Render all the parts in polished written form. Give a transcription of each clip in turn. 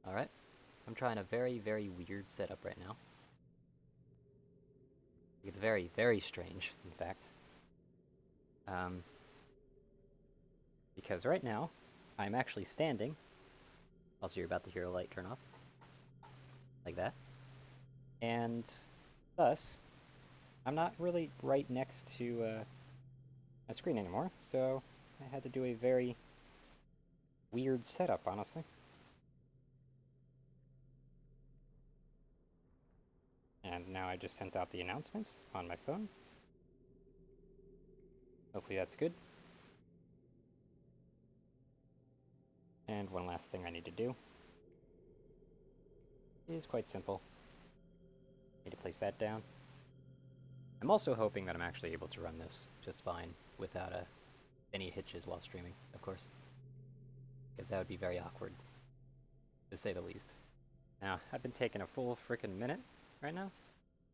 Alright. I'm trying a very, very weird setup right now. It's very, very strange, in fact. Um, because right now, I'm actually standing. Also, you're about to hear a light turn off. Like that. And thus, I'm not really right next to a screen anymore, so I had to do a very weird setup, honestly. And now I just sent out the announcements on my phone. Hopefully that's good. And one last thing I need to do is quite simple. I need to place that down. I'm also hoping that I'm actually able to run this just fine without any hitches while streaming, of course. Because that would be very awkward, to say the least. Now, I've been taking a full frickin' minute right now,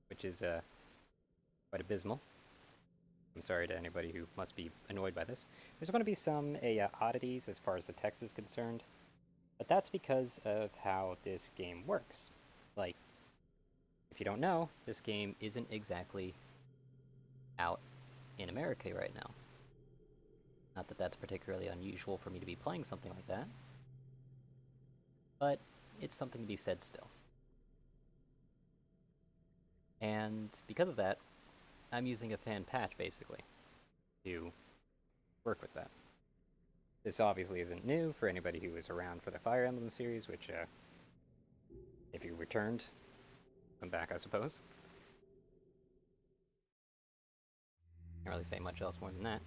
which is quite abysmal. I'm sorry to anybody who must be annoyed by this. There's going to be some oddities as far as the text is concerned, but that's because of how this game works. Like, if you don't know, this game isn't exactly out in America right now. Not that that's particularly unusual for me to be playing something like that, but it's something to be said still. And because of that, I'm using a fan patch, basically, to work with that. This obviously isn't new for anybody who was around for the Fire Emblem series, which, if you returned, come back, I suppose. Can't really say much else more than that.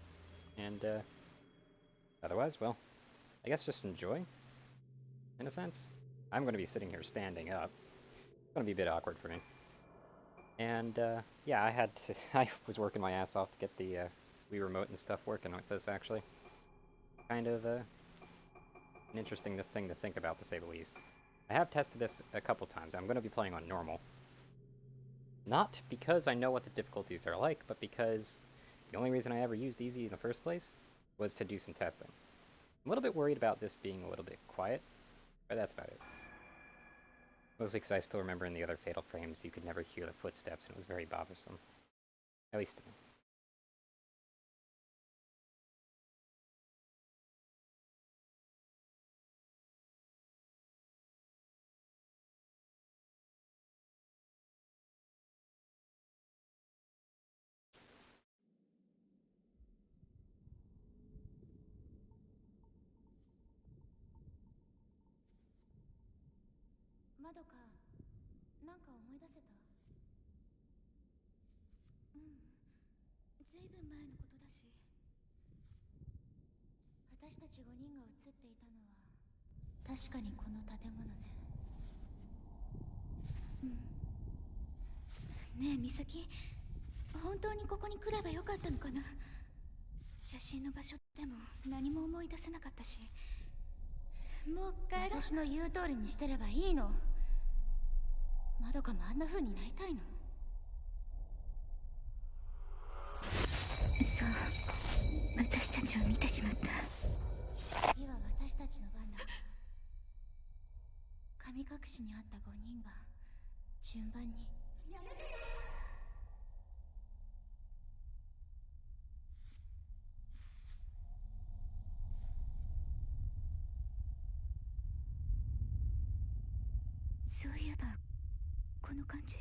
And, otherwise, well, I guess just enjoy, in a sense. I'm going to be sitting here standing up. It's going to be a bit awkward for me. And, yeah, I was working my ass off to get the, Wii Remote and stuff working with this, actually. Kind of, an interesting thing to think about, to say the least. I have tested this a couple times. I'm going to be playing on normal. Not because I know what the difficulties are like, but because the only reason I ever used easy in the first place was to do some testing. I'm a little bit worried about this being a little bit quiet, but that's about it. Mostly because I still remember in the other Fatal Frames you could never hear the footsteps, and it was very bothersome. At least to me. まどか、なんか思い出せた？うん、ずいぶん前のことだし。私たち5人が映っていたのは確かにこの建物ね。うん。ねえ美咲、本当にここに来ればよかったのかな。写真の場所でも何も思い出せなかったし。もう帰ろう。私の言う通りにしてればいいの。まどかもあんな風になりたいの？さあ、私たちを見てしまった。次は私たちの番だ。神隠しにあった5人が順番に。やめてよ。そういえばこの感じ。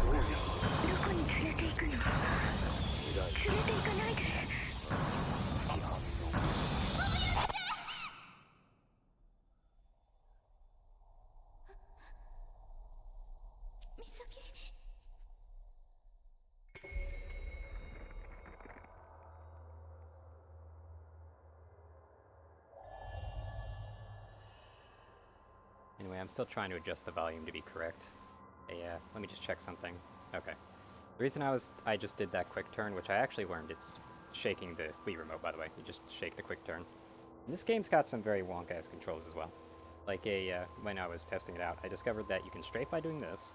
どこに連れて行くの？連れて行かないで。美咲。Anyway, I'm still trying to adjust the volume to be correct. Hey, let me just check something. Okay. The reason I just did that quick turn, which I actually learned, it's shaking the Wii Remote, by the way. You just shake the quick turn. And this game's got some very wonk-ass controls as well. Like when I was testing it out, I discovered that you can strafe by doing this,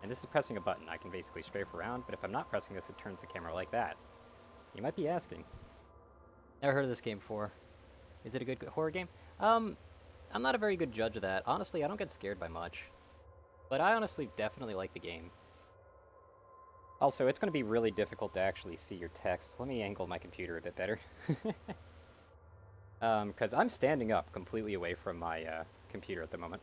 and this is pressing a button. I can basically strafe around, but if I'm not pressing this, it turns the camera like that. You might be asking, Never heard of this game before. Is it a good horror game? I'm not a very good judge of that. Honestly, I don't get scared by much. But I honestly definitely like the game. Also, it's going to be really difficult to actually see your text. Let me angle my computer a bit better. Because I'm standing up completely away from my computer at the moment.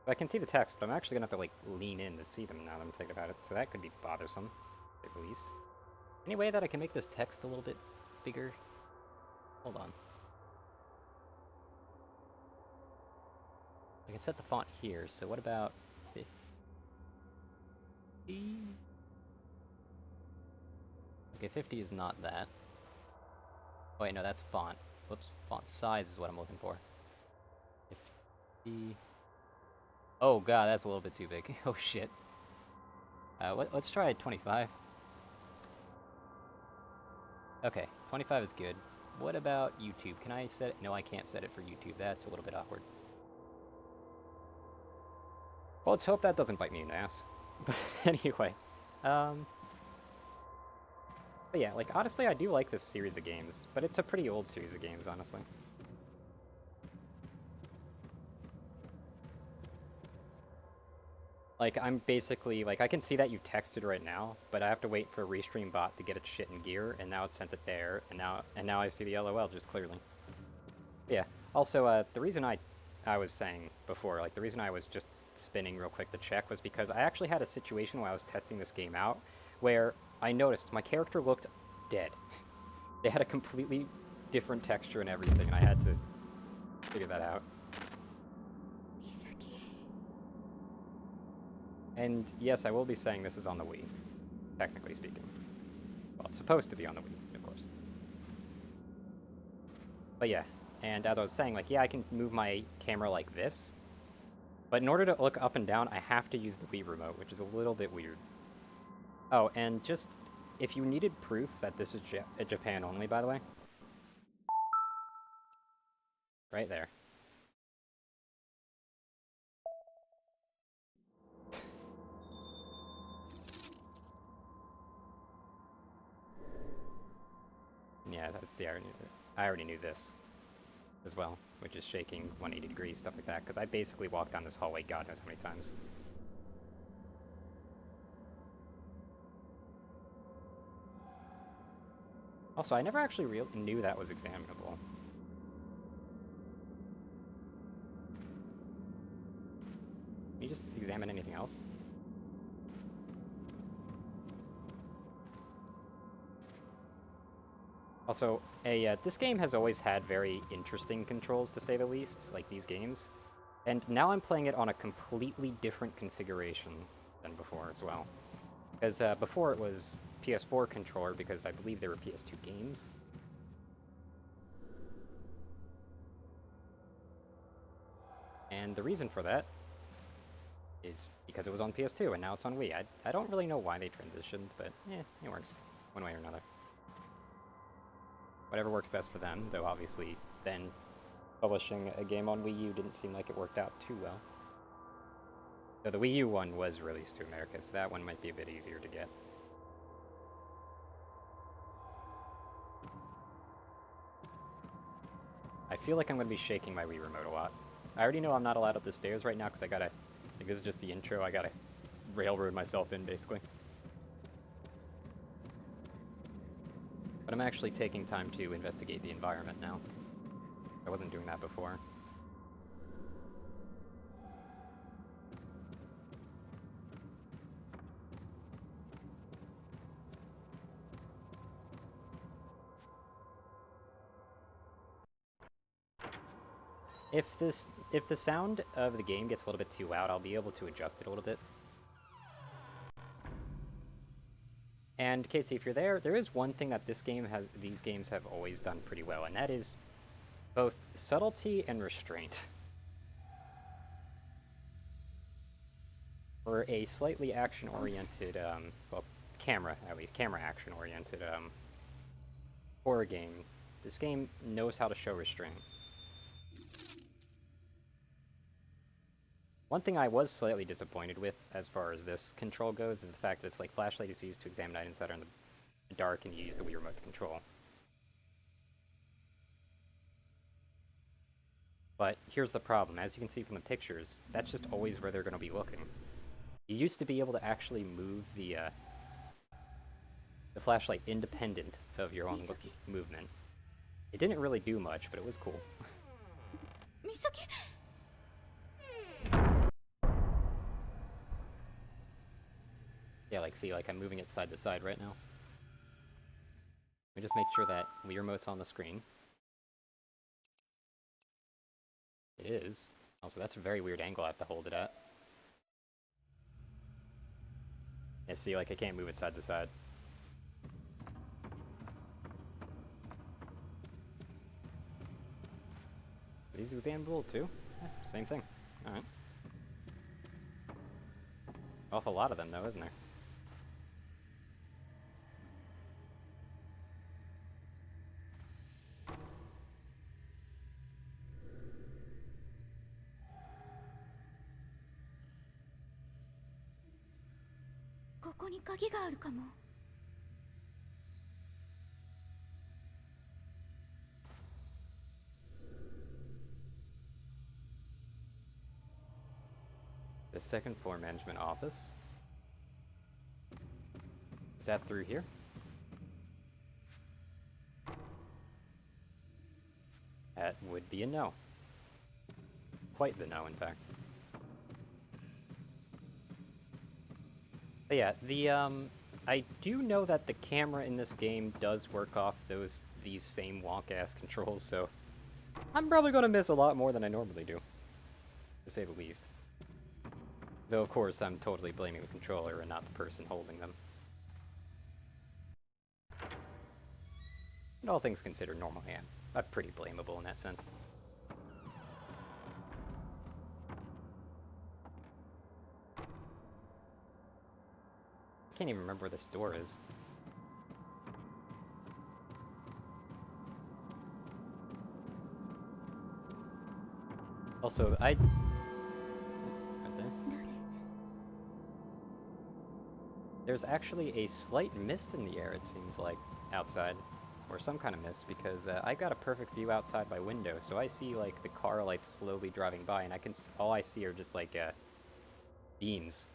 I can see the text, but I'm actually going to have to, like, lean in to see them now that I'm thinking about it. So that could be bothersome, at least. Any way that I can make this text a little bit bigger? Hold on. I can set the font here, so what about 50? Okay, 50 is not that. Oh, wait, no, that's font. Whoops, font size is what I'm looking for. 50... Oh god, that's a little bit too big. Oh shit. Let's try 25. Okay, 25 is good. What about YouTube? Can I set it? No, I can't set it for YouTube. That's a little bit awkward. Well, let's hope that doesn't bite me in the ass. But anyway, but yeah, like, honestly, I do like this series of games, but it's a pretty old series of games, honestly. Like, I'm basically, like, I can see that you texted right now, but I have to wait for a Restream bot to get its shit in gear, and now it's sent it there, and now I see the LOL just clearly. Yeah. Also, the reason I was saying before, like, the reason I was just spinning real quick to check was because I actually had a situation while I was testing this game out where I noticed my character looked dead. They had a completely different texture and everything, and I had to figure that out. Misaki. And yes, I will be saying this is on the Wii, technically speaking. Well, it's supposed to be on the Wii, of course. But yeah, and as I was saying, like, yeah, I can move my camera like this, but in order to look up and down, I have to use the Wii remote, which is a little bit weird. Oh, and just, if you needed proof that this is Japan only, by the way, right there. Yeah, that's the irony. I already knew this as well, which is shaking 180 degrees, stuff like that, because I basically walked down this hallway God knows how many times. Also, I never actually knew that was examinable. Can you just examine anything else? Also, this game has always had very interesting controls, to say the least, like these games. And now I'm playing it on a completely different configuration than before as well. Because before it was PS4 controller, because I believe they were PS2 games. And the reason for that is because it was on PS2 and now it's on Wii. I don't really know why they transitioned, but it works one way or another. Whatever works best for them, though obviously then publishing a game on Wii U didn't seem like it worked out too well. So the Wii U one was released to America, so that one might be a bit easier to get. I feel like I'm going to be shaking my Wii remote a lot. I already know I'm not allowed up the stairs right now because I gotta, like, this is just the intro, I gotta railroad myself in, basically. But I'm actually taking time to investigate the environment now. I wasn't doing that before. If the sound of the game gets a little bit too loud, I'll be able to adjust it a little bit. And Casey, if you're there, there is one thing that these games have always done pretty well, and that is both subtlety and restraint. For a slightly action-oriented, well, camera action-oriented horror game, this game knows how to show restraint. One thing I was slightly disappointed with, as far as this control goes, is the fact that it's like flashlight is used to examine items that are in the dark, and you use the Wii remote to control. But here's the problem. As you can see from the pictures, that's just always where they're going to be looking. You used to be able to actually move the flashlight independent of your own movement. It didn't really do much, but it was cool. Misaki? Yeah, like, see, like, I'm moving it side to side right now. Let me just make sure that Wii Remote's on the screen. It is. Also, that's a very weird angle I have to hold it at. Yeah, see, like, I can't move it side to side. Are these examinable too? Yeah, same thing. Alright. Awful lot of them, though, isn't there? Here, ここに鍵があるかも。The second floor management office. Is that through here? That would be a no. Quite the no, in fact. But yeah, I do know that the camera in this game does work off these same wonk-ass controls, so I'm probably gonna miss a lot more than I normally do, to say the least. Though, of course, I'm totally blaming the controller and not the person holding them. And all things considered, normally I'm pretty blamable in that sense. I can't even remember where this door is. Also, right there. There's actually a slight mist in the air, it seems like, outside. Or some kind of mist, because I got a perfect view outside my window, so I see, like, the car lights slowly driving by, and all I see are just, like, beams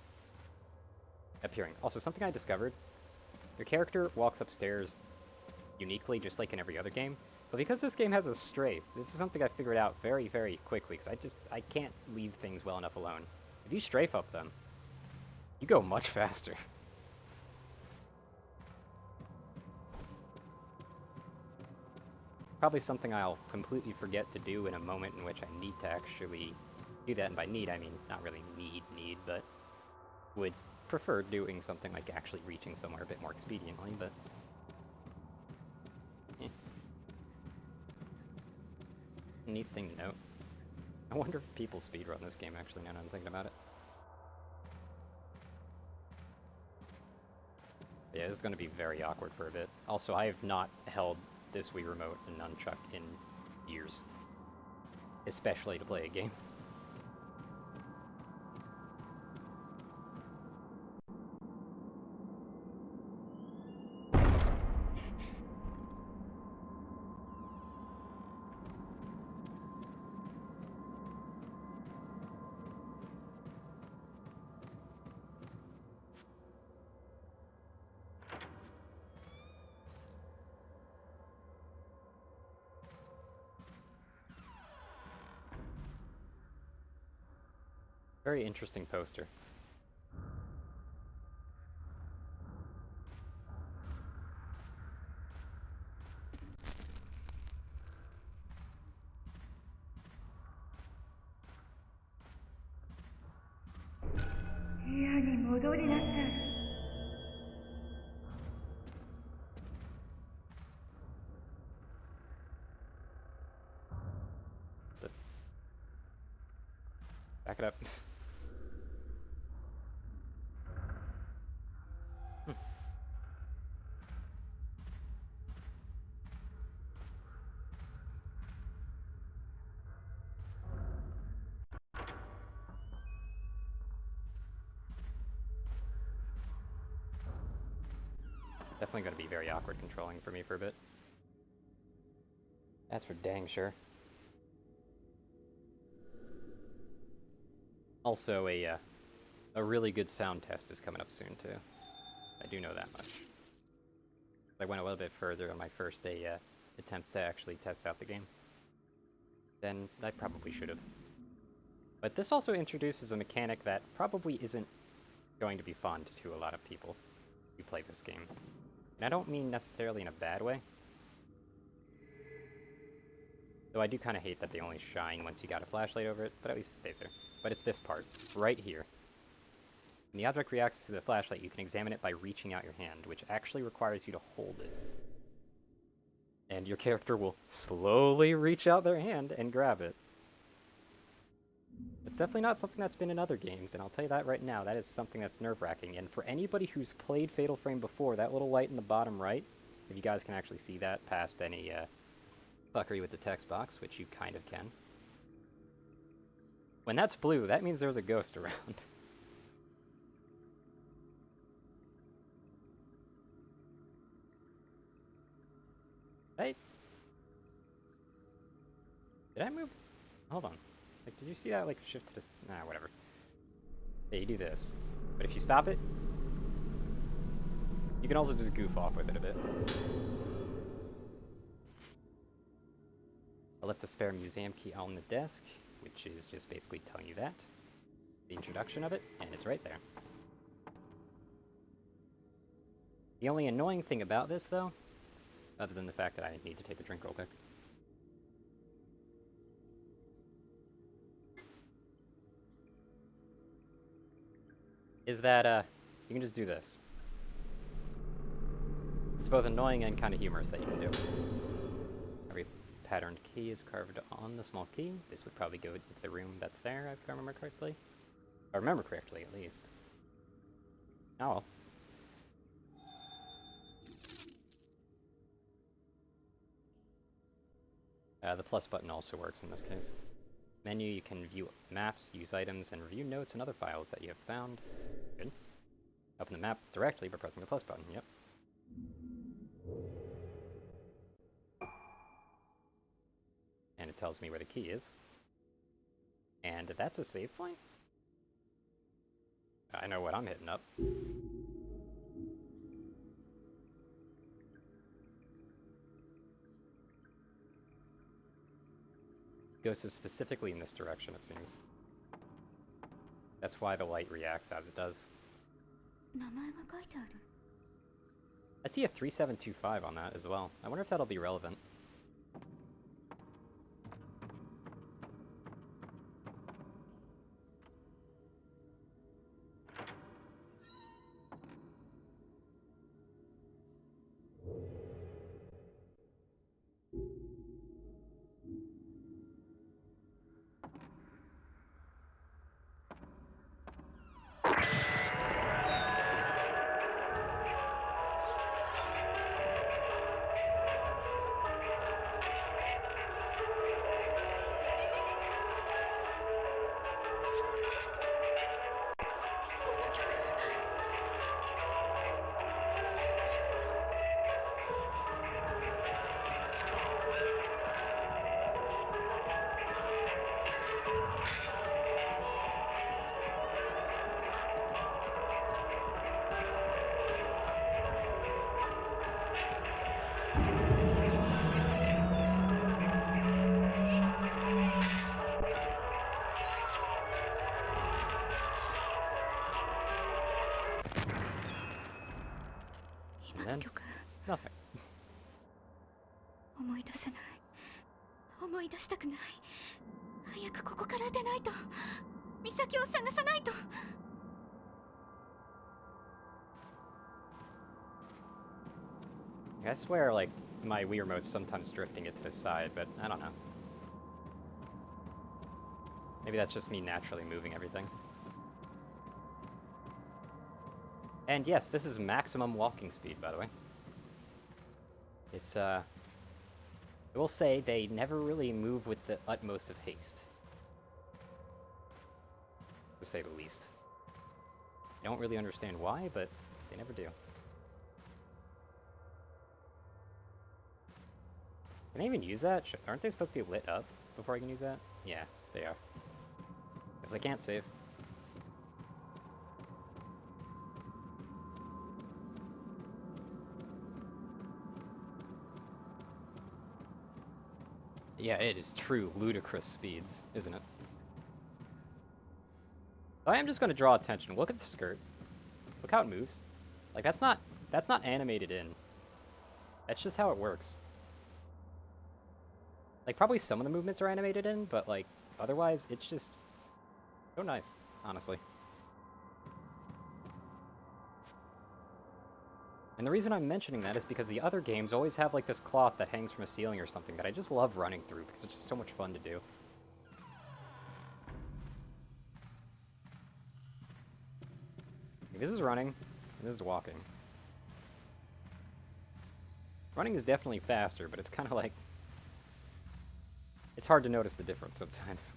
appearing. Also, something I discovered, your character walks upstairs uniquely, just like in every other game, but because this game has a strafe, this is something I figured out very, very quickly, because I can't leave things well enough alone. If you strafe up them, you go much faster. Probably something I'll completely forget to do in a moment in which I need to actually do that, and by need, I mean not really need, but would prefer doing something like actually reaching somewhere a bit more expediently, but... eh. Neat thing to note. I wonder if people speedrun this game, actually, now that I'm thinking about it. Yeah, this is going to be very awkward for a bit. Also, I have not held this Wii Remote and Nunchuck in years. Especially to play a game. Very interesting poster. Back it up. Definitely going to be very awkward controlling for me for a bit. That's for dang sure. Also, a really good sound test is coming up soon, too. I do know that much. I went a little bit further on my first attempts to actually test out the game than I probably should have. But this also introduces a mechanic that probably isn't going to be fun to a lot of people who play this game. And I don't mean necessarily in a bad way. Though I do kind of hate that they only shine once you got a flashlight over it, but at least it stays there. But it's this part, right here. When the object reacts to the flashlight, you can examine it by reaching out your hand, which actually requires you to hold it. And your character will slowly reach out their hand and grab it. It's definitely not something that's been in other games, and I'll tell you that right now, that is something that's nerve-wracking. And for anybody who's played Fatal Frame before, that little light in the bottom right, if you guys can actually see that past any fuckery with the text box, which you kind of can. When that's blue, that means there's a ghost around. Hey. Did I move? Hold on. Like, did you see that, like, shift to the... Nah, whatever. Yeah, you do this. But if you stop it, you can also just goof off with it a bit. I left the spare museum key on the desk, which is just basically telling you that. The introduction of it, and it's right there. The only annoying thing about this, though, other than the fact that I need to take a drink real quick, is that you can just do this. It's both annoying and kind of humorous that you can do. Every patterned key is carved on the small key. This would probably go into the room that's there, if I remember correctly. If I remember correctly, at least. Oh. The plus button also works in this case. Menu, you can view maps, use items, and review notes and other files that you have found. Good. Open the map directly by pressing the plus button, yep. And it tells me where the key is. And that's a save point? I know what I'm hitting up. Ghost is specifically in this direction, it seems. That's why the light reacts as it does. 名前が書いてある。 I see a 3725 on that as well. I wonder if that'll be relevant. And then, nothing. 思い出せない。思い出したくない。早くここから出ないと。美咲を探さないと。I swear, like, my Wii remote's sometimes drifting it to the side, but I don't know. Maybe that's just me naturally moving everything. And yes, this is maximum walking speed, by the way. It's, I will say they never really move with the utmost of haste. To say the least. I don't really understand why, but they never do. Can I even use that? Aren't they supposed to be lit up before I can use that? Yeah, they are. Because I can't save. Yeah, it is true ludicrous speeds, isn't it? I am just going to draw attention. Look at the skirt. Look how it moves. Like, that's not animated in. That's just how it works. Like, probably some of the movements are animated in, but, like, otherwise, it's just so nice, honestly. And the reason I'm mentioning that is because the other games always have, like, this cloth that hangs from a ceiling or something that I just love running through because it's just so much fun to do. This is running, and this is walking. Running is definitely faster, but it's kind of like... it's hard to notice the difference sometimes.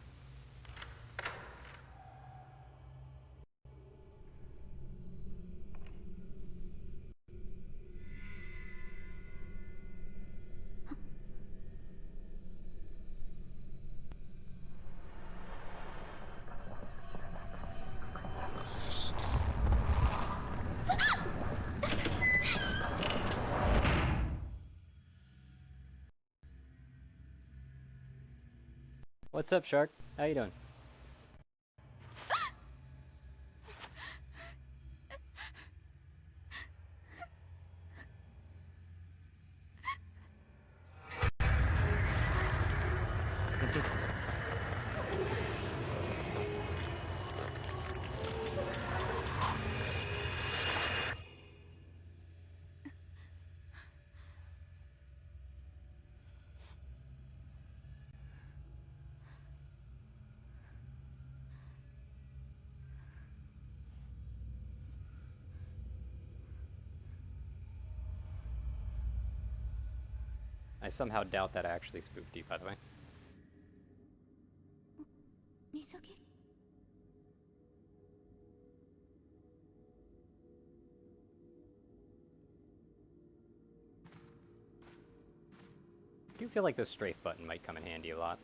What's up, Shark? How you doing? I somehow doubt that actually spooked you, by the way. Misaki? I do feel like this strafe button might come in handy a lot.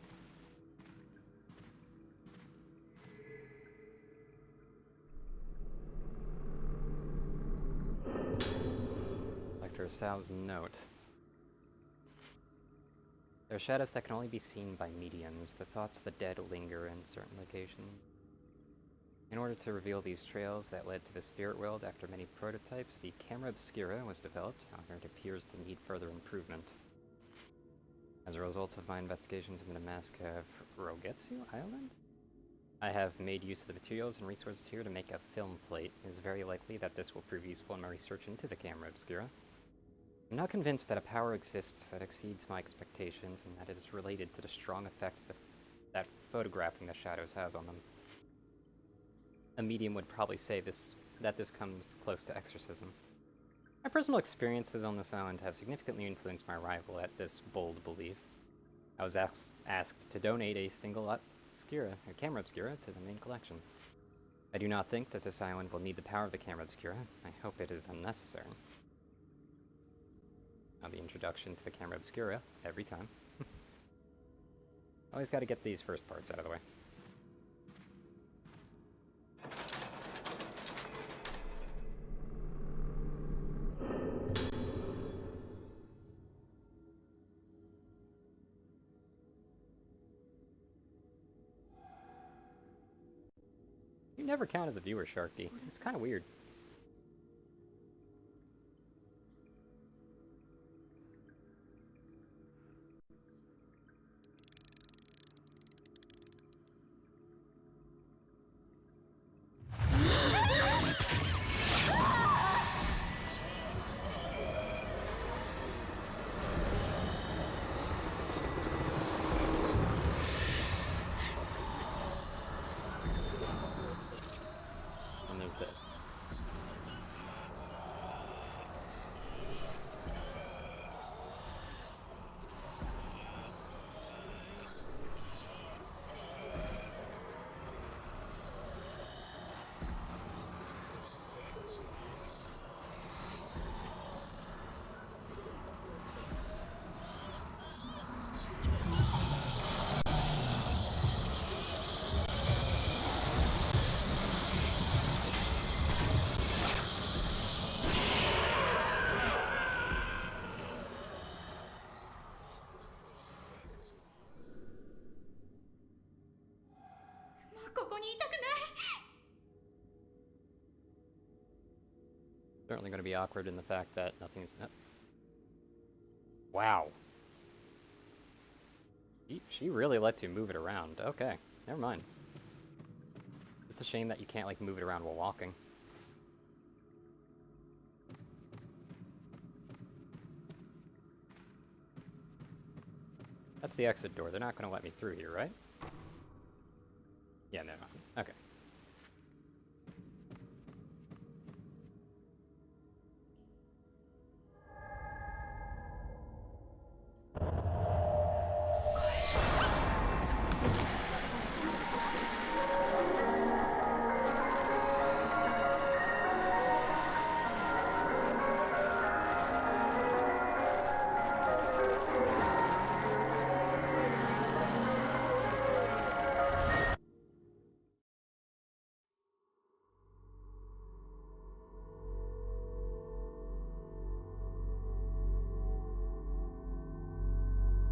Lector Sal's note. There are shadows that can only be seen by mediums. The thoughts of the dead linger in certain locations. In order to reveal these trails that led to the spirit world after many prototypes, the camera obscura was developed. However, it appears to need further improvement. As a result of my investigations in the Damask of Rogetsu Island, I have made use of the materials and resources here to make a film plate. It is very likely that this will prove useful in my research into the camera obscura. I'm not convinced that a power exists that exceeds my expectations and that it is related to the strong effect that photographing the shadows has on them. A medium would probably say that this comes close to exorcism. My personal experiences on this island have significantly influenced my arrival at this bold belief. I was asked to donate a single camera obscura to the main collection. I do not think that this island will need the power of the camera obscura. I hope it is unnecessary. Now the introduction to the camera obscura, every time. Always gotta get these first parts out of the way. You never count as a viewer, Sharky. It's kind of weird. And there's this. Certainly going to be awkward in the fact that nothing's... Wow. She really lets you move it around. Okay, never mind. It's a shame that you can't, like, move it around while walking. That's the exit door. They're not going to let me through here, right? Yeah, no. Okay.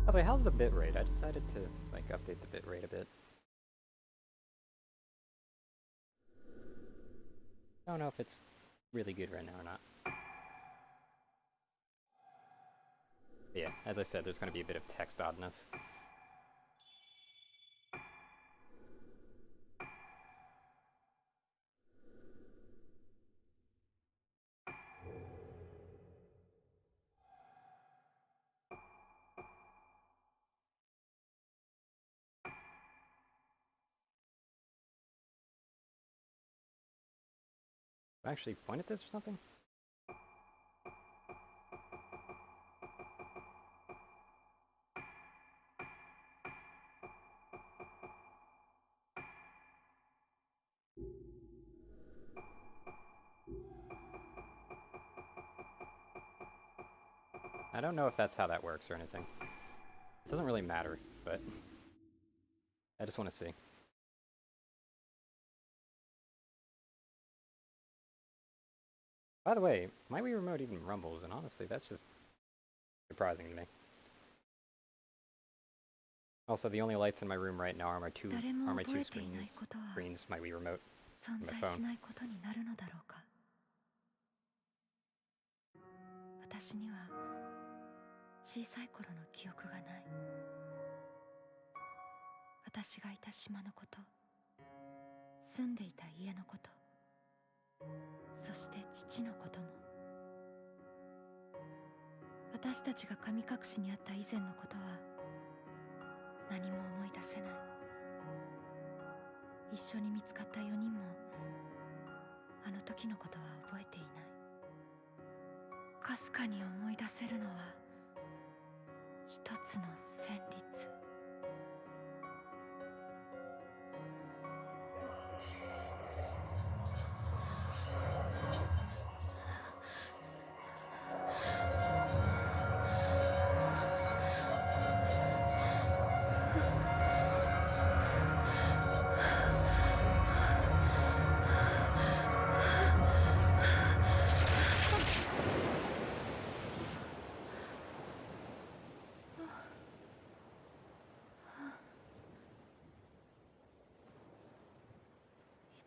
By the way, how's the bitrate? I decided to, like, update the bitrate a bit. I don't know if it's really good right now or not. But yeah, as I said, there's going to be a bit of text oddness. Do I actually point at this or something? I don't know if that's how that works or anything. It doesn't really matter, but I just want to see. By the way, my Wii Remote even rumbles, and honestly, that's just surprising to me. Also, the only lights in my room right now are my two screens, my Wii Remote, and my phone. 私には小さい頃の記憶がない。私がいた島のこと、住んでいた家のこと、そして父のことも。私たちが神隠しにあった以前のことは何も思い出せない。一緒に見つかった4人もあの時のことは覚えていない。かすかに思い出せるのは一つの旋律。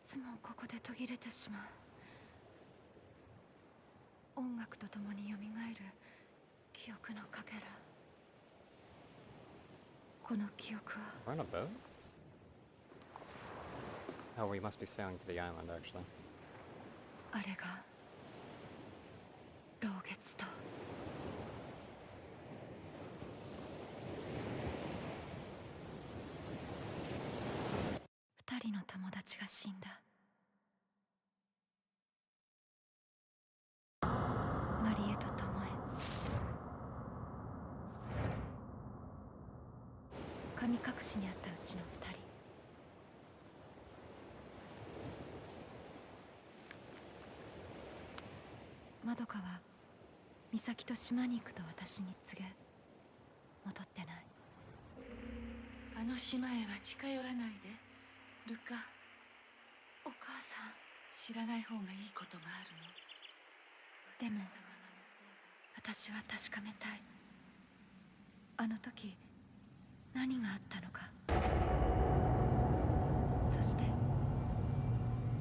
いつもここで途切れてしまう。音楽とともによみがえる記憶のかけら。この記憶は。We're on a boat? Oh, we must be sailing to the island, actually. あれが老月と。二人の友達が死んだ。マリエとトモエ。神隠しにあったうちの二人。まどかは美咲と島に行くと私に告げ、戻ってない。あの島へは近寄らないで、ルカ。お母さん、知らない方がいいことがあるの。でも私は確かめたい。あの時何があったのか。そして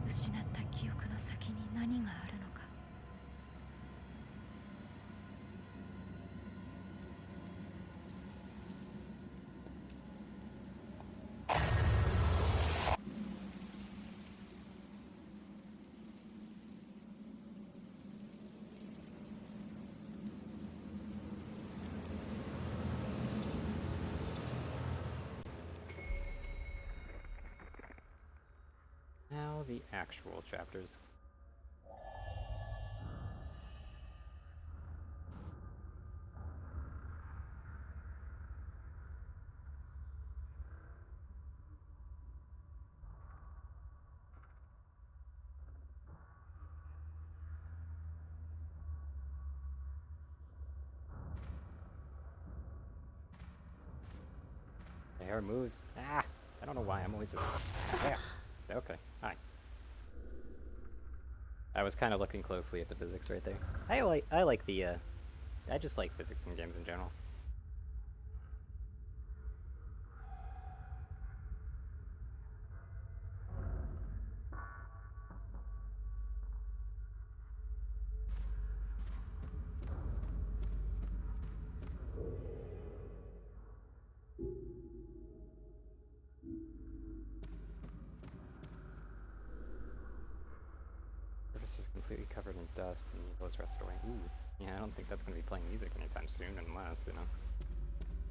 失った記憶の先に何があるのか。the actual chapters? The hair moves. Ah! I don't know why I'm always there. Okay, hi. I was kind of looking closely at the physics right there. I like the, I just like physics in games in general. Surface is completely covered in dust and evil is rusted away. Ooh. Yeah, I don't think that's going to be playing music anytime soon unless, you know.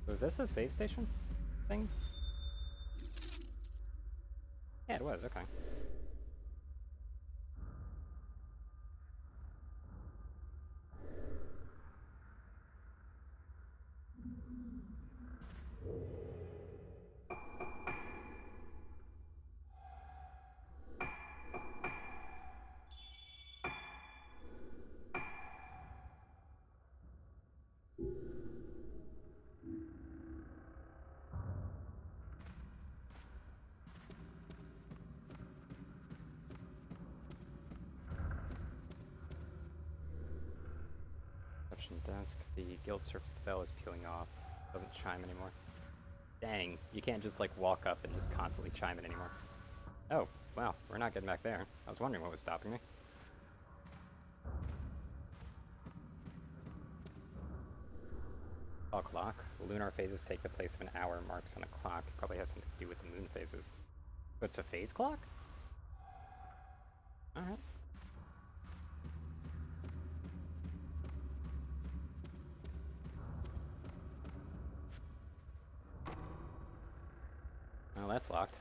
Was this a save station thing? Yeah, it was, okay. Touching desk, the guild surface the bell is peeling off. Doesn't chime anymore. Dang, you can't just like walk up and just constantly chime it anymore. Oh, wow, we're not getting back there. I was wondering what was stopping me. Oh, clock. Lunar phases take the place of an hour marks on a clock. It probably has something to do with the moon phases. So it's a phase clock? Alright. Well, that's locked.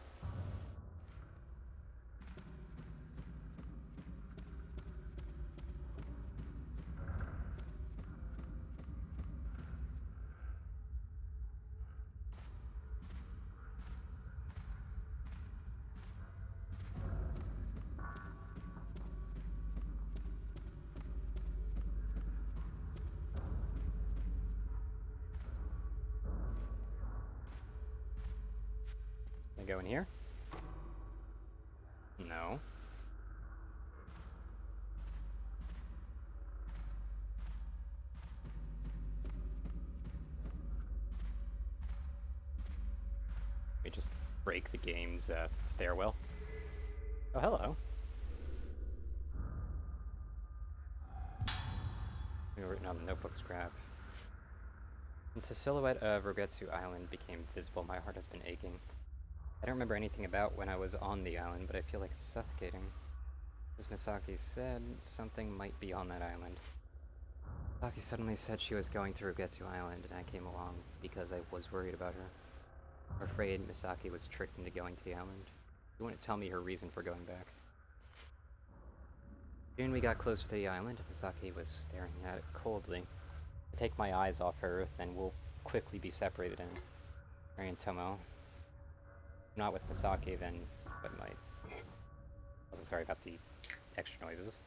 Can I go in here? No. We just break the game's stairwell. Oh, hello. We were written on the notebook scrap. Since the silhouette of Rogetsu Island became visible, my heart has been aching. I don't remember anything about when I was on the island, but I feel like I'm suffocating. As Misaki said, something might be on that island. Misaki suddenly said she was going to Rogetsu Island, and I came along because I was worried about her. I'm afraid Misaki was tricked into going to the island. She wouldn't tell me her reason for going back. Soon we got closer to the island. Misaki was staring at it coldly. I take my eyes off her, then we'll quickly be separated in Mary and Tomo. Not with Misaki, then what might. Also sorry about the extra noises.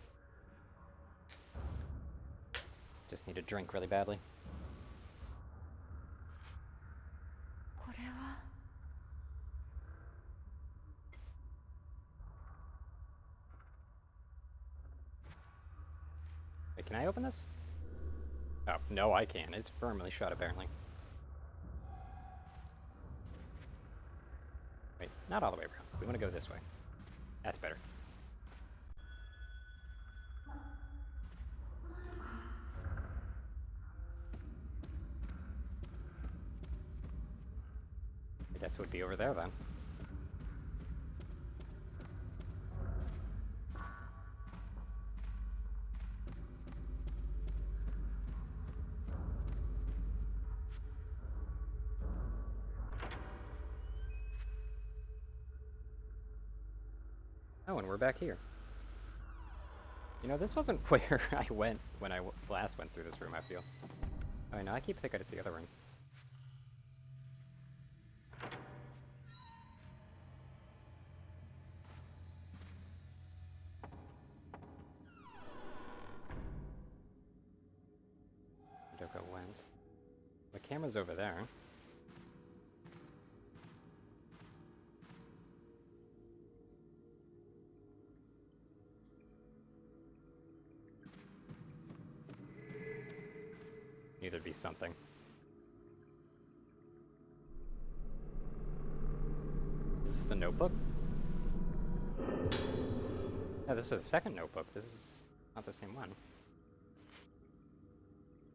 Just need a drink really badly. これは Wait, can I open this? Oh, no, I can. It's firmly shut, apparently. Wait, not all the way around. We want to go this way. That's better. I guess it would be over there, then. Oh, and we're back here. You know, this wasn't where I went when I last went through this room, I feel. Oh, no, I keep thinking it's the other room. Doko went. The camera's over there. Either be something. Is this the notebook? Yeah, this is a second notebook. This is not the same one.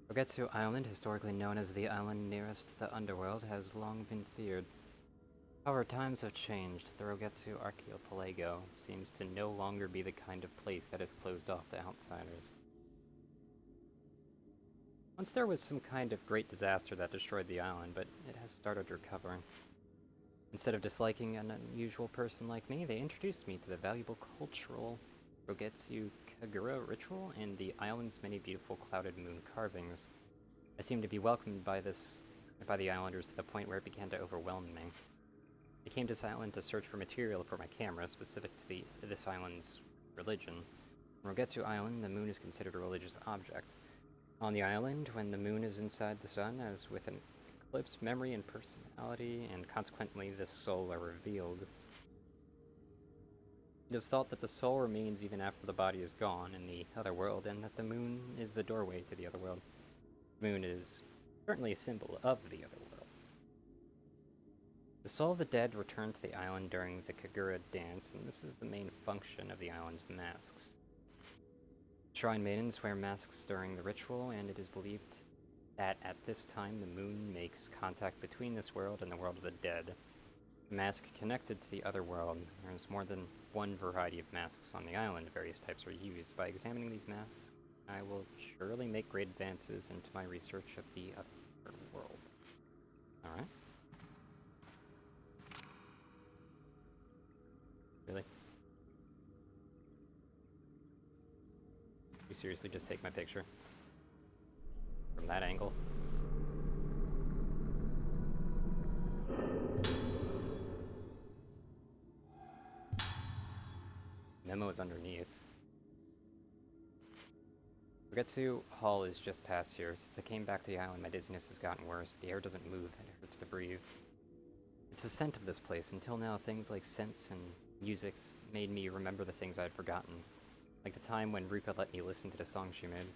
Rogetsu Island, historically known as the island nearest the underworld, has long been feared. However, times have changed. The Rogetsu Archipelago seems to no longer be the kind of place that is closed off to outsiders. Once there was some kind of great disaster that destroyed the island, but it has started recovering. Instead of disliking an unusual person like me, they introduced me to the valuable cultural Rogetsu Kagura ritual and the island's many beautiful clouded moon carvings. I seemed to be welcomed by the islanders to the point where it began to overwhelm me. I came to this island to search for material for my camera specific to this island's religion. On Rogetsu Island, the moon is considered a religious object. On the island, when the moon is inside the sun, as with an eclipse, memory and personality, and consequently the soul are revealed. It is thought that the soul remains even after the body is gone in the other world, and that the moon is the doorway to the other world. The moon is certainly a symbol of the other world. The soul of the dead returned to the island during the Kagura dance, and this is the main function of the island's masks. Shrine maidens wear masks during the ritual, and it is believed that at this time the moon makes contact between this world and the world of the dead. A mask connected to the other world. There is more than one variety of masks on the island. Various types are used. By examining these masks, I will surely make great advances into my research of the other world. Alright. Really? You seriously just take my picture? From that angle? Memo is underneath. Rogetsu Hall is just past here. Since I came back to the island, my dizziness has gotten worse. The air doesn't move, and it hurts to breathe. It's the scent of this place. Until now, things like scents and music made me remember the things I had forgotten. Like the time when Ruka let me listen to the song she made.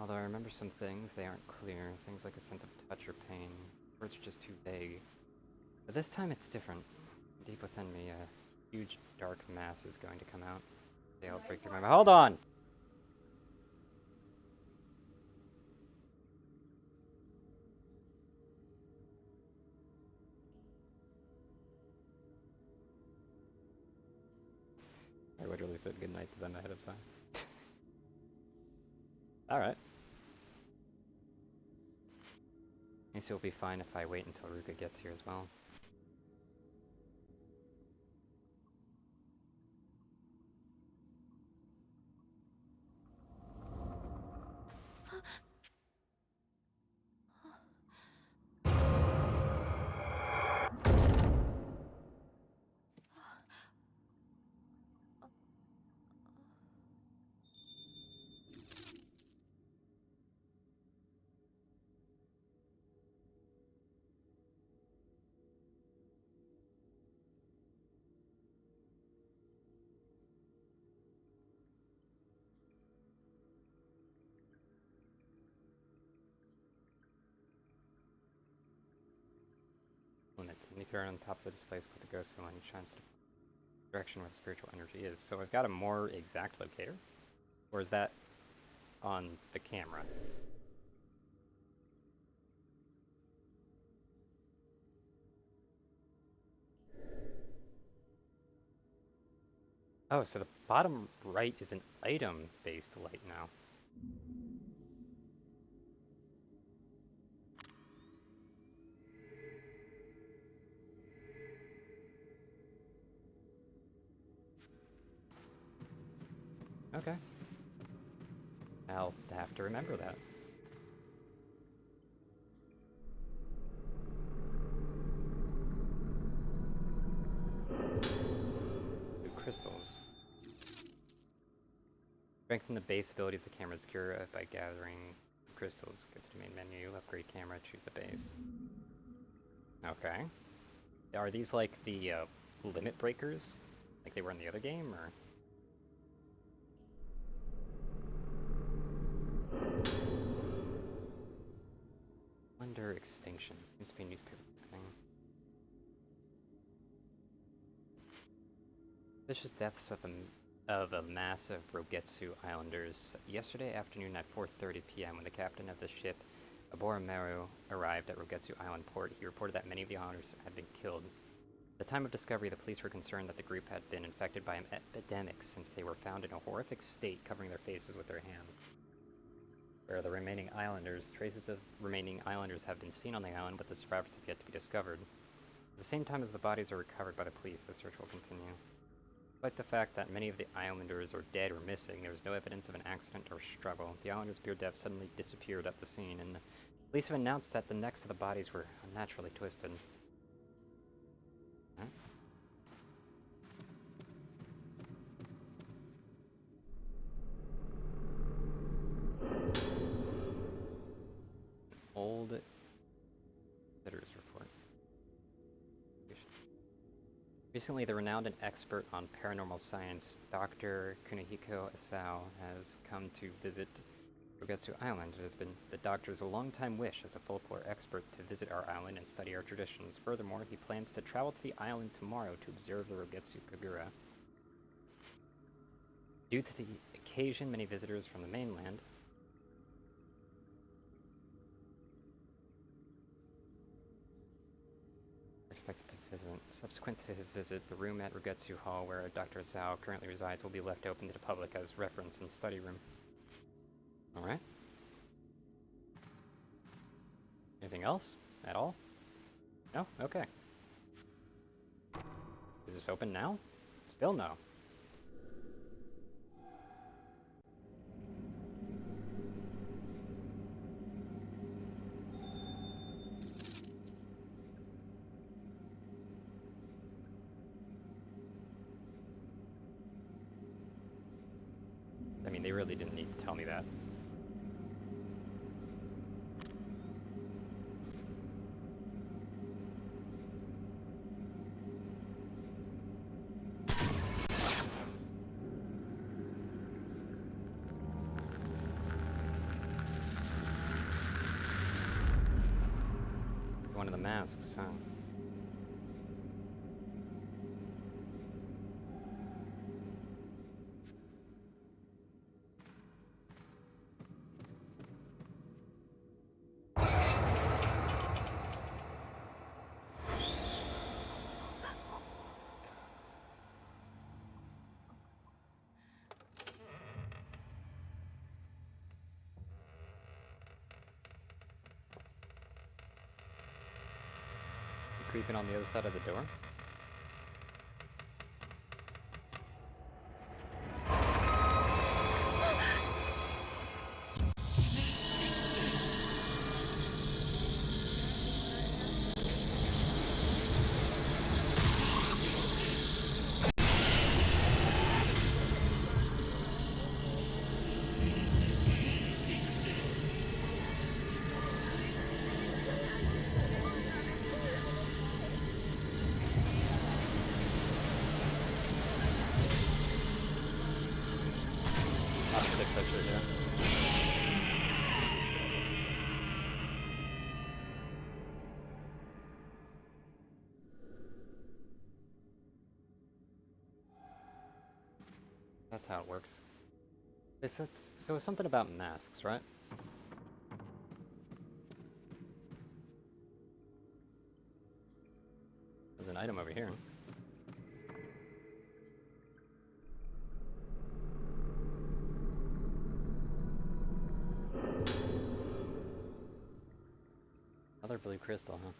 Although I remember some things, they aren't clear. Things like a sense of touch or pain. Words are just too vague. But this time it's different. Deep within me, a huge dark mass is going to come out. They'll break through my mind. Hold on! I literally said goodnight to them ahead of time. Alright. I guess it'll be fine if I wait until Ruka gets here as well. Limit. And if you're on top of the display, click the ghost wheel and it shines to the direction where the spiritual energy is. So I've got a more exact locator? Or is that on the camera? Oh, so the bottom right is an item-based light now. Okay. I'll have to remember that. Blue crystals. Strengthen the base abilities of the camera's cure by gathering crystals. Go to the main menu, upgrade camera, choose the base. Okay. Are these like the limit breakers? Like they were in the other game, or? Wonder extinction. Seems to be a newspaper thing. Vicious deaths of a mass of Rogetsu Islanders yesterday afternoon at 4:30 p.m. when the captain of the ship Aboromaru arrived at Rogetsu Island port. He reported that many of the islanders had been killed. At the time of discovery, the police were concerned that the group had been infected by an epidemic since they were found in a horrific state covering their faces with their hands. Where are the remaining islanders? Traces of remaining islanders have been seen on the island, but the survivors have yet to be discovered. At the same time as the bodies are recovered by the police, the search will continue. Despite the fact that many of the islanders are dead or missing, there is no evidence of an accident or struggle. The islanders' beard depth suddenly disappeared at the scene, and the police have announced that the necks of the bodies were unnaturally twisted. Huh? Old visitors report. Recently, the renowned and expert on paranormal science, Dr. Kunihiko Asao, has come to visit Rogetsu Island. It has been the doctor's longtime wish as a folklore expert to visit our island and study our traditions. Furthermore, he plans to travel to the island tomorrow to observe the Rogetsu Kagura. Due to the occasion, many visitors from the mainland are expected to visit. Subsequent to his visit, the room at Rogetsu Hall, where Dr. Asao currently resides, will be left open to the public as reference and study room. Alright. Anything else? At all? No? Okay. Is this open now? Still no. I mean, they really didn't need to tell me that. One of the masks, huh? Creeping on the other side of the door? Opposite picture here. That's how it works. So it's something about masks, right? There's an item over here. Another blue crystal, huh?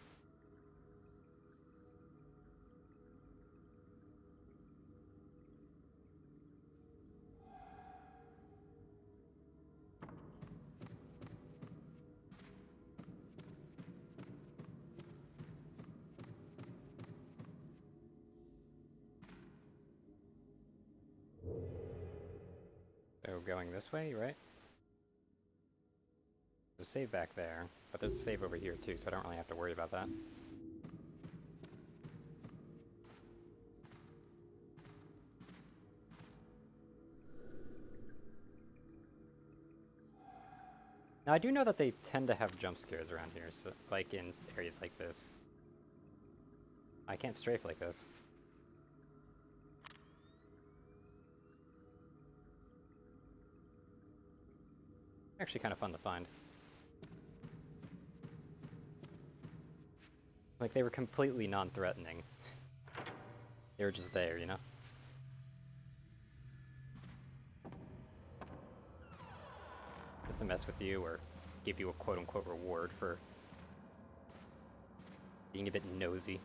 going this way, right? There's a save back there, but there's a save over here too, so I don't really have to worry about that. Now, I do know that they tend to have jump scares around here, so, like in areas like this. I can't strafe like this. Actually kind of fun to find. Like, they were completely non-threatening. They were just there, you know? Just to mess with you, or give you a quote-unquote reward for being a bit nosy.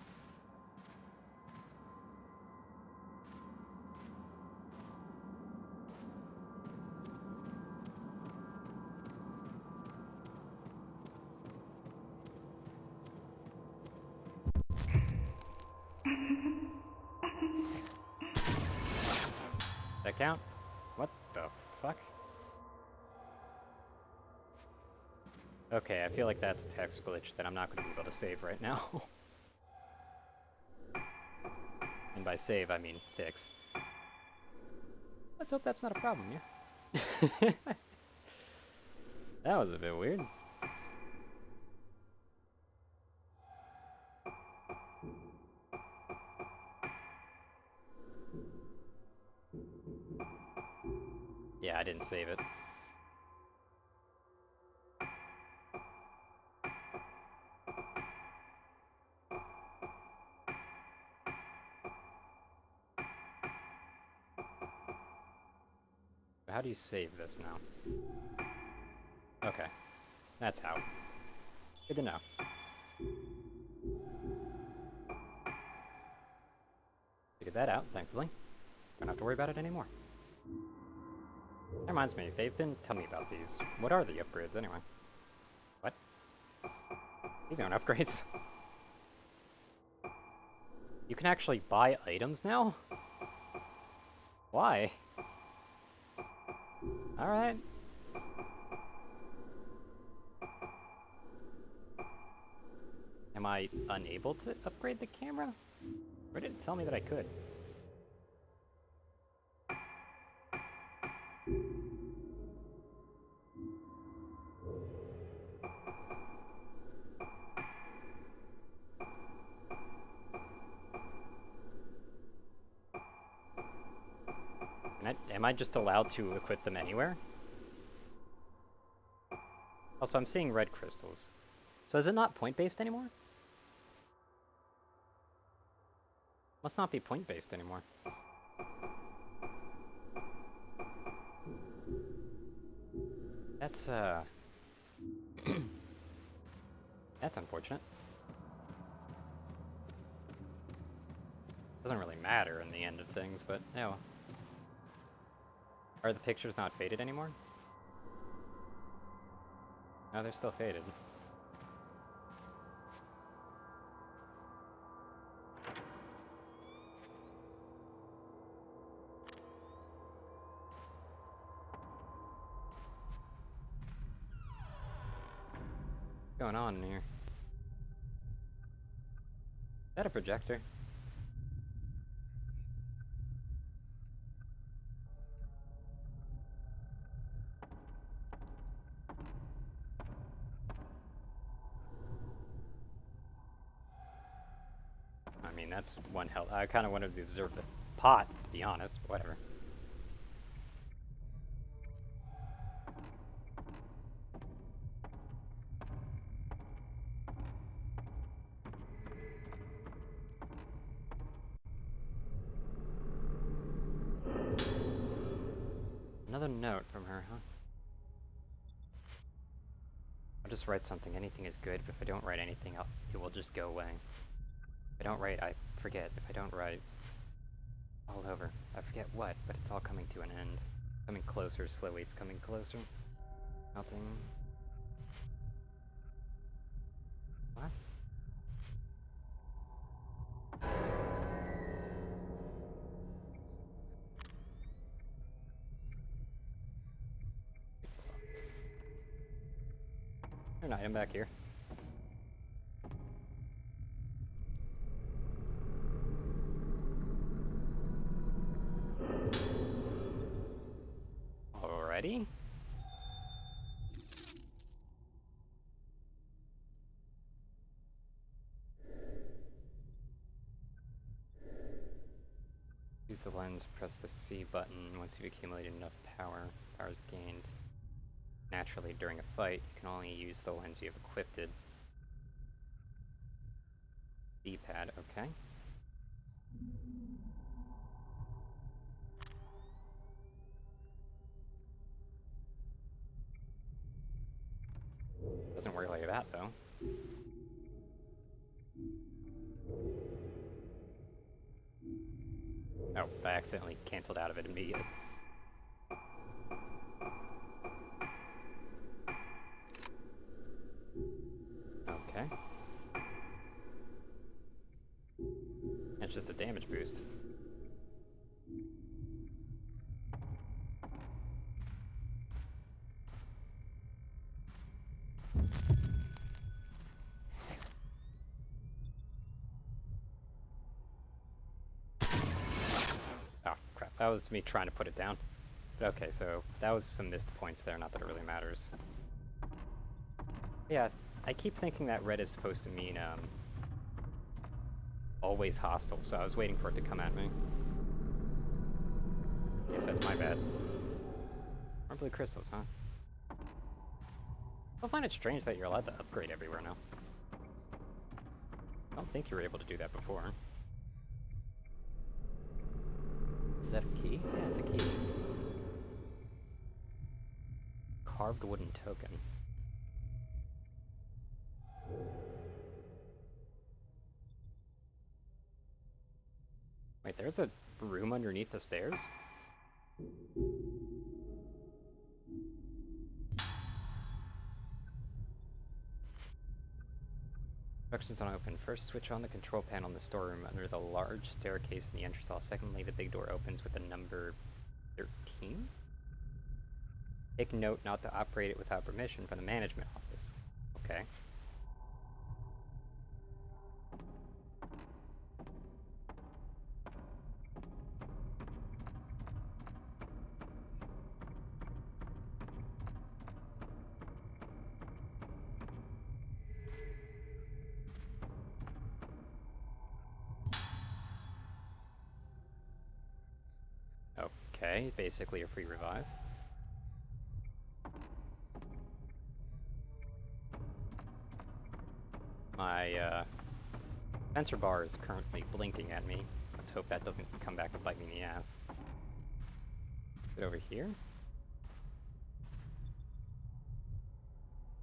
That count? What the fuck? Okay, I feel like that's a text glitch that I'm not going to be able to save right now. And by save, I mean fix. Let's hope that's not a problem, yeah? That was a bit weird. Yeah, I didn't save it. How do you save this now? Okay. That's how. Good to know. Figured that out, thankfully. Don't have to worry about it anymore. That reminds me, they've been telling me about these. What are the upgrades, anyway? What? These aren't upgrades. You can actually buy items now? Why? Alright. Am I unable to upgrade the camera? Or did it tell me that I could? Am I just allowed to equip them anywhere? Also, I'm seeing red crystals. So is it not point-based anymore? Must not be point-based anymore. That's, that's unfortunate. Doesn't really matter in the end of things, but, no. Are the pictures not faded anymore? No, they're still faded. What's going on in here? Is that a projector? I mean, that's one hell. I kind of wanted to observe the pot, to be honest. Whatever. Another note from her, huh? I'll just write something. Anything is good, but if I don't write anything, it will just go away. If I don't write, I forget. If I don't write, all over. I forget what, but it's all coming to an end. Coming closer slowly. It's coming closer. Melting. What? an item back here. Alrighty. Use the lens, press the C button. Once you've accumulated enough power, power is gained naturally during a fight. You can only use the lens you have equipped. D-pad, okay. Doesn't work like that, though. Oh, I accidentally canceled out of it immediately. Okay. It's just a damage boost. Oh, crap. That was me trying to put it down. But okay, so that was some missed points there, not that it really matters. Yeah, I keep thinking that red is supposed to mean, always hostile, so I was waiting for it to come at me. Guess that's my bad. More blue crystals, huh? I find it strange that you're allowed to upgrade everywhere now. I don't think you were able to do that before. Is that a key? Yeah, it's a key. Carved wooden token. Wait, there's a room underneath the stairs? Instructions don't open. First, switch on the control panel in the storeroom under the large staircase in the entrance hall. Secondly, the big door opens with the number 13? Take note not to operate it without permission from the management office. Okay. Okay, basically a free revive. My, sensor bar is currently blinking at me. Let's hope that doesn't come back to bite me in the ass. Is it over here?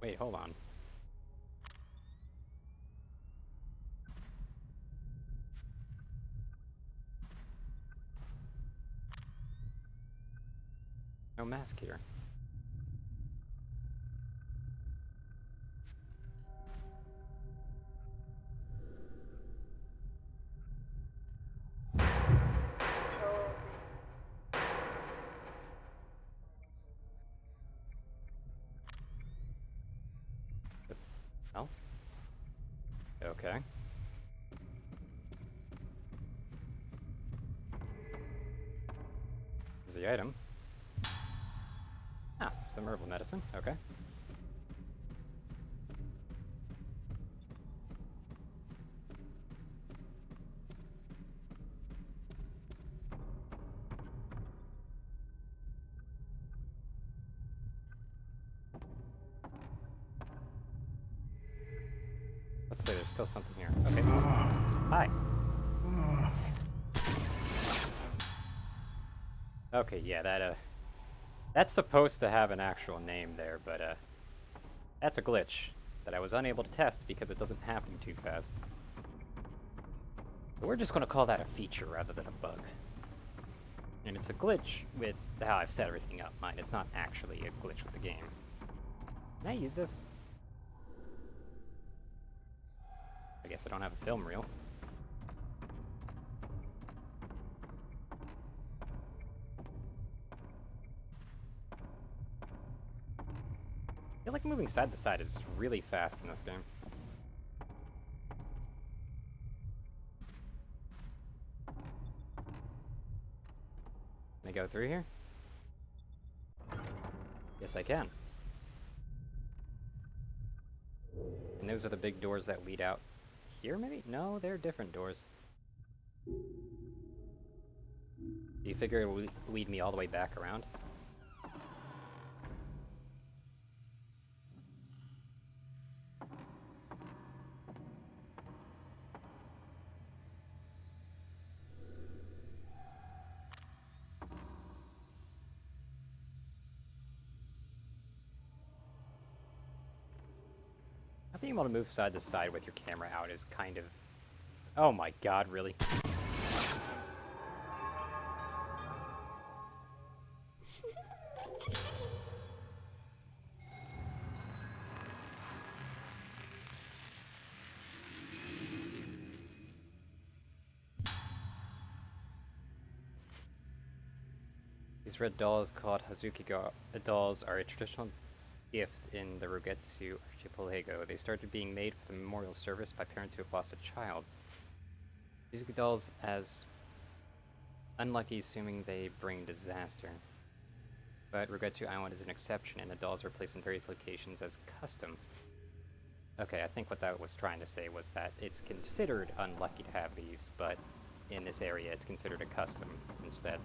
Wait, hold on. No mask here. Oh? Okay. Here's the item. Ah, some herbal medicine. Okay. Let's say there's still something here. Okay. Hi. Okay, yeah, that's supposed to have an actual name there, but, that's a glitch that I was unable to test because it doesn't happen too fast. But we're just gonna call that a feature rather than a bug. And it's a glitch with how I've set everything up, mind. It's not actually a glitch with the game. Can I use this? I guess I don't have a film reel. I feel like moving moving side to side is really fast in this game. Can I go through here? Yes, I can. And those are the big doors that lead out here, maybe? No, they're different doors. Do you figure it will lead me all the way back around? Not being able to move side to side with your camera out is kind of... Oh my god, really? These red dolls called Hazuki dolls are a traditional gift in the Rogetsu archipelago. They started being made for the memorial service by parents who have lost a child. Hazuki dolls as unlucky, assuming they bring disaster. But Rogetsu Island is an exception, and the dolls are placed in various locations as custom. Okay, I think what that was trying to say was that it's considered unlucky to have these, but in this area it's considered a custom instead.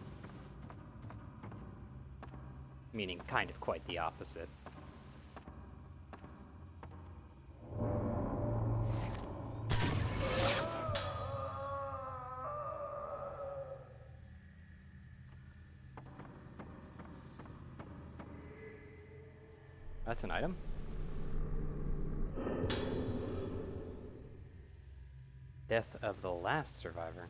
Meaning kind of quite the opposite. That's an item? Death of the last survivor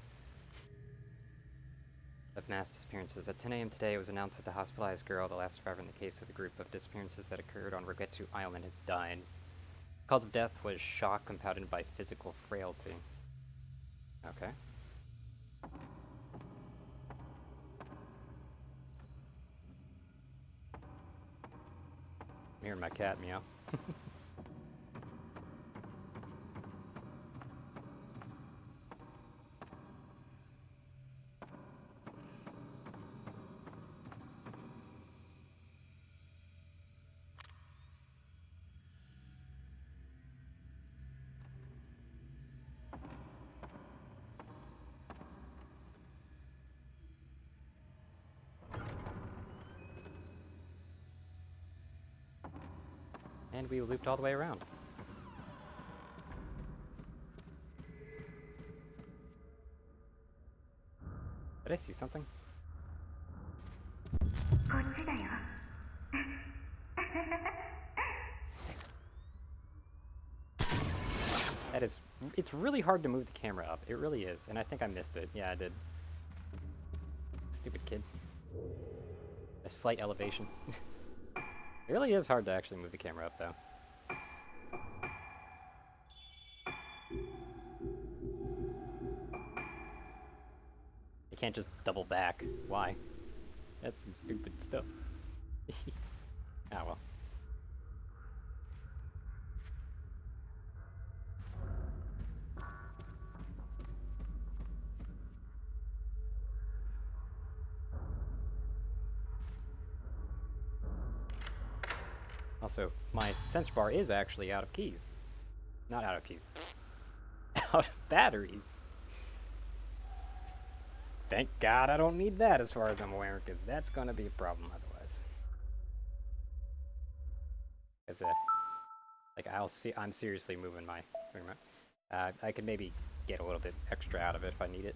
of mass disappearances. At 10 a.m. today, it was announced that the hospitalized girl, the last survivor in the case of the group of disappearances that occurred on Rogetsu Island, had died. The cause of death was shock compounded by physical frailty. Okay. I'm hearing my cat meow. And we looped all the way around. Did I see something? That is... It's really hard to move the camera up. It really is. And I think I missed it. Yeah, I did. Stupid kid. A slight elevation. It really is hard to actually move the camera up, though. You can't just double back. Why? That's some stupid stuff. Ah, well. Also, my sensor bar is actually out of keys. Not out of keys. Out of batteries. Thank God I don't need that as far as I'm aware, because that's gonna be a problem otherwise. As a, like, I'm seriously moving my remote. I could maybe get a little bit extra out of it if I need it.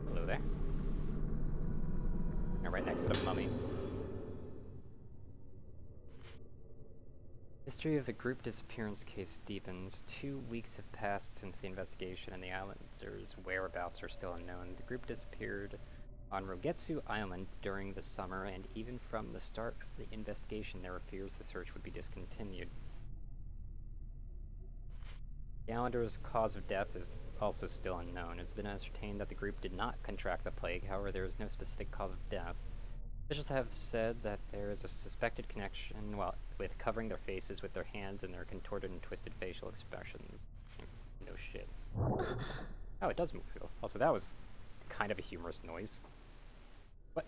Hello there. And right next to the mummy. History of the group disappearance case deepens. 2 weeks have passed since the investigation, and the islanders' whereabouts are still unknown. The group disappeared on Rogetsu Island during the summer, and even from the start of the investigation, there appears the search would be discontinued. The islanders' cause of death is also still unknown. It's been ascertained that the group did not contract the plague, however there is no specific cause of death. Officials have said that there is a suspected connection, well, with covering their faces with their hands and their contorted and twisted facial expressions. No shit. Oh, it does move. Also, that was kind of a humorous noise. What?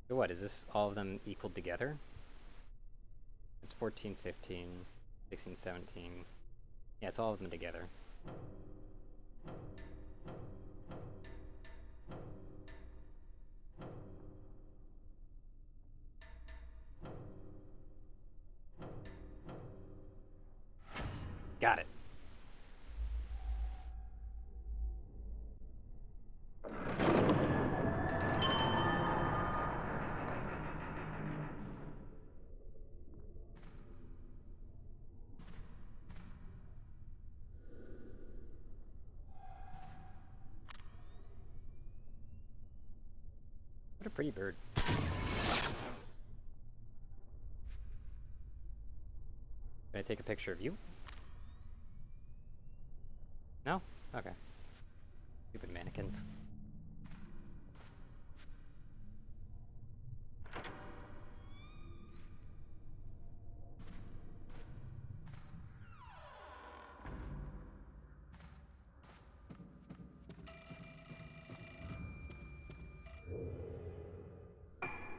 So what, is this all of them equaled together? It's 14, 15, 16, 17. Yeah, it's all of them together. Got it. What a pretty bird. Can I take a picture of you? No? Okay. Stupid mannequins.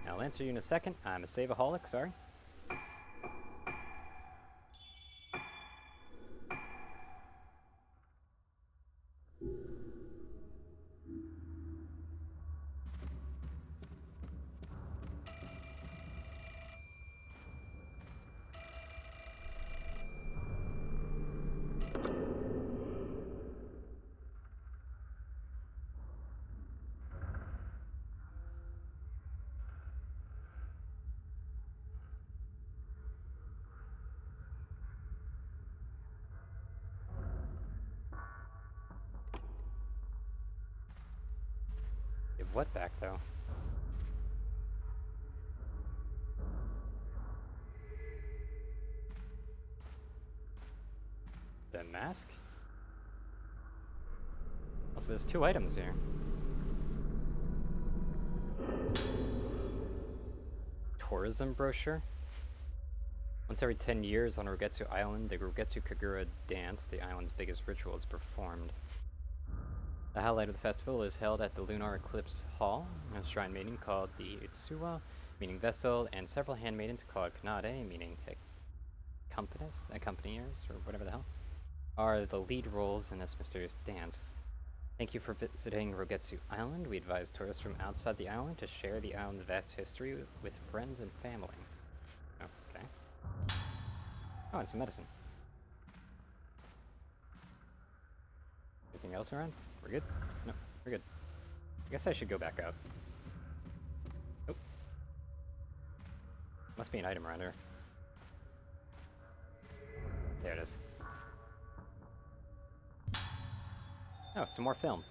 I'll answer you in a second. I'm a save-aholic, sorry. Give what back, though? The mask? Also, there's 2 items here. Tourism brochure? Once every 10 years on Rogetsu Island, the Rogetsu Kagura dance, the island's biggest ritual, is performed. The highlight of the festival is held at the Lunar Eclipse Hall, a shrine maiden called the Utsuwa, meaning vessel, and several handmaidens called Kanade, meaning accompaniers, or whatever the hell, are the lead roles in this mysterious dance. Thank you for visiting Rogetsu Island. We advise tourists from outside the island to share the island's vast history with friends and family. Okay. Oh, it's some medicine. Anything else around? We're good? No, we're good. I guess I should go back up. Oh. Must be an item around here. There it is. Oh, some more film.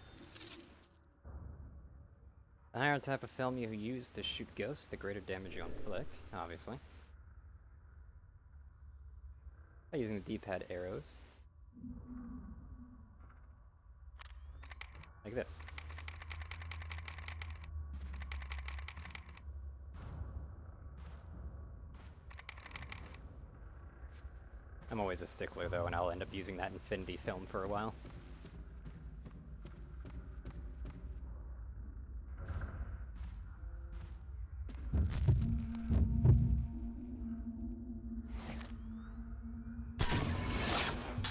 The higher type of film you use to shoot ghosts, the greater damage you inflict, obviously. By using the D-pad arrows. Like this. I'm always a stickler though, and I'll end up using that infinity film for a while.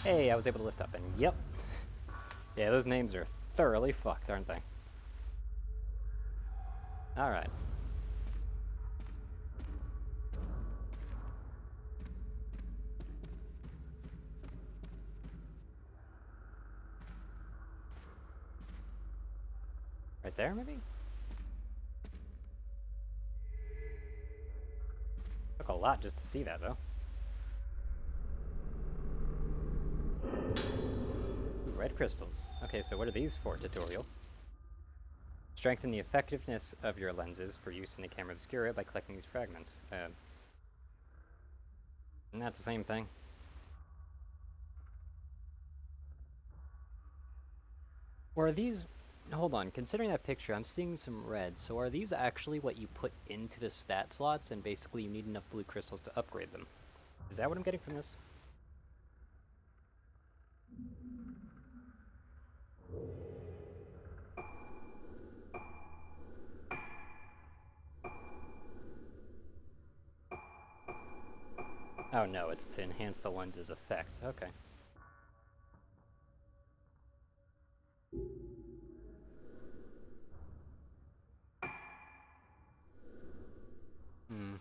Hey, I was able to lift up, and yep. Yeah, those names are thoroughly fucked, aren't they? Alright. Right there, maybe? Took a lot just to see that, though. Ooh, red crystals. Okay, so what are these for, tutorial? Strengthen the effectiveness of your lenses for use in the camera obscura by collecting these fragments. Isn't that the same thing? Or are these... Hold on, considering that picture, I'm seeing some red. So are these actually what you put into the stat slots, and basically you need enough blue crystals to upgrade them? Is that what I'm getting from this? Oh no, it's to enhance the lens's effect. Okay. Hmm.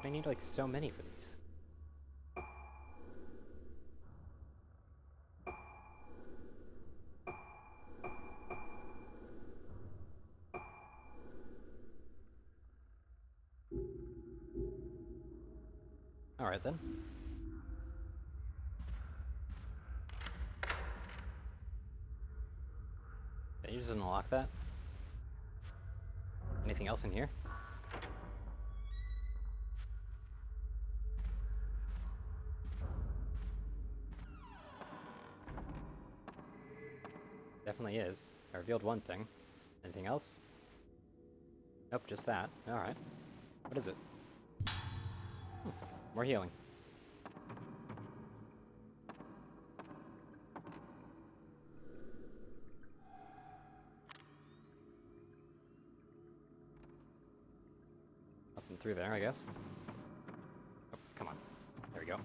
I need like so many for these. Alright then. Did you just unlock that? Anything else in here? Definitely is. I revealed one thing. Anything else? Nope, just that. Alright. What is it? More healing. Nothing through there, I guess. Oh, come on. There we go.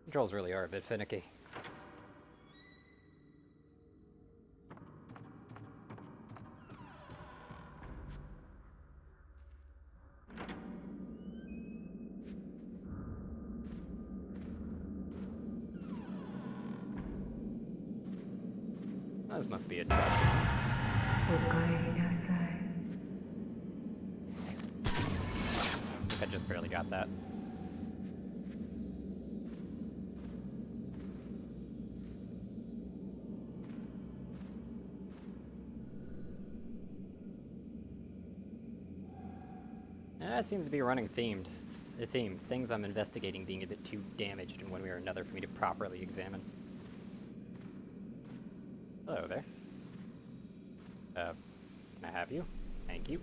Controls really are a bit finicky. This must be a chest. I think I just barely got that. That seems to be running themed. The theme. Things I'm investigating being a bit too damaged in one way or another for me to properly examine. Hello there. Can I have you? Thank you.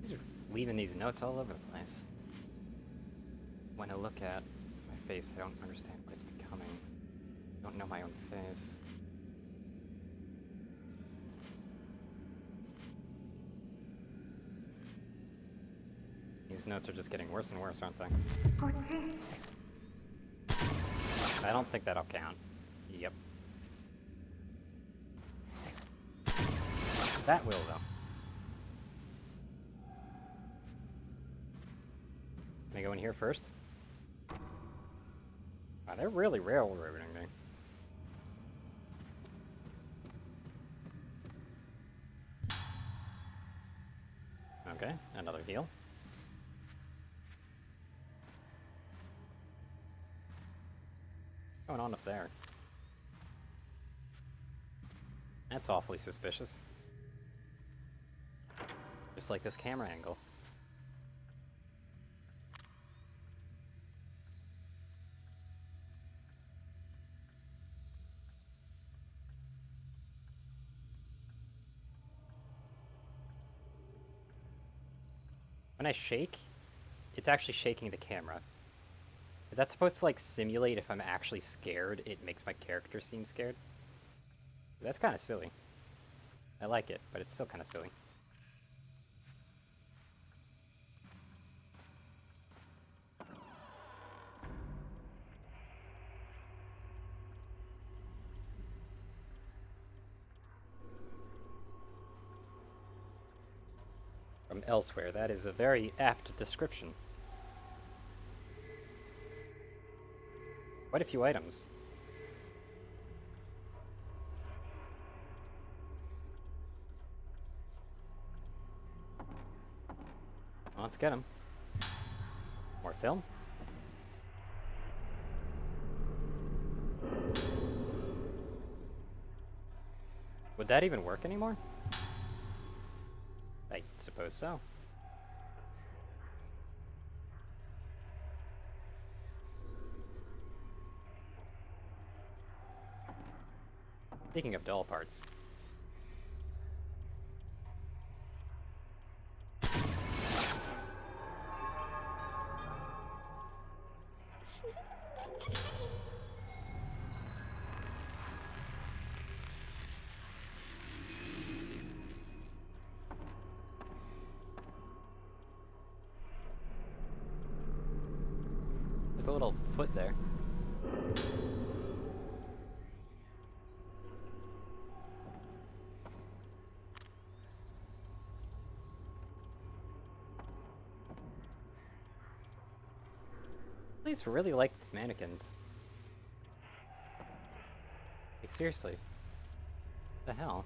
He's leaving these notes all over the place. When I look at my face, I don't understand what it's becoming. I don't know my own face. These notes are just getting worse and worse, aren't they? I don't think that'll count. Yep. That will, though. Can I go in here first? Wow, they're really railroading me. Okay, another heal. What's going on up there? That's awfully suspicious. Just like this camera angle. When I shake, it's actually shaking the camera. Is that supposed to like simulate if I'm actually scared, it makes my character seem scared? That's kind of silly. I like it, but it's still kind of silly. From elsewhere, that is a very apt description. Quite a few items. Well, let's get them. More film. Would that even work anymore? I suppose so. Speaking of doll parts. There's a little foot there. Police really like these mannequins. Like, seriously. What the hell?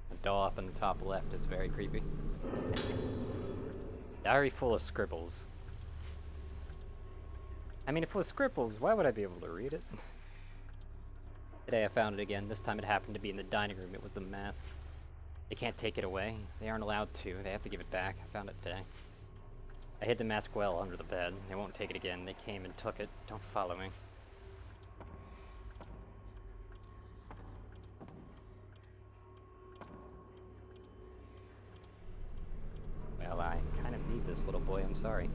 The doll up in the top left is very creepy. Diary full of scribbles. I mean, if it was scribbles, why would I be able to read it? Today I found it again. This time it happened to be in the dining room. It was the mask. They can't take it away. They aren't allowed to. They have to give it back. I found it today. I hid the mask well under the bed. They won't take it again. They came and took it. Don't follow me. Well, I kind of need this little boy. I'm sorry.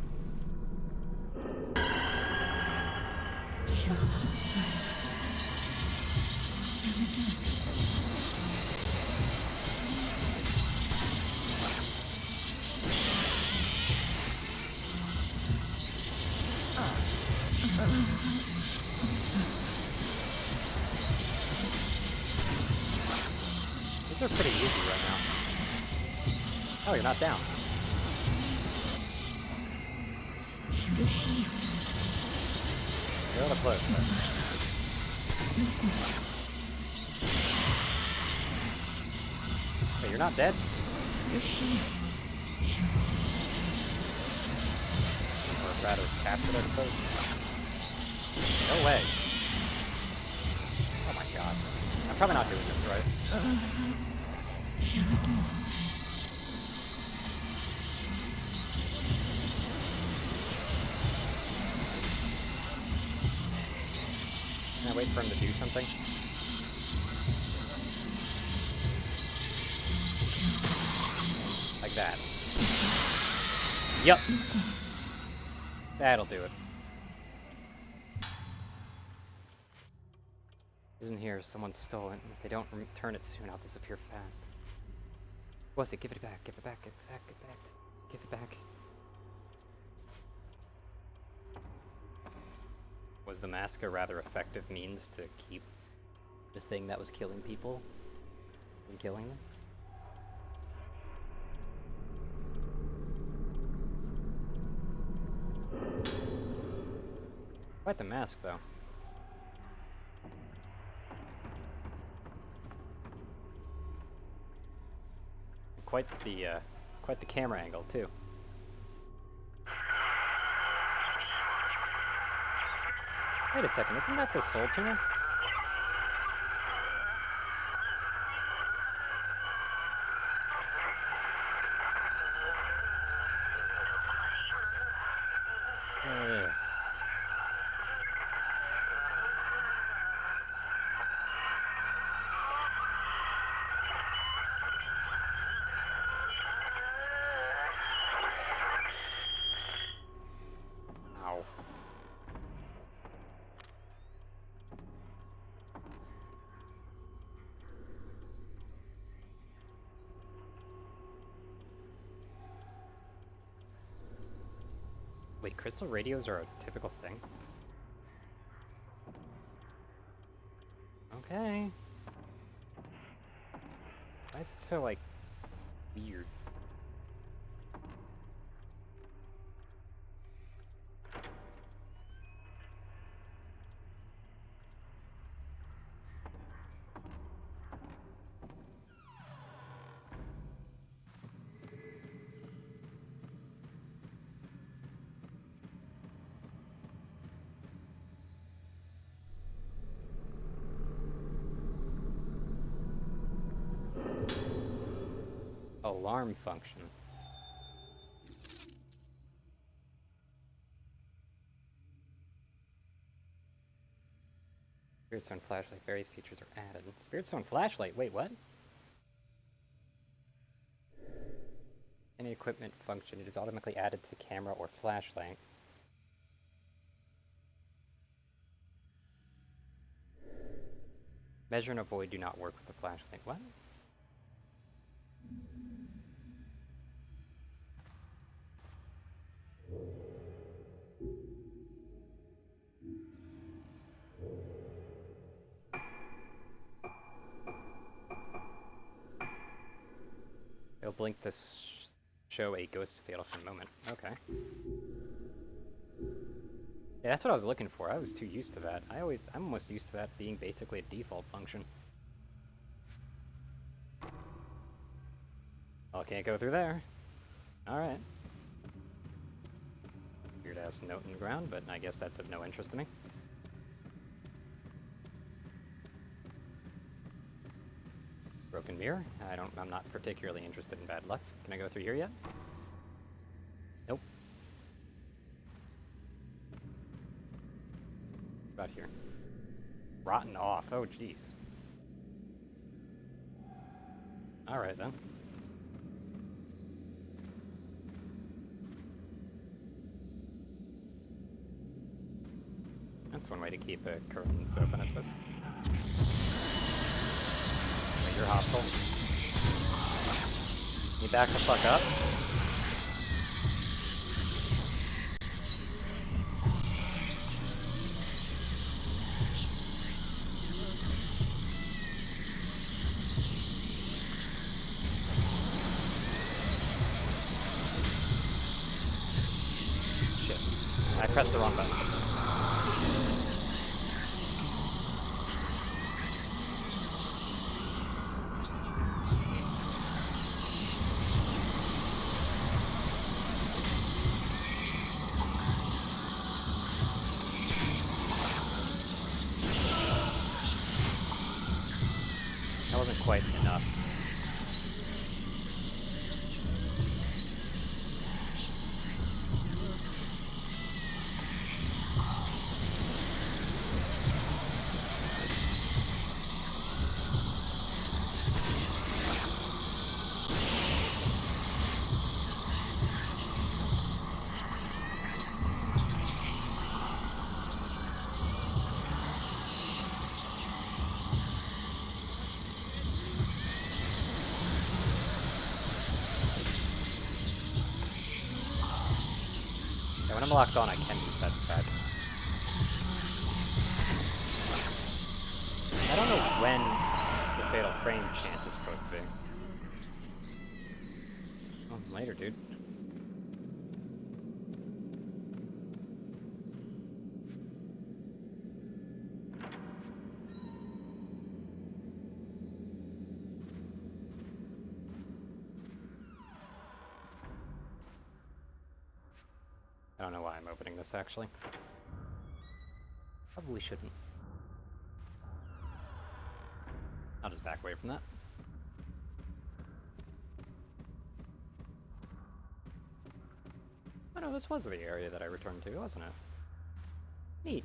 These are pretty easy right now. Oh, you're not down. You're a little close, but... Wait, you're not dead? Or rather, captured, I suppose? No way. Oh my god. I'm probably not doing this right. Can I wait for him to do something? Like that. Yup. That'll do it. Isn't here? Someone stole it. If they don't return it soon, I'll disappear fast. What's it? Give it back. Give it back. Give it back. Give it back. Give it back. Was the mask a rather effective means to keep the thing that was killing people from killing them? Quite the mask, though. Quite the camera angle, too. Wait a second, isn't that the Soul Tuner? Ugh. Ow. Wait, crystal radios are a typical thing? Okay. Why is it so, like, weird? alarm function. Spirit Stone flashlight, various features are added. Spirit Stone flashlight, wait, what? Any equipment function, it is automatically added to camera or flashlight. Measure and avoid do not work with the flashlight. What? It'll blink to show a ghost fatal for a moment. Okay. Yeah, that's what I was looking for. I was too used to that. I'm almost used to that being basically a default function. Oh, can't go through there. Alright. Weird ass note in the ground, but I guess that's of no interest to me. Broken mirror. I'm not particularly interested in bad luck. Can I go through here yet? Nope. About here. Rotten off. Oh, jeez. Alright then. That's one way to keep curtains open, I suppose. Wait, you're hostile. You back the fuck up? Shit. I pressed the wrong button. That wasn't quite enough. When I'm locked on, I can use that side. I don't know when the fatal frame chance is supposed to be. Oh, later, dude. I don't know why I'm opening this, actually. Probably shouldn't. I'll just back away from that. Oh no, this was the area that I returned to, wasn't it? Neat.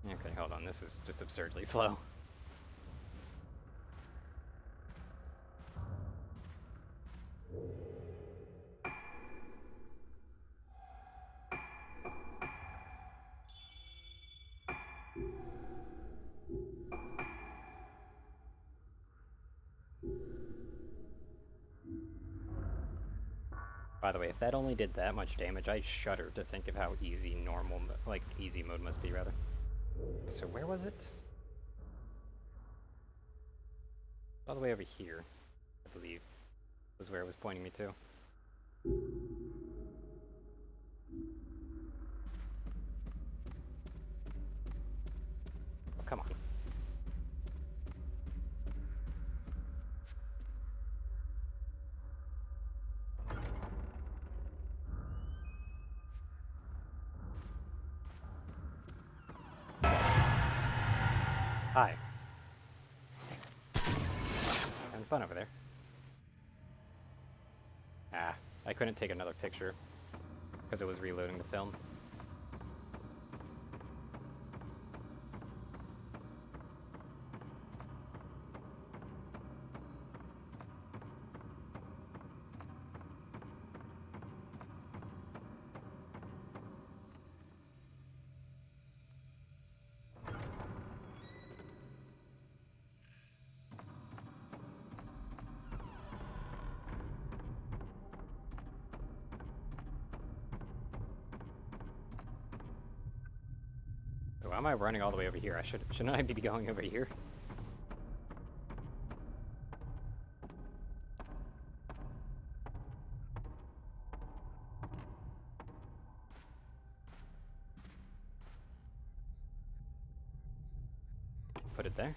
Okay, hold on, this is just absurdly slow. By the way, if that only did that much damage, I shudder to think of how easy easy mode must be, rather. So where was it? All the way over here, I believe, was where it was pointing me to. Oh, come on. Hi. Having fun over there. I couldn't take another picture because it was reloading the film. Why am I running all the way over here? Shouldn't I be going over here? Put it there.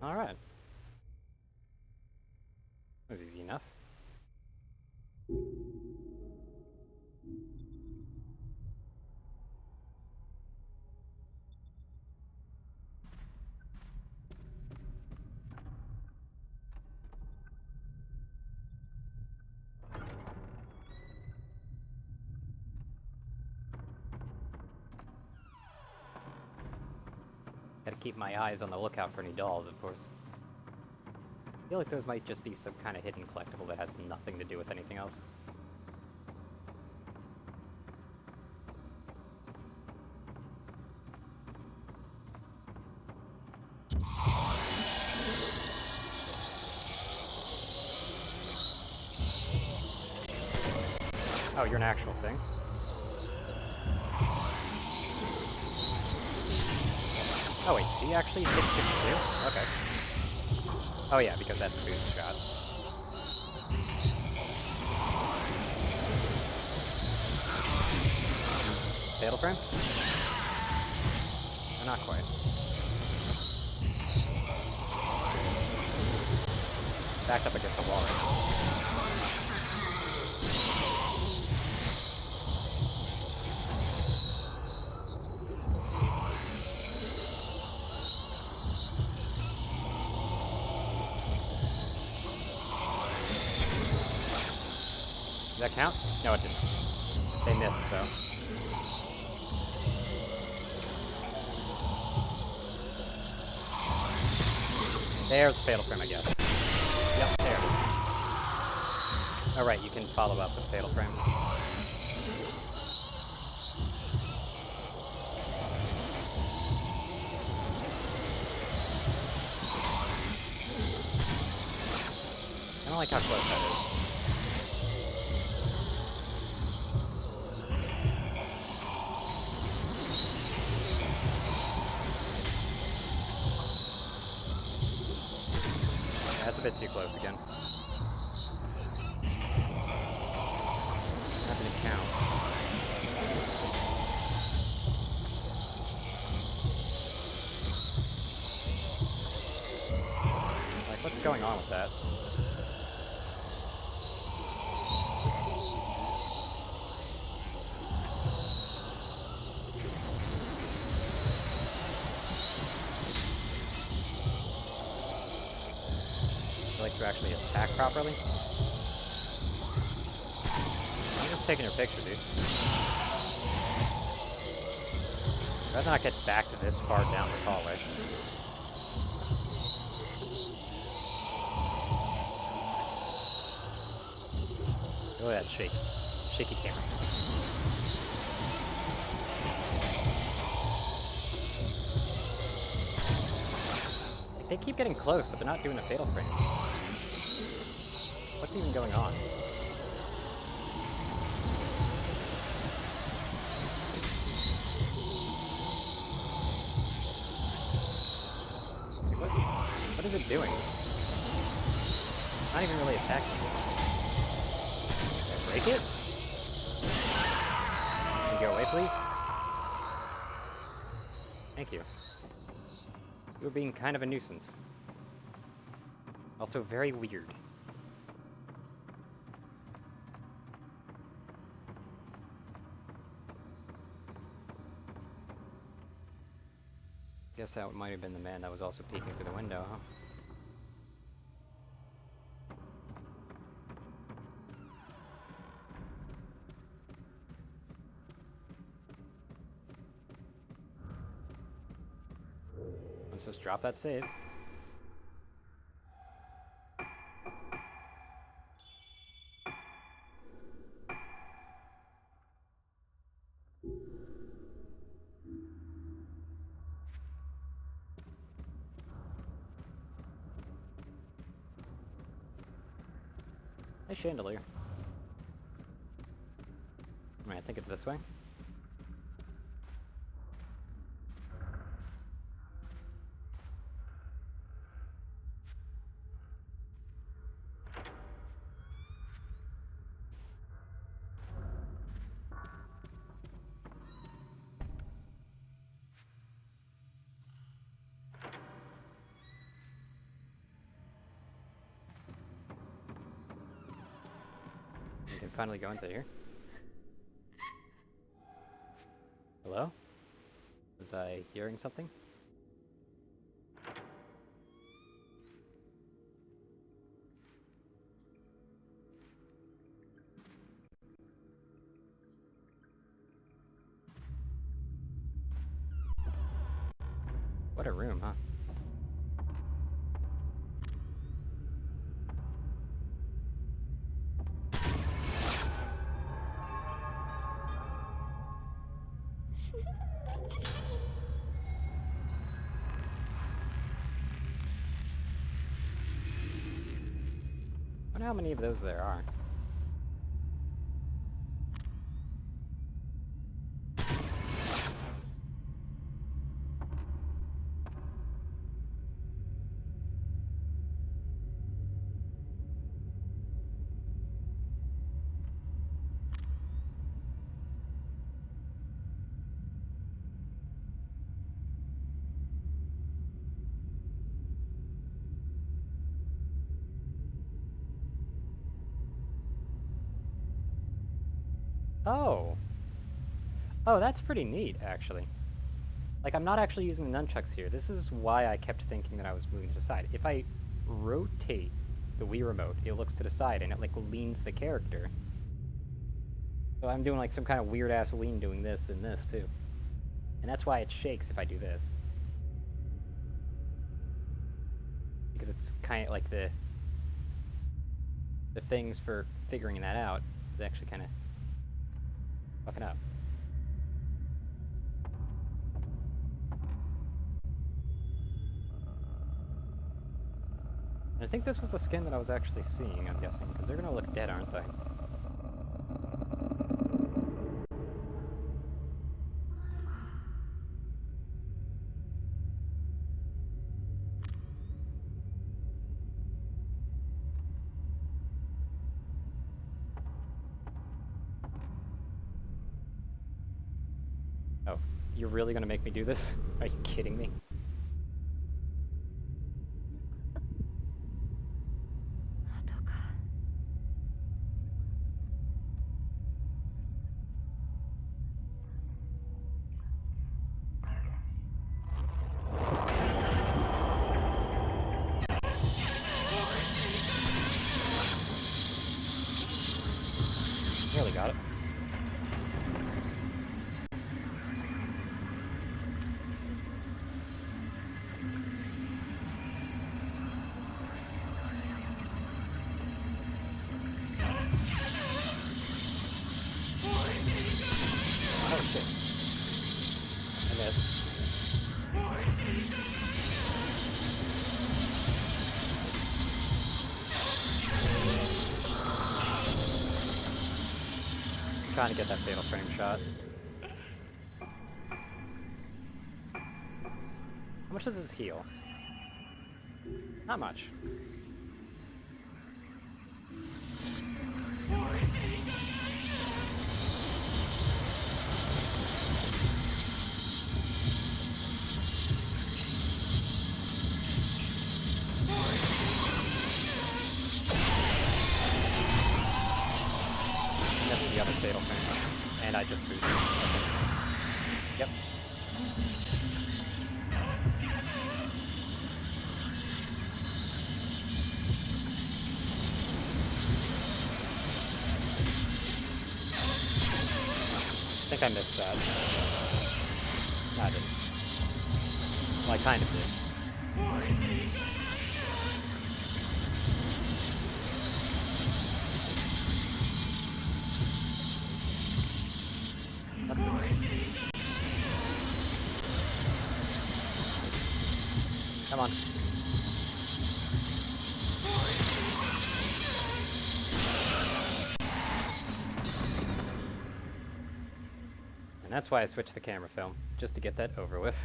Alright. That was easy enough. Gotta keep my eyes on the lookout for any dolls, of course. I feel like those might just be some kind of hidden collectible that has nothing to do with anything else. Oh, you're an actual thing? Oh wait, she actually hits it too? Okay. Oh yeah, because that's a boost shot. Fatal frame? Oh, not quite. Backed up against the wall right now. Does that count? No, it didn't. They missed, though. There's the fatal frame, I guess. Yep, there it is. Alright, you can follow up with fatal frame. I don't like how close that is. That's a bit too close again. That didn't count. Like, what's going on with that? Like to actually attack properly? I'm just taking your picture, dude. I'd rather not get back to this far down this hallway. Look at that shaky camera. Like, they keep getting close, but they're not doing a fatal frame. What's even going on? What is it doing? It's not even really attacking. Can I break it? Can you go away, please? Thank you. You were being kind of a nuisance. Also very weird. Guess that might have been the man that was also peeking through the window, huh? Let's just drop that save. Hey, chandelier. I think it's this way. We can finally go into here. Hello? Was I hearing something? What a room, huh? I wonder how many of those there are. Oh! Oh, that's pretty neat, actually. Like, I'm not actually using the nunchucks here. This is why I kept thinking that I was moving to the side. If I rotate the Wii Remote, it looks to the side, and it, like, leans the character. So I'm doing, like, some kind of weird-ass lean doing this and this, too. And that's why it shakes if I do this. Because it's kind of, like, the things for figuring that out is actually kind of fucking up. I think this was the skin that I was actually seeing, I'm guessing, because they're gonna look dead, aren't they? Oh, you're really gonna make me do this? Are you kidding me? Nearly got it. Oh shit. I missed. Trying to get that fatal frame shot. How much does this heal? Not much. That's the other fatal frame. And I just boosted. Yep. think I missed that. No, I didn't. Well, I kind of did. Come on. And that's why I switched the camera film, just to get that over with.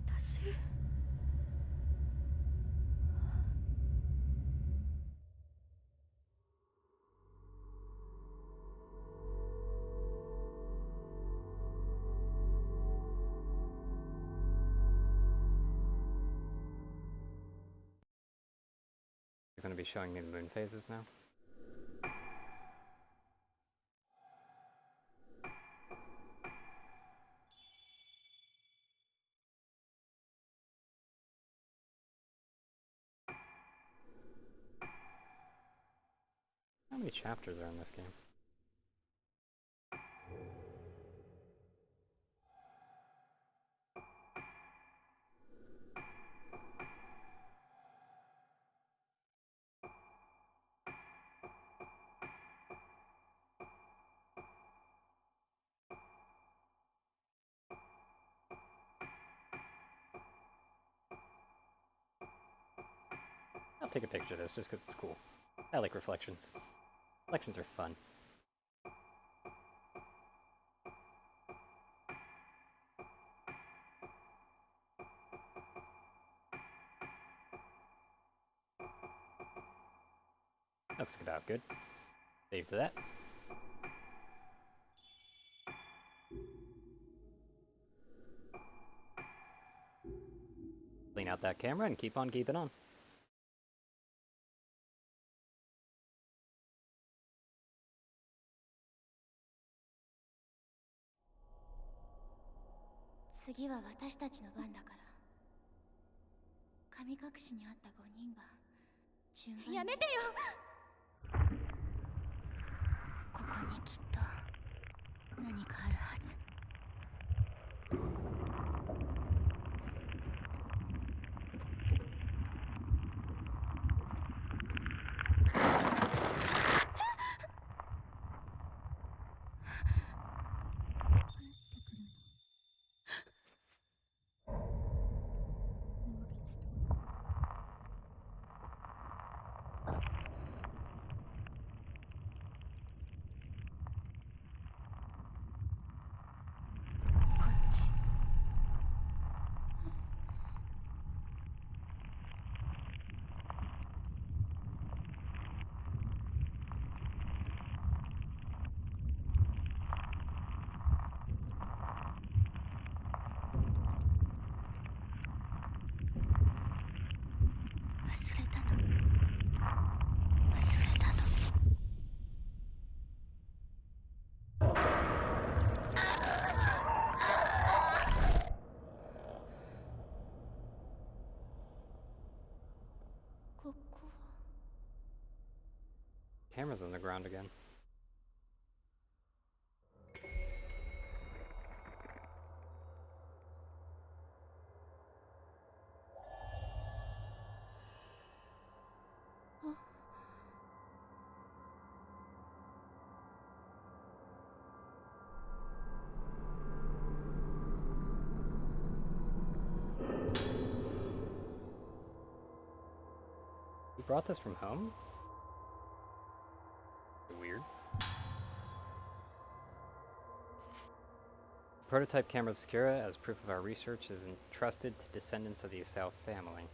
私 You're going to be showing me the moon phases now? How many chapters are in this game? I'll take a picture of this just because it's cool. I like reflections. Reflections are fun. Looks about good. Save to that. Clean out that camera and keep on keeping on.次は私たちの番だから神隠しにあった5人が順番にやめてよここにきっと何かあるはずこっち 忘れたの忘れたのここは Camera's on the ground again. You brought this from home? Weird. The prototype camera obscura, as proof of our research, is entrusted to descendants of the Usao family.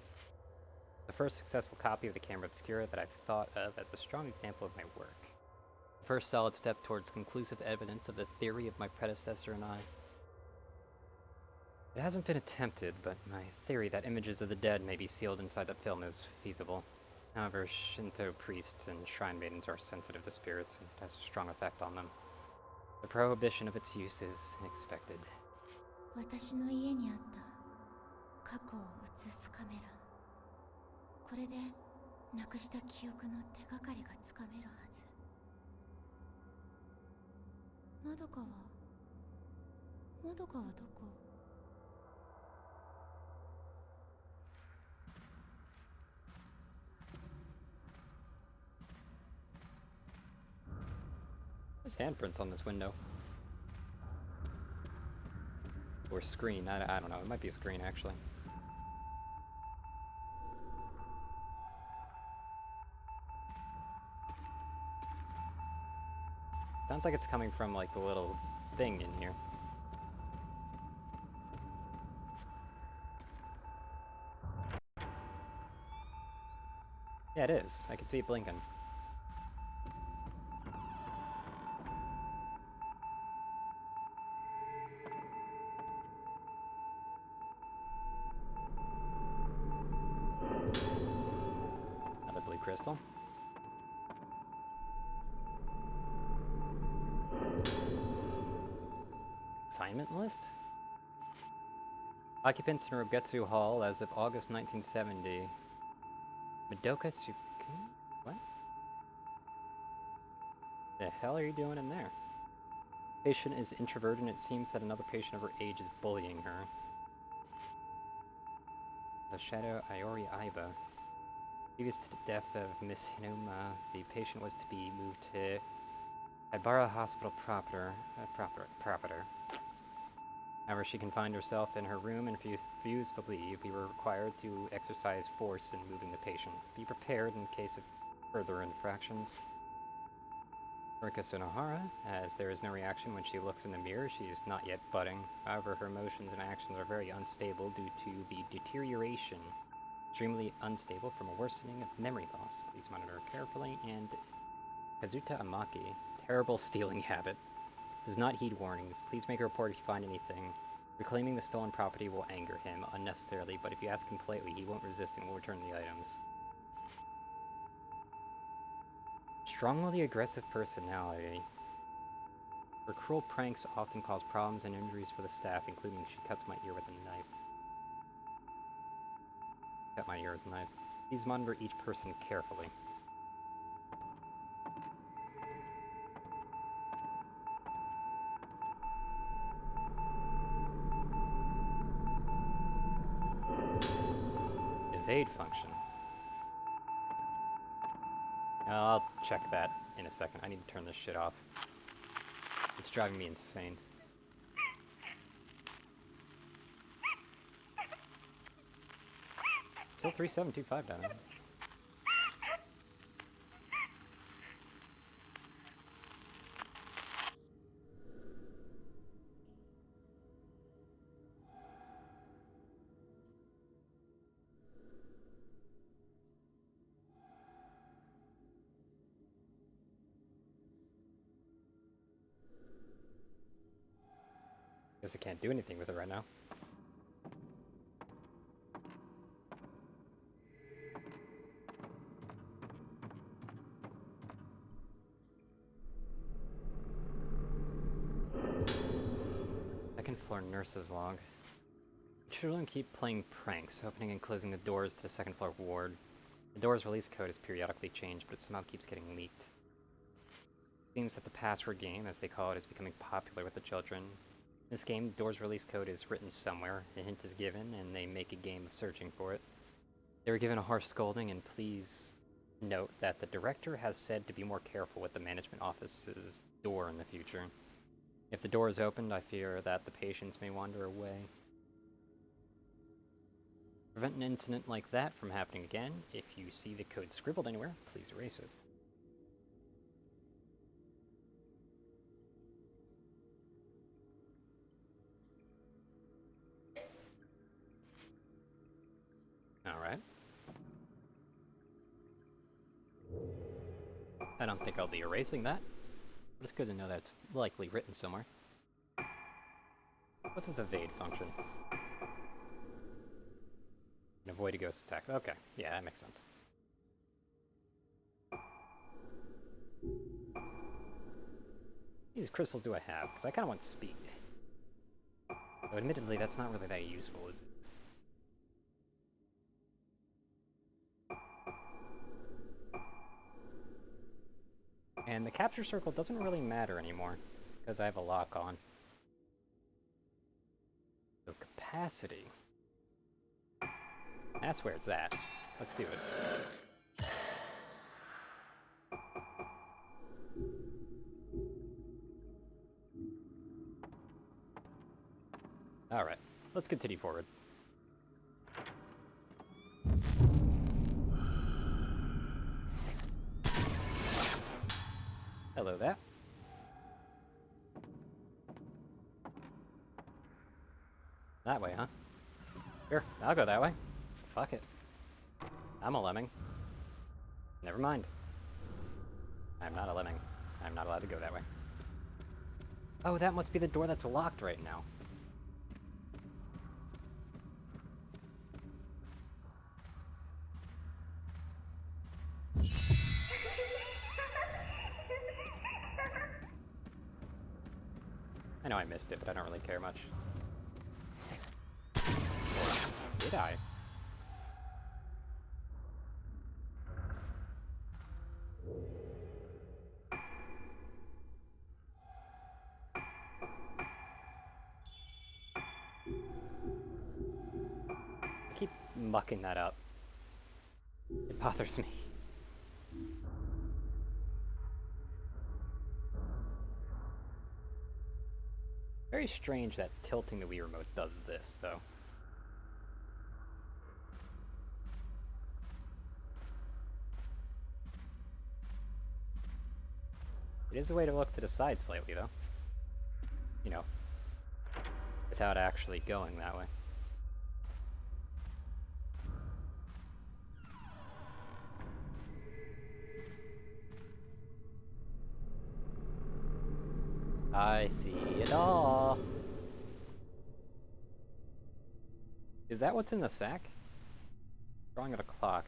The first successful copy of the camera obscura that I've thought of as a strong example of my work. The first solid step towards conclusive evidence of the theory of my predecessor and I. It hasn't been attempted, but my theory that images of the dead may be sealed inside the film is feasible. However, Shinto priests and shrine maidens are sensitive to spirits, and it has a strong effect on them. The prohibition of its use is expected. 私の家にあった過去を映すカメラ。これでなくした記憶の手がかりがつかめるはず。まどかはどこ？There's handprints on this window. Or screen, I don't know, it might be a screen actually. Sounds like it's coming from like the little thing in here. Yeah, it is. I can see it blinking. Another blue crystal. Assignment list? Occupants in Rogetsu Hall as of August 1970. Madoka Tsukumi? What? The hell are you doing in there? Patient is introverted and it seems that another patient of her age is bullying her. The Shadow Iori Aiba. Previous to the death of Miss Hinuma, the patient was to be moved to Ibara Hospital proper. However, she confined herself in her room and refused to leave. We were required to exercise force in moving the patient. Be prepared in case of further infractions. Rika Sunohara, as there is no reaction when she looks in the mirror, she is not yet budding. However, her emotions and actions are very unstable due to the deterioration. Extremely unstable from a worsening of memory loss. Please monitor carefully. And Kazuta Amaki, terrible stealing habit. Does not heed warnings. Please make a report if you find anything. Reclaiming the stolen property will anger him unnecessarily, but if you ask him politely, he won't resist and will return the items. Strongly aggressive personality. Her cruel pranks often cause problems and injuries for the staff, including she cuts my ear with a knife. Cut my ear with a knife. Please monitor each person carefully. Evade function. I'll check that in a second. I need to turn this shit off. It's driving me insane. Still 3725 down there. Guess I can't do anything with it right now. Second floor nurse's log. Children keep playing pranks, opening and closing the doors to the second floor ward. The door's release code is periodically changed, but it somehow keeps getting leaked. It seems that the password game, as they call it, is becoming popular with the children. In this game, the door's release code is written somewhere, a hint is given, and they make a game of searching for it. They were given a harsh scolding, and please note that the director has said to be more careful with the management office's door in the future. If the door is opened, I fear that the patients may wander away. To prevent an incident like that from happening again, if you see the code scribbled anywhere, please erase it. Alright. I don't think I'll be erasing that. But it's good to know that it's likely written somewhere. What's this evade function? And avoid a ghost attack. Okay, yeah, that makes sense. These crystals do I have? Because I kind of want speed. Though admittedly, that's not really that useful, is it? And the capture circle doesn't really matter anymore, because I have a lock on. So capacity. That's where it's at. Let's do it. Alright, let's continue forward. Hello there. That way, huh? Sure, I'll go that way. Fuck it. I'm a lemming. Never mind. I'm not a lemming. I'm not allowed to go that way. Oh, that must be the door that's locked right now. I know I missed it, but I don't really care much. Or did I? I keep mucking that up. It bothers me. Very strange that tilting the Wii Remote does this, though. It is a way to look to the side slightly, though. You know, without actually going that way. I see it all. Is that what's in the sack? Drawing of a clock.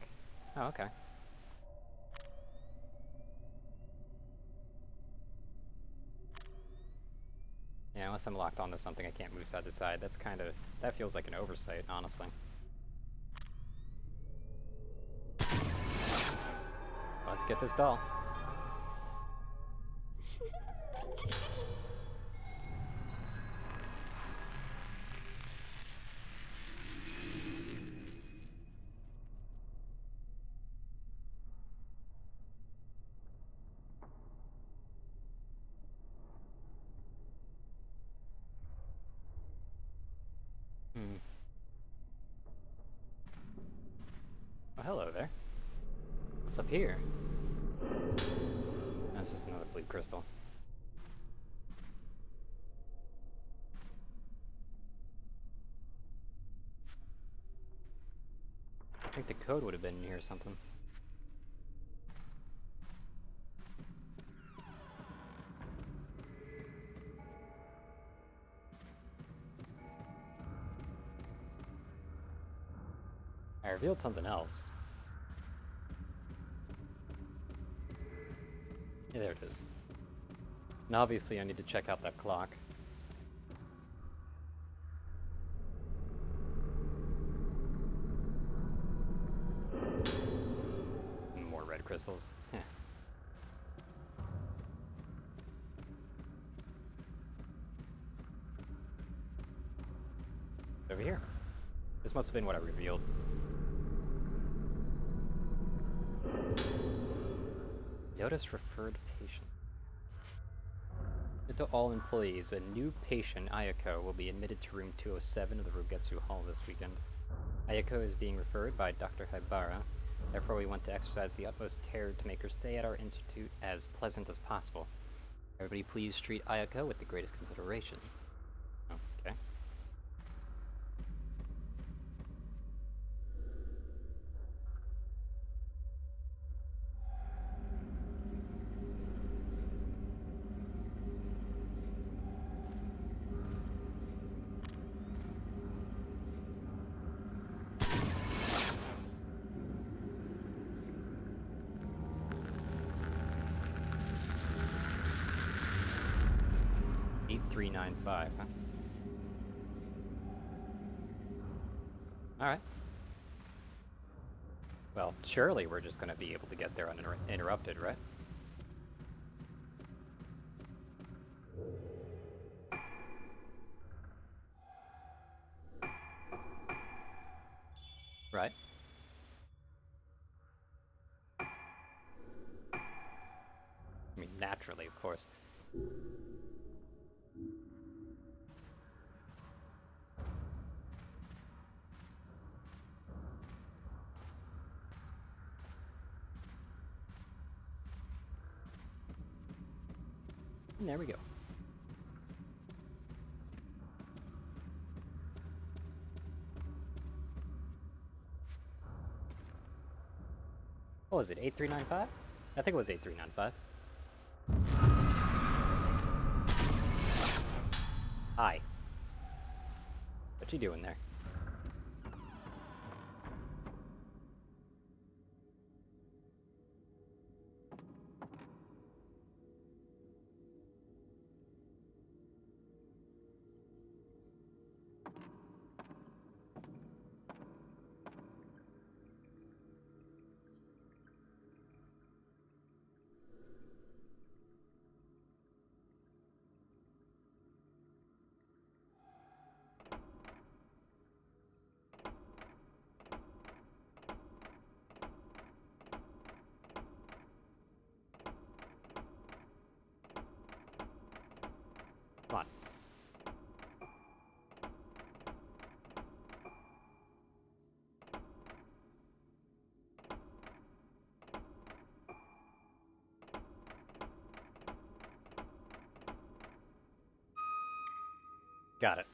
Oh, okay. Yeah, unless I'm locked onto something, I can't move side to side. That's kind of... that feels like an oversight, honestly. Let's get this doll. Hmm. Oh, hello there. What's up here? That's just another blue crystal. I think the code would have been in here or something. I revealed something else. Yeah, there it is. And obviously I need to check out that clock. More red crystals. Heh. Over here. This must have been what I revealed. Notice referred patient. To all employees, a new patient, Ayako, will be admitted to room 207 of the Rugetsu Hall this weekend. Ayako is being referred by Dr. Haibara, therefore we want to exercise the utmost care to make her stay at our institute as pleasant as possible. Everybody please treat Ayako with the greatest consideration. Okay. Eight 395, huh? Alright. Well, surely we're just gonna be able to get there uninterrupted, right? Right. I mean, naturally, of course. And there we go. What was it, 8395? I think it was 8395. Hi. What you doing there? Come on. Got it.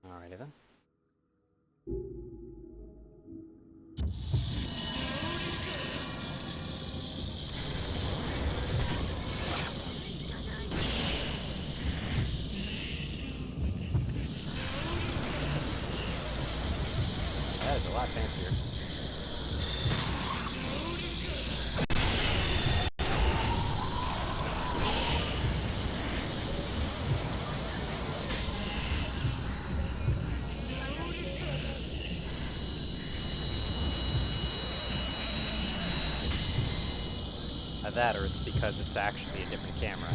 Alrighty then. That is a lot fancier. Either that, or it's because it's actually a different camera.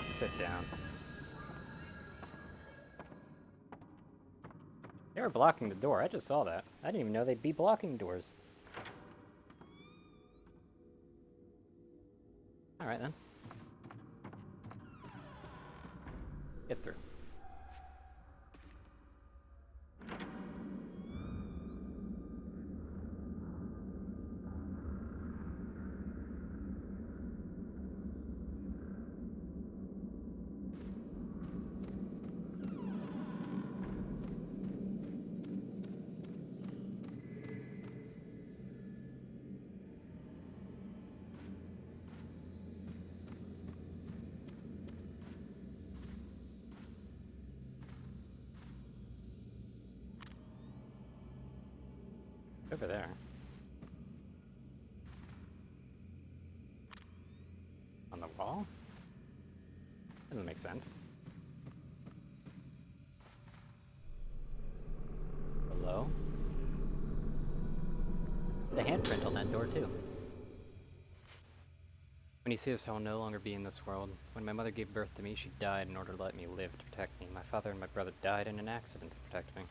Sit down. They were blocking the door, I just saw that. I didn't even know they'd be blocking doors. Alright then. Get through. Over there. On the wall? Doesn't make sense. Hello? The handprint on that door, too. When you see us, I will no longer be in this world. When my mother gave birth to me, she died in order to let me live to protect me. My father and my brother died in an accident to protect me.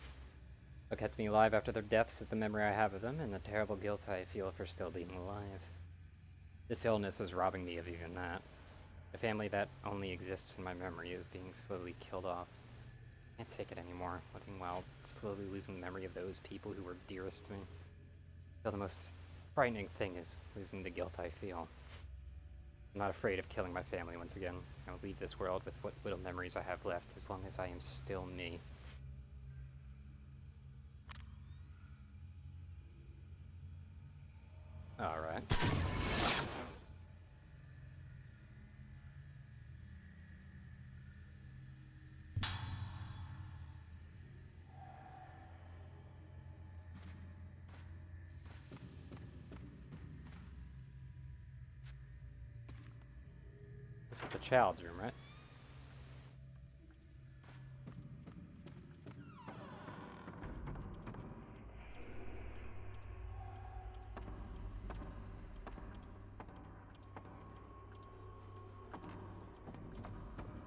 What kept me alive after their deaths is the memory I have of them and the terrible guilt I feel for still being alive. This illness is robbing me of even that. The family that only exists in my memory is being slowly killed off. I can't take it anymore, living while slowly losing the memory of those people who were dearest to me. So the most frightening thing is losing the guilt I feel. I'm not afraid of killing my family once again. I will leave this world with what little memories I have left as long as I am still me. Alright. This is the child's room, right?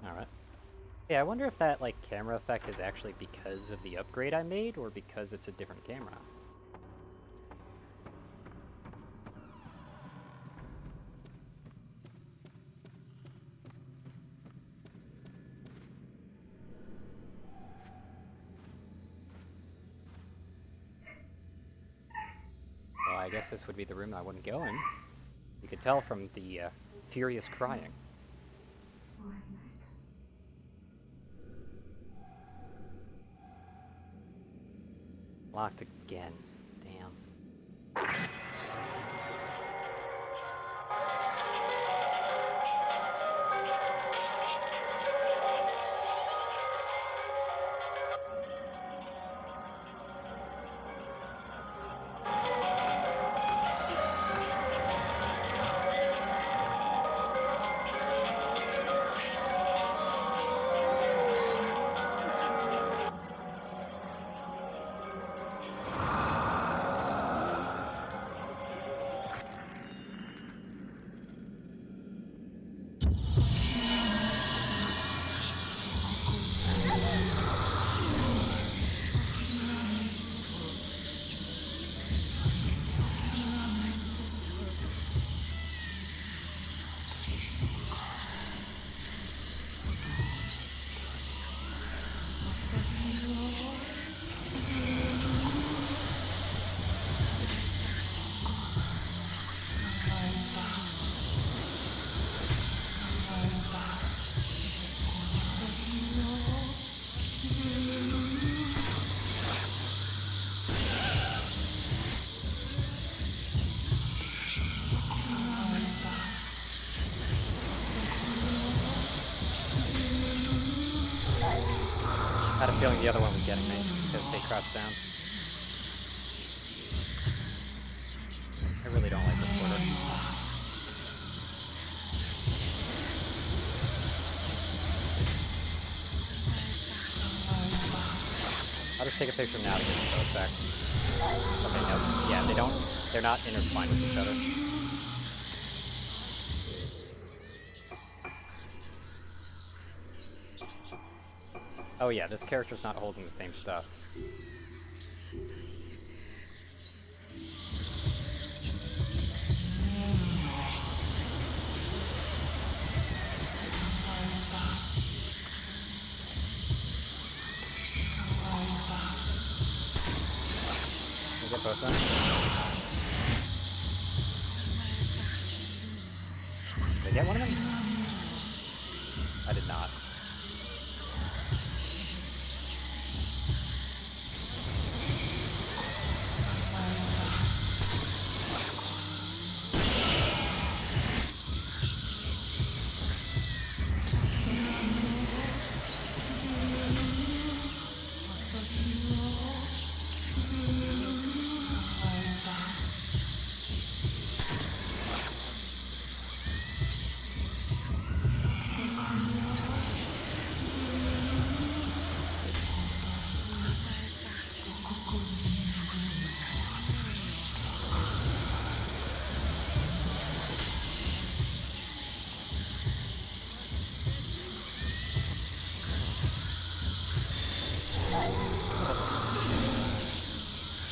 Alright. Yeah, I wonder if that, like, camera effect is actually because of the upgrade I made, or because it's a different camera. Well, I guess this would be the room I wouldn't go in. You could tell from the, furious crying. Locked again. Damn. I had a feeling the other one was getting me, because they crouched down. I really don't like this border. I'll just take a picture now to get the photos back. Okay, no. Yeah, they're not intertwined with each other. Oh yeah, this character's not holding the same stuff. Can we get both done? Did I get one of them? I did not.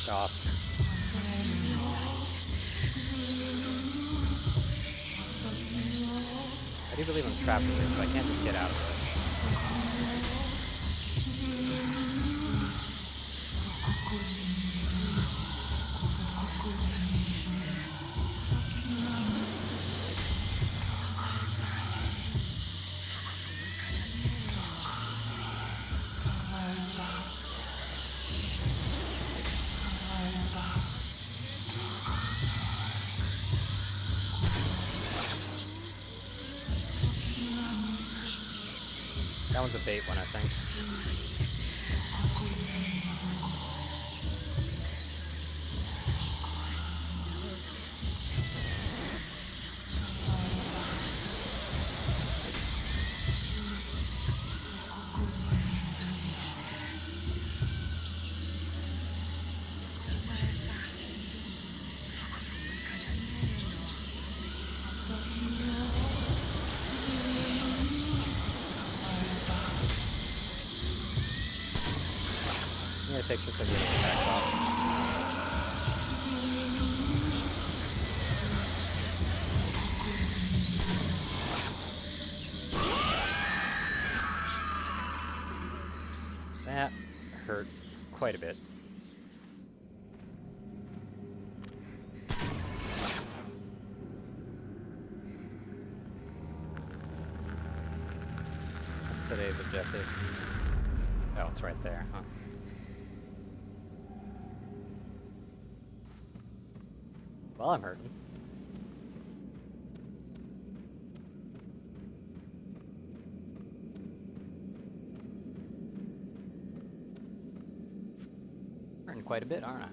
Stop. I do believe I'm trapped in this, so I can't just get out of this. That one's a bait one, I think. I'm gonna take just a little back off. That hurt quite a bit. What's today's objective? Oh, it's right there, huh? Well, I'm hurting. Hurting quite a bit, aren't I?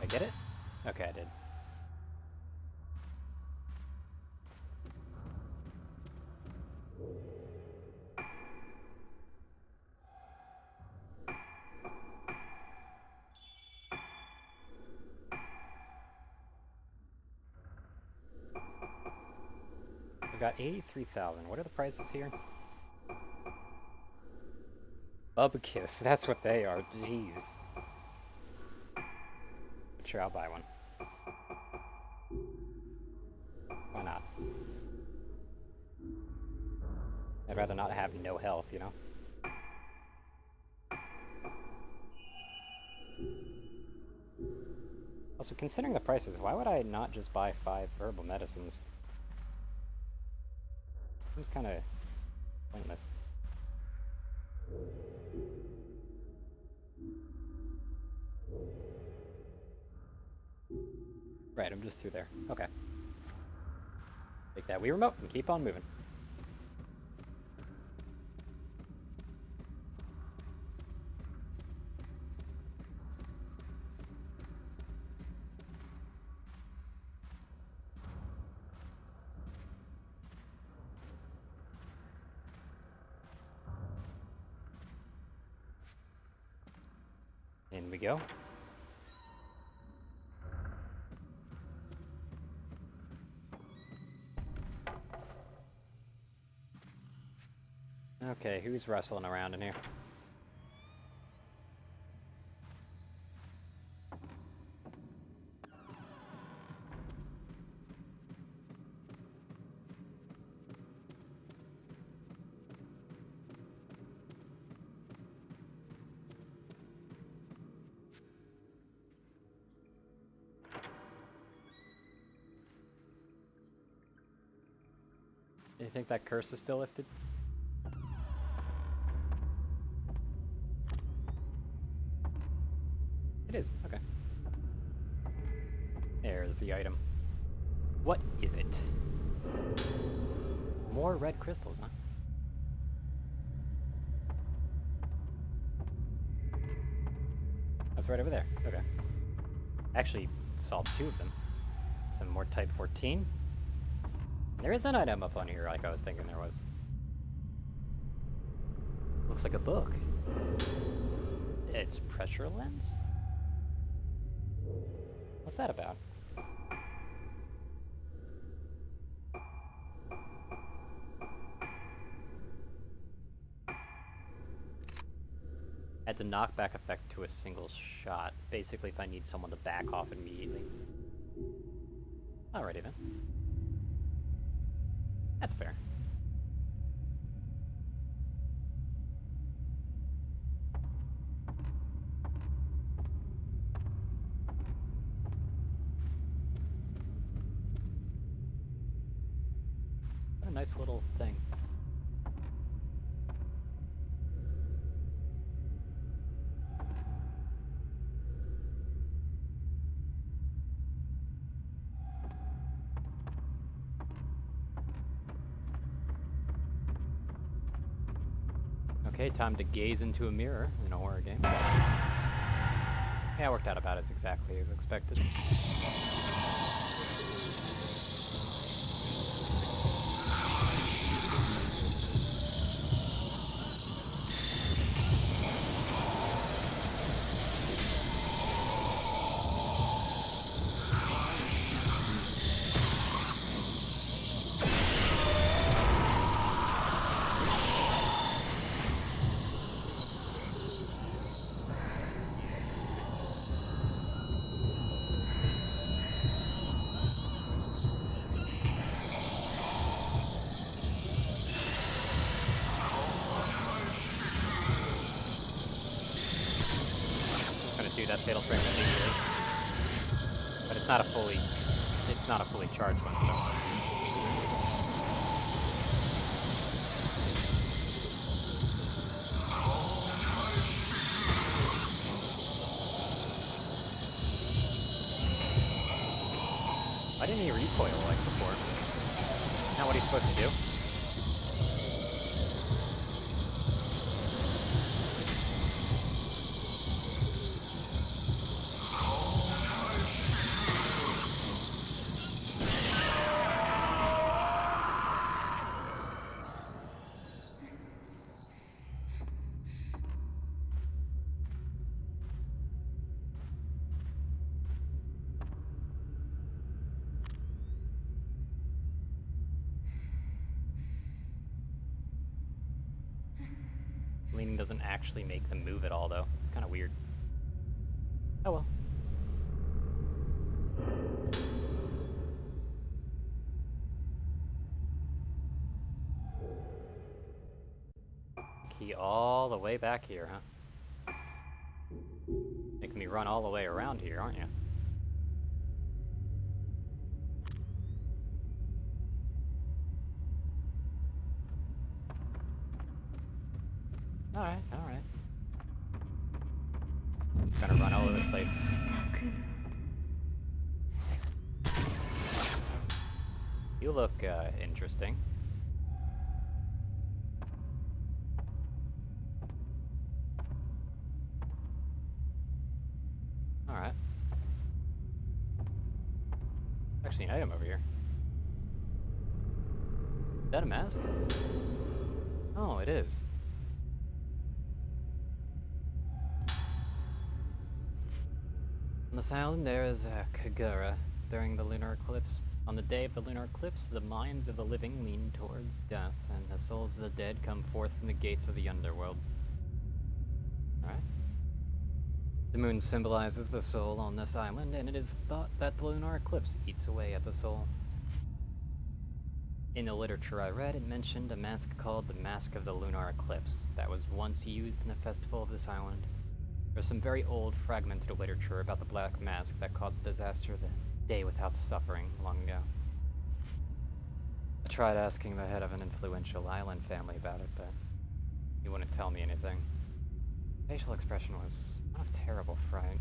Did I get it? Okay, I did. I got 83,000. What are the prices here? Bubba-Kiss, that's what they are. Jeez. But sure, I'll buy one. Why not? I'd rather not have no health, you know? Also, considering the prices, why would I not just buy 5 herbal medicines? Seems kind of pointless. Right, I'm just through there. Okay. Take that Wii remote and keep on moving. In we go. Okay, who's rustling around in here? Do you think that curse is still lifted? It is, okay. There's the item. What is it? More red crystals, huh? That's right over there. Okay. Actually, solved 2 of them. Some more type 14. There is an item up on here like I was thinking there was. Looks like a book. It's pressure lens? What's that about? Adds a knockback effect to a single shot. Basically, if I need someone to back off immediately. Alrighty then. That's fair. a nice little thing. Okay, time to gaze into a mirror in a horror game. Yeah, it worked out about as exactly as expected. Gonna do that fatal frame immediately. But it's not a fully charged one, so. Why didn't he recoil like before? Isn't that what he's supposed to do? Leaning doesn't actually make them move at all, though. It's kind of weird. Oh well. Key all the way back here, huh? Making me run all the way around here, aren't you? Alright, alright. Gonna run all over the place. You look, interesting. Alright. Actually, an item over here. Is that a mask? Oh, it is. On this island there is a Kagura. During the lunar eclipse, on the day of the lunar eclipse, the minds of the living lean towards death, and the souls of the dead come forth from the gates of the underworld. Alright. The moon symbolizes the soul on this island, and it is thought that the lunar eclipse eats away at the soul. In the literature I read, it mentioned a mask called the Mask of the Lunar Eclipse that was once used in the festival of this island. There's some very old fragmented literature about the Black Mask that caused the disaster of the Day Without Suffering long ago. I tried asking the head of an influential island family about it, but he wouldn't tell me anything. Facial expression was one of terrible fright.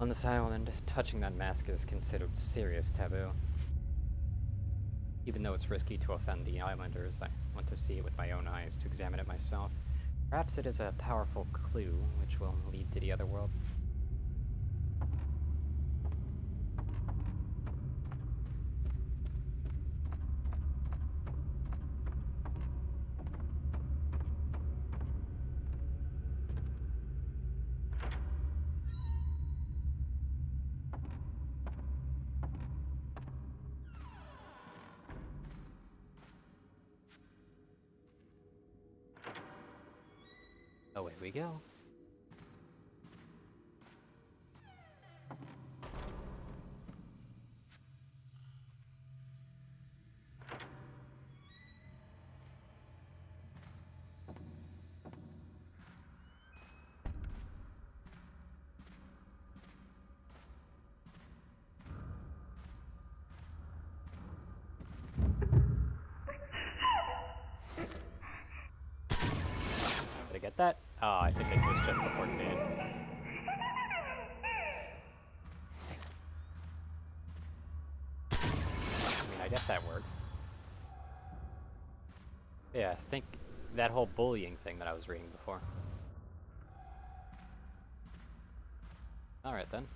On this island, touching that mask is considered serious taboo. Even though it's risky to offend the islanders, I want to see it with my own eyes to examine it myself. Perhaps it is a powerful clue which will lead to the other world. Away we go. get that? Oh, I think it was just before mid. I mean, I guess that works. Yeah, I think that whole bullying thing that I was reading before. Alright then.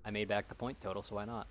I made back the point total, so why not?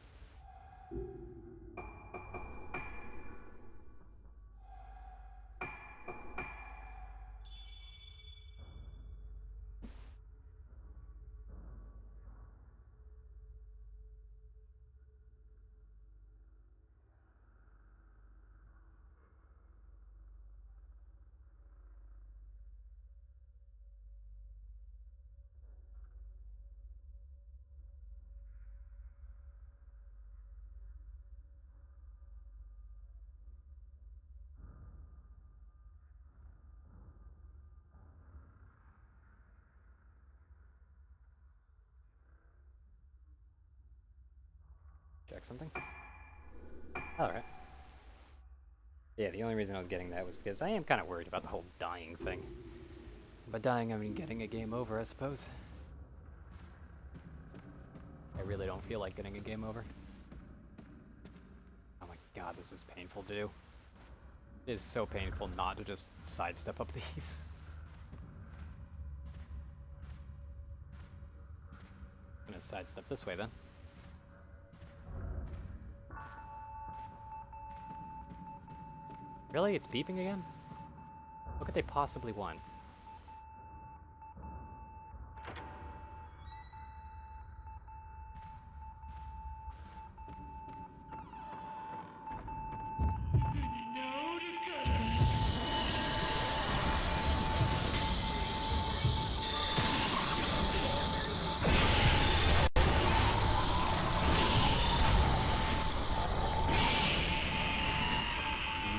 Check something? Alright. Yeah, the only reason I was getting that was because I am kind of worried about the whole dying thing. By dying, I mean getting a game over, I suppose. I really don't feel like getting a game over. Oh my god, this is painful to do. It is so painful not to just sidestep up these. I'm gonna sidestep this way then. Really? It's beeping again? What could they possibly want?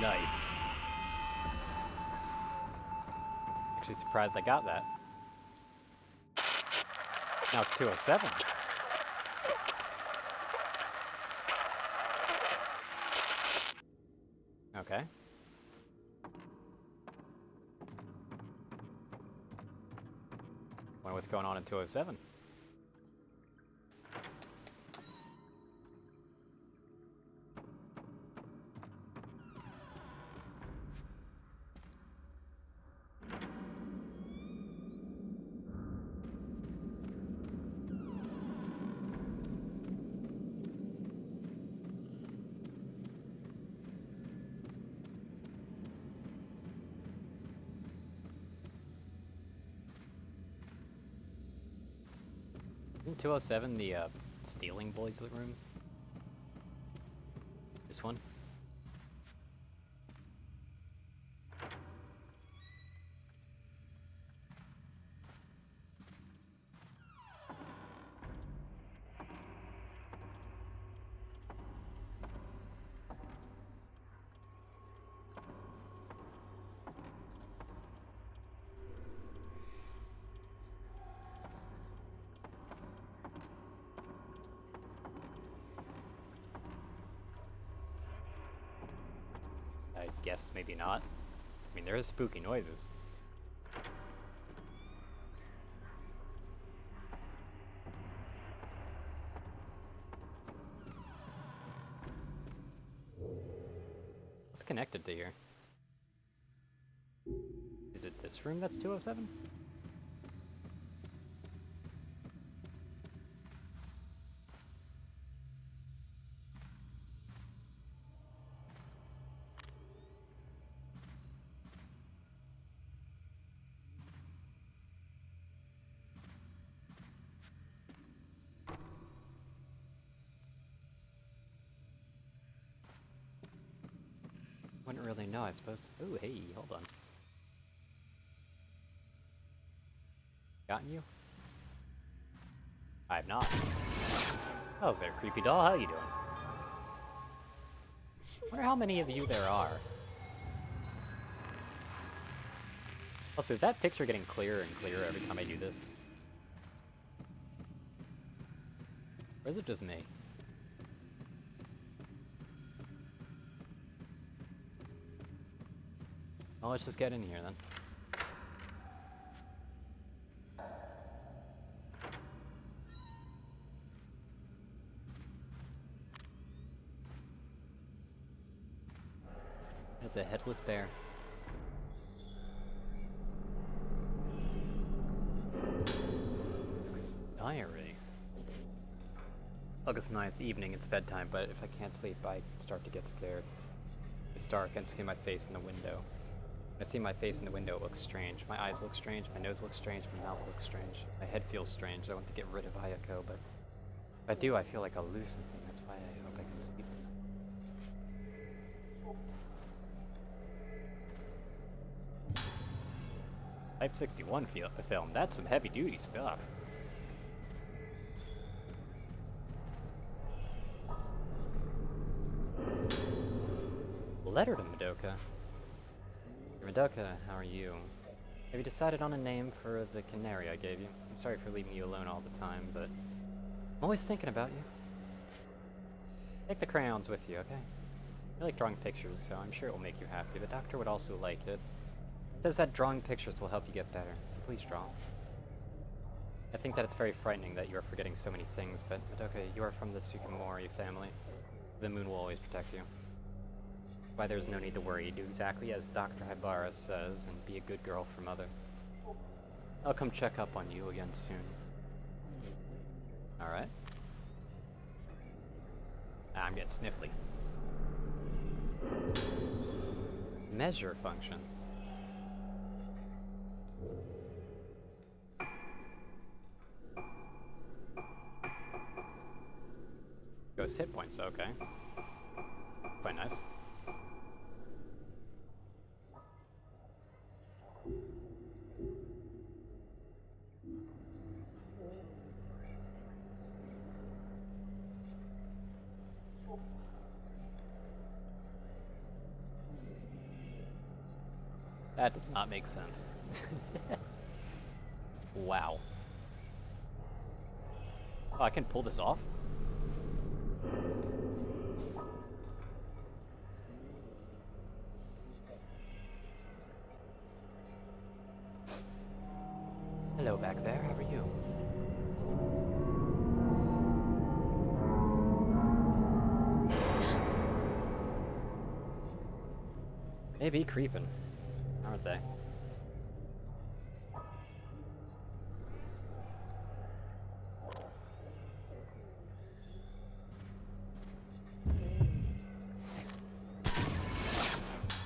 Nice. Actually surprised I got that. Now it's 207. Okay. Wonder what's going on in 207. Isn't 207 the stealing boys room? This one? I guess maybe not. I mean, there is spooky noises. What's connected to here? Is it this room that's 207? Wouldn't really know, I suppose. Ooh, hey, hold on. Gotten you? I have not. Oh, there, creepy doll. How you doing? Wonder how many of you there are. Also, is that picture getting clearer and clearer every time I do this? Or is it just me? Well, let's just get in here then. It's a headless bear. Diary. August 9th, evening, it's bedtime, but if I can't sleep, I start to get scared. It's dark and see my face in the window. I see my face in the window, it looks strange. My eyes look strange, my nose looks strange, my mouth looks strange. My head feels strange. I want to get rid of Ayako, but if I do, I feel like I'll lose something. That's why I hope I can sleep tonight. Type 61 film. That's some heavy-duty stuff. Letter to Madoka. Dear Madoka, how are you? Have you decided on a name for the canary I gave you? I'm sorry for leaving you alone all the time, but I'm always thinking about you. Take the crayons with you, okay? I like drawing pictures, so I'm sure it will make you happy. The doctor would also like it. It says that drawing pictures will help you get better, so please draw. I think that it's very frightening that you are forgetting so many things, but Madoka, you are from the Tsukumori family. The moon will always protect you. Why there's no need to worry. Do exactly as Dr. Hibara says, and be a good girl for Mother. I'll come check up on you again soon. Alright. I'm getting sniffly. Measure function. Ghost hit points, okay. Quite nice. That does not make sense. Wow. Oh, I can pull this off? Hello back there, how are you? They be creeping, aren't they?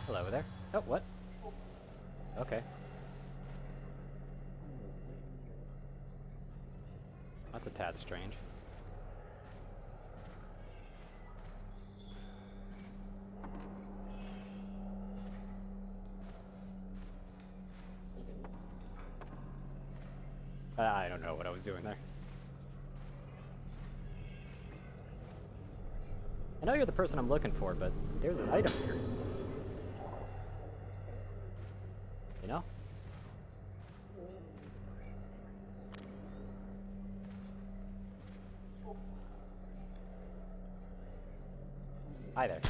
Hello there. Oh, what? Okay. That's a tad strange. I don't know what I was doing there. I know you're the person I'm looking for, but there's an item here. You know? Hi there.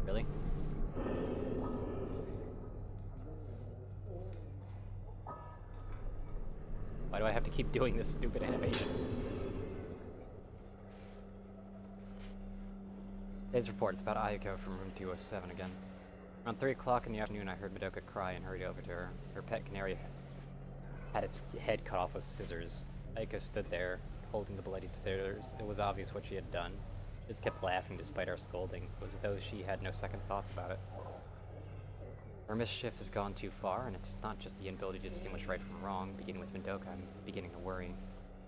Really? Why do I have to keep doing this stupid animation? Today's report is about Ayako from room 207 again. Around 3 o'clock in the afternoon, I heard Madoka cry and hurried over to her. Her pet canary had its head cut off with scissors. Ayako stood there, holding the bloodied scissors. It was obvious what she had done. She just kept laughing despite our scolding. It was as though she had no second thoughts about it. Her mischief has gone too far, and it's not just the inability to distinguish right from wrong. Beginning with Madoka, I'm beginning to worry.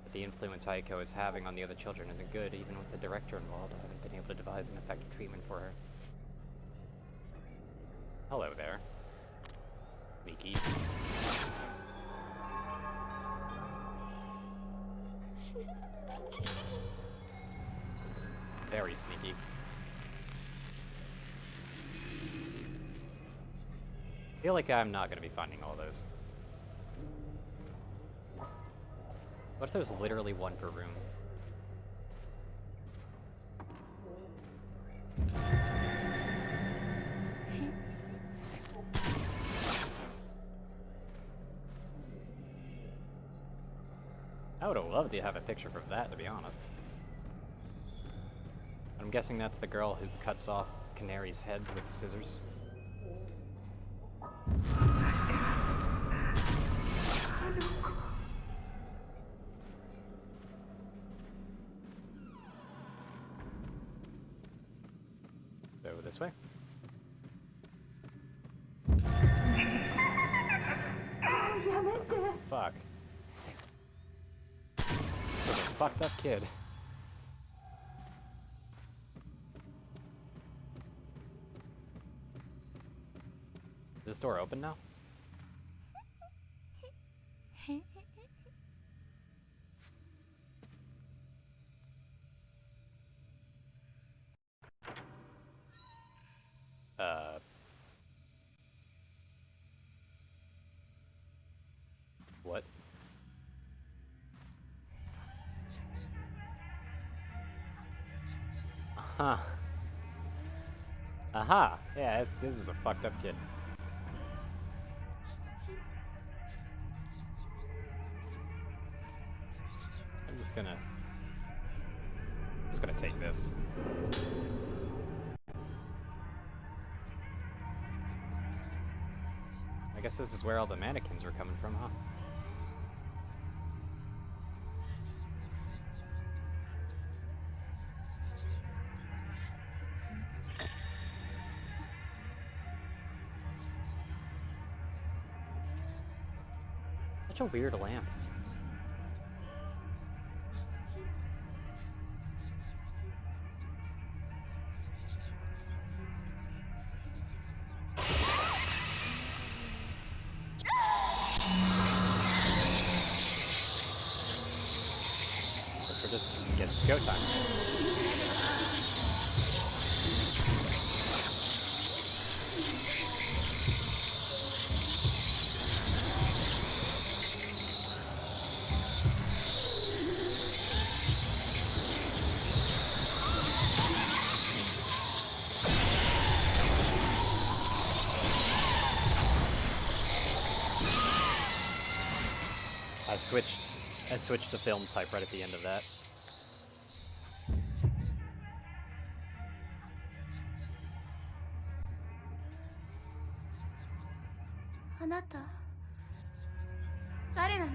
But the influence Ayako is having on the other children isn't good. Even with the director involved, I haven't been able to devise an effective treatment for her. Hello there. Miki. Very sneaky. I feel like I'm not going to be finding all those. What if there's literally one per room? I would have loved to have a picture of that, to be honest. I'm guessing that's the girl who cuts off canaries' heads with scissors. So this way. Fuck. What a fucked up kid. Is this door open now? What? Aha. Aha! Yeah, this is a fucked up kid. I'm just gonna take this. I guess this is where all the mannequins were coming from, huh? Such a weird lamp. Guess we're just it's go time. I switched the film type right at the end of that. あなた誰なの？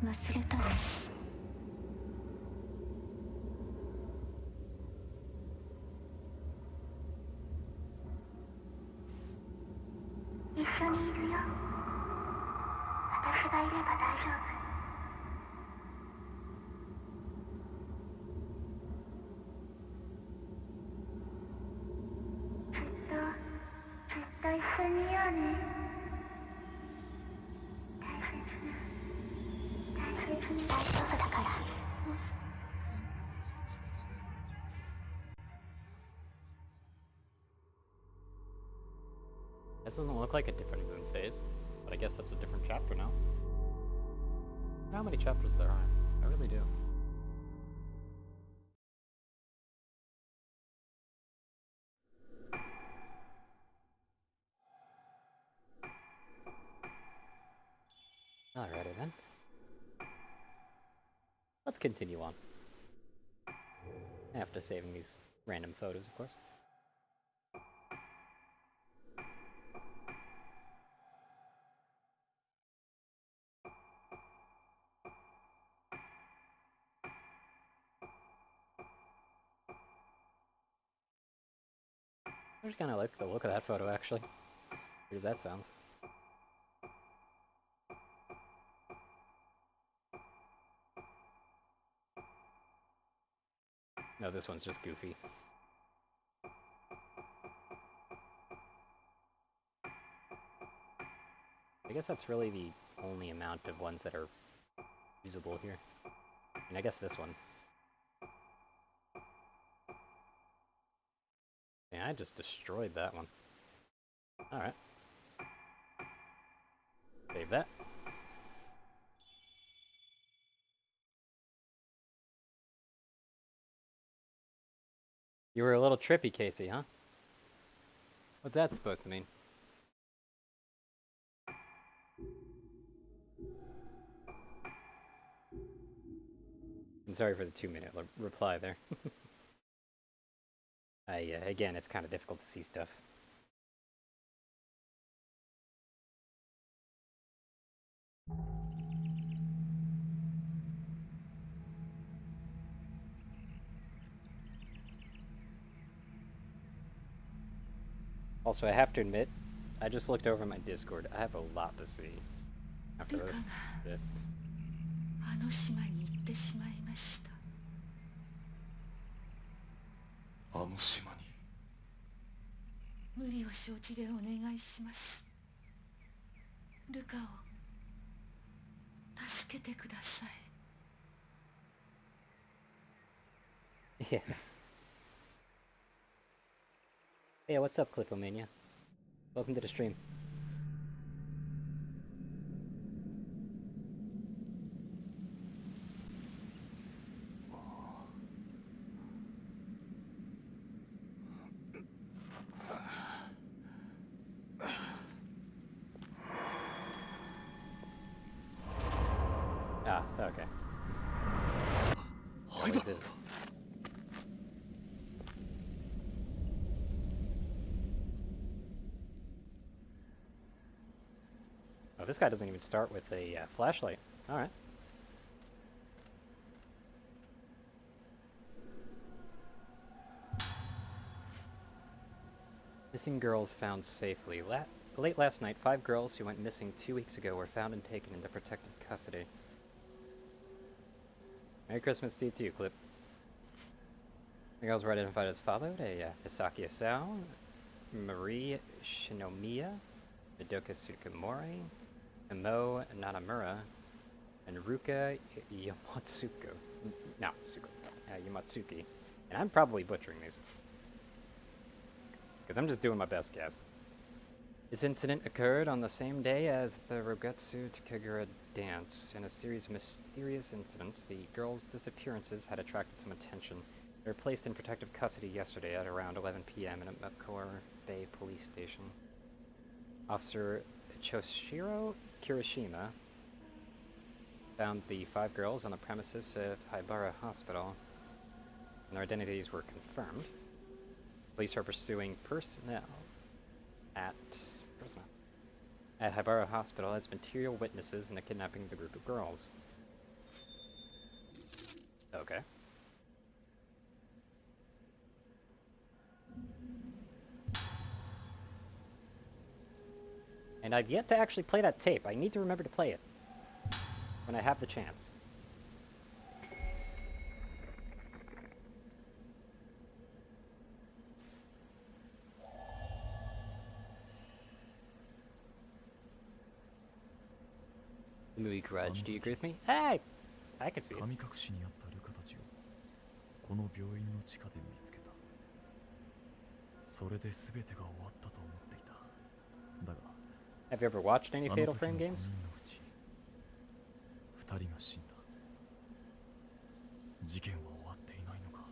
忘れたの？一緒にいるよ。私がいれば大丈夫。ずっと一緒にいようね。大丈夫だから。That doesn't look like a different moon phase, but I guess that's a different chapter now. I wonder how many chapters there are. I really do. Alrighty then. Let's continue on. After saving these random photos, of course. I just kind of like the look of that photo, actually. Weird as that sounds. No, this one's just goofy. I guess that's really the only amount of ones that are usable here. And I guess this one. Yeah, I just destroyed that one. Alright. Save that. You were a little trippy, Casey, huh? What's that supposed to mean? And sorry for the 2-minute reply there. Again, it's kind of difficult to see stuff. Also, I have to admit, I just looked over my Discord. I have a lot to see after ルカ this が bit. あの島に行ってしまいました。あの島に。無理を承知でお願いします。ルカを助けてください。 Yeah. Hey, what's up, Clipomania? Welcome to the stream. Ah, okay. What is this? Oh, this guy doesn't even start with a flashlight. Alright. Missing girls found safely. Late last night, 5 girls who went missing 2 weeks ago were found and taken into protective custody. Merry Christmas to you too, Clip. The girls were identified as followed: Hisaki Asao, Marie Shinomiya, Madoka Tsukamori, Imo Nanamura, and Ruka Yamatsuko. No, Yamatsuki. And I'm probably butchering these, because I'm just doing my best guess. This incident occurred on the same day as the Rogetsu Takagura dance. In a series of mysterious incidents, the girls' disappearances had attracted some attention. They were placed in protective custody yesterday at around 11 p.m. in a Makor Bay police station. Officer Choshiro Kirishima found the 5 girls on the premises of Haibara Hospital, and their identities were confirmed. Police are pursuing personnel at Haibara Hospital as material witnesses in the kidnapping of the group of girls. Okay. And I've yet to actually play that tape. I need to remember to play it when I have the chance. Movie Grudge, do you agree with me? Hey! I can see it. 神隠しにあったルカたちをこの病院の地下で見つけた。それで全てが終わったと思っていた。だが Have you ever watched any あの Fatal 時 Frame の5 games? 人のうち2人が死んだ。事件は終わっていないのか。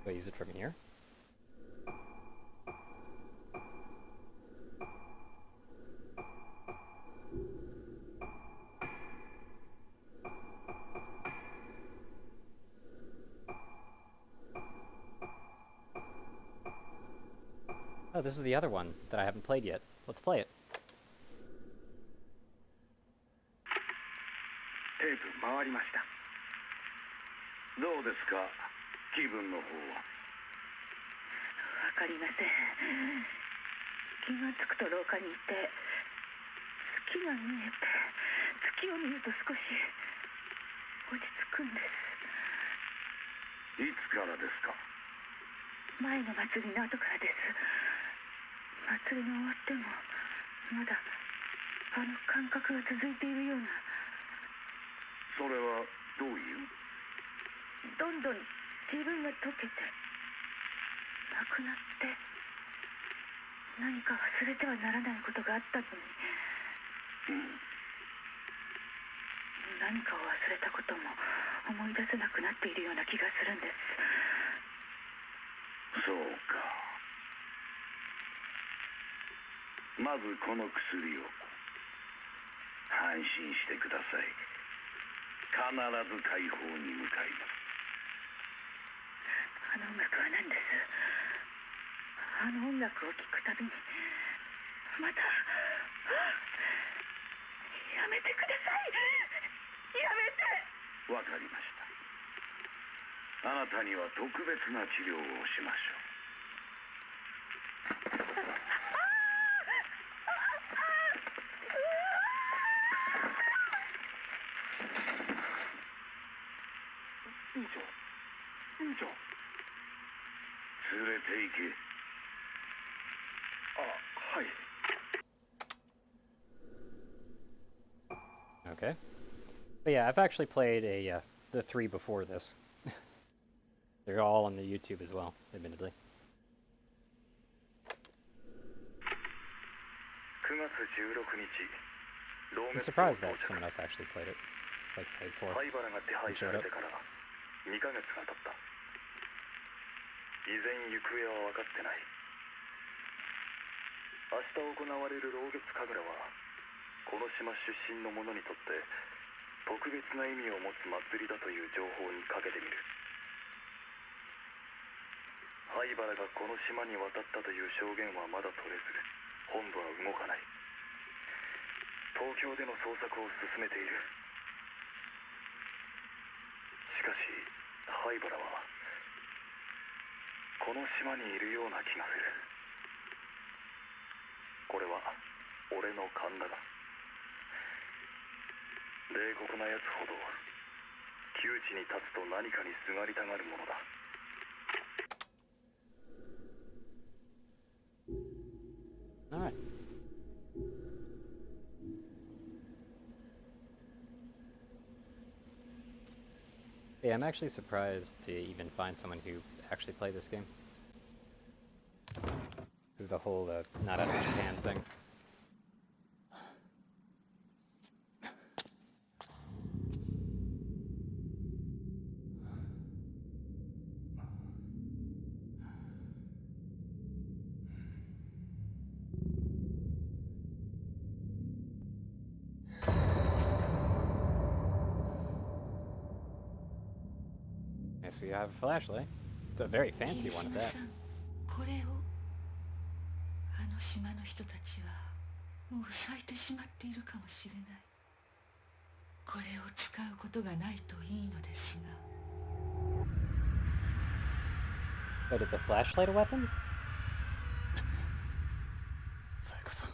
Do I use it from here? Oh, this is the other one that I haven't played yet. Let's play it. テープ回りました。どうですか、気分の方は。わかりません。気がつくと廊下にいて、月が見えて、月を見ると少し落ち着くんです。いつからですか。前の祭りの後からです。祭りが終わってもまだあの感覚が続いているような。それはどういう。どんどん自分が溶けてなくなって何か忘れてはならないことがあったのに、何かを忘れたことも思い出せなくなっているような気がするんです。そうか。まずこの薬を。安心してください。必ず解放に向かいます。あの音楽は何です？あの音楽を聴くたびにまた、やめてください。やめて。わかりました。あなたには特別な治療をしましょう。院長、院長、連れて行け。あ、はい。Okay. But yeah, I've actually played the 3 before this. They're all on the YouTube as well, admittedly. 9月16日、 I'm surprised that someone else actually played it. Like played 4. 灰原が手配されてから2ヶ月が経った。依然行方は分かってない。明日行われる老月神楽はこの島出身の者にとって特別な意味を持つ祭りだという情報にかけてみる。灰原がこの島に渡ったという証言はまだ取れず、本部は動かない。東京での捜索を進めている。しかし灰原はこの島にいるような気がする。これは俺の勘だが、冷酷なやつほど窮地に立つと何かにすがりたがるものだ。Alright. Yeah, I'm actually surprised to even find someone who actually played this game. Through the whole not out of Japan thing. Okay, so you have a flashlight. It's a very fancy one at that. これを、あの島の人たちはもう咲いてしまっているかもしれない。これを使うことがないといいのですが。 But is a flashlight a weapon? さやかさん。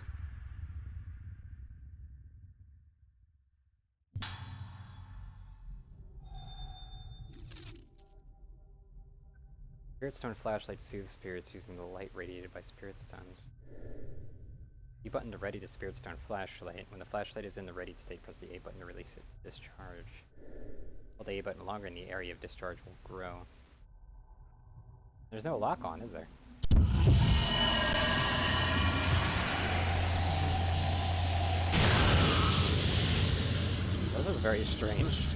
Spirit Stone flashlight soothes spirits using the light radiated by Spirit Stones. E button to ready the Spirit Stone flashlight. When the flashlight is in the readied state, press the A button to release it to discharge. Hold the A button longer and the area of discharge will grow. There's no lock on, is there? This is very strange.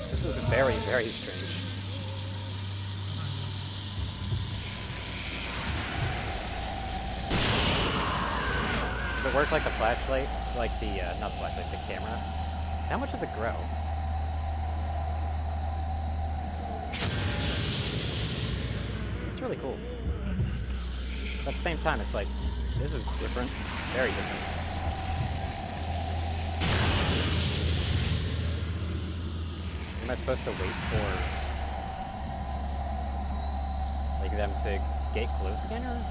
This is very, very strange. Does it work like a flashlight? Like the, not the flashlight, the camera? How much does it grow? It's really cool. But at the same time, it's like, this is different. Very different. Am I supposed to wait for, like, them to get close again, or?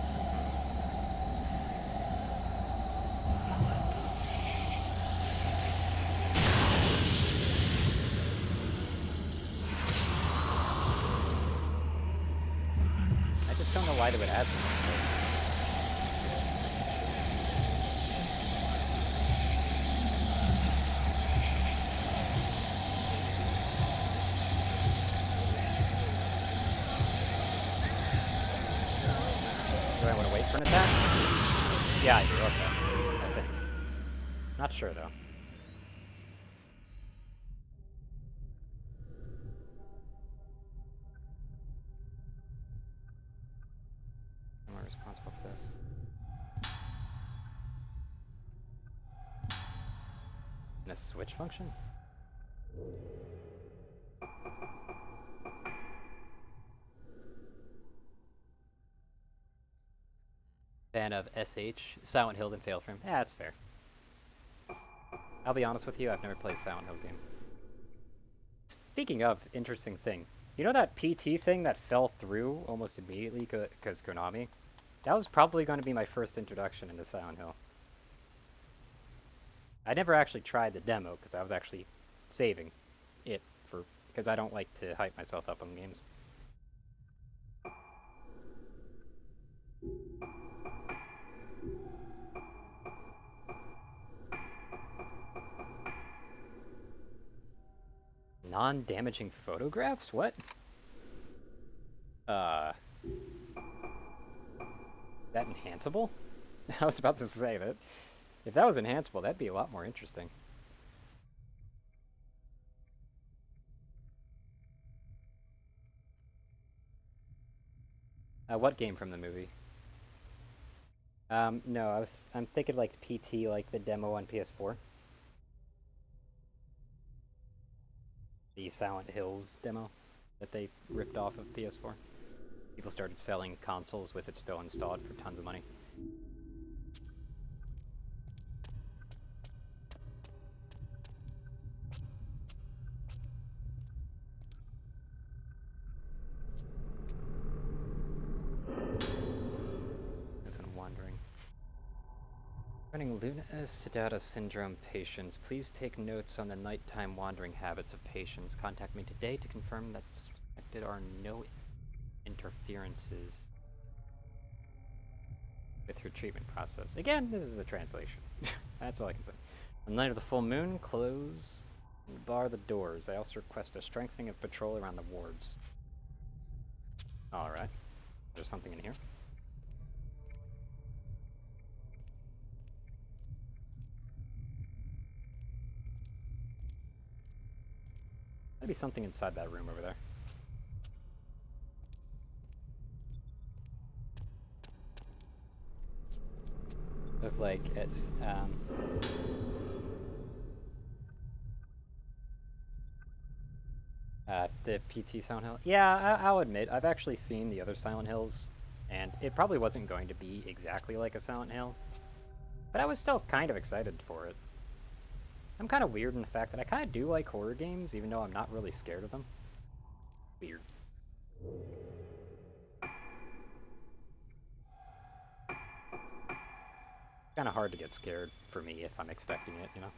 why they would add something. Do I want to wait for an attack? Yeah, I do. Okay. I think. Not sure though. Am I responsible for this? And a switch function? Fan of SH, Silent Hill, and Fail Frame. Yeah, that's fair. I'll be honest with you, I've never played Silent Hill game. Speaking of, interesting thing. You know that PT thing that fell through almost immediately because Konami? That was probably going to be my first introduction into Silent Hill. I never actually tried the demo because I was actually saving it for because I don't like to hype myself up on games. Non-damaging photographs? What? That enhanceable? I was about to say that. If that was enhanceable, that'd be a lot more interesting. What game from the movie? No, I'm thinking like PT, like the demo on PS4. The Silent Hills demo that they ripped off of PS4. People started selling consoles with it still installed for tons of money. That's what I'm wondering. Running Luna Sedata Syndrome patients. Please take notes on the nighttime wandering habits of patients. Contact me today to confirm that suspected are no interferences with her treatment process. Again, this is a translation. That's all I can say. On the night of the full moon, close and bar the doors. I also request a strengthening of patrol around the wards. Alright. There's something in here. Maybe something inside that room over there. Look like it's, the PT Silent Hill. Yeah, I'll admit, I've actually seen the other Silent Hills, and it probably wasn't going to be exactly like a Silent Hill, but I was still kind of excited for it. I'm kind of weird in the fact that I kind of do like horror games, even though I'm not really scared of them. Weird. Kind of hard to get scared for me if I'm expecting it, you know?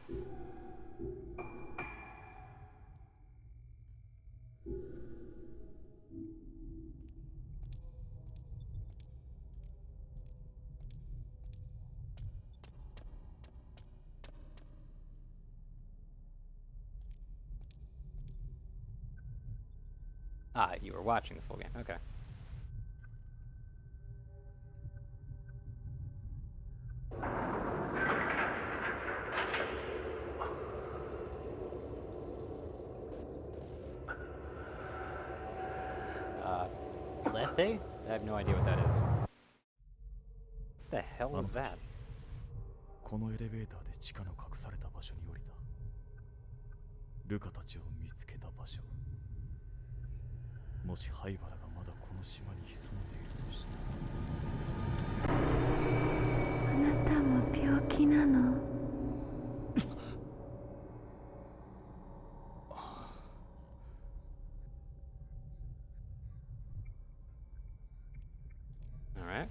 Ah, you were watching the full game. Okay. Lethe? I have no idea what that is. What the hell was that? このエレベーターで地下の隠された場所に降りた。ルカたちを見つけた場所。もし灰原がまだこの島に潜んでいるとしたら。あなたも病気なの？Alright.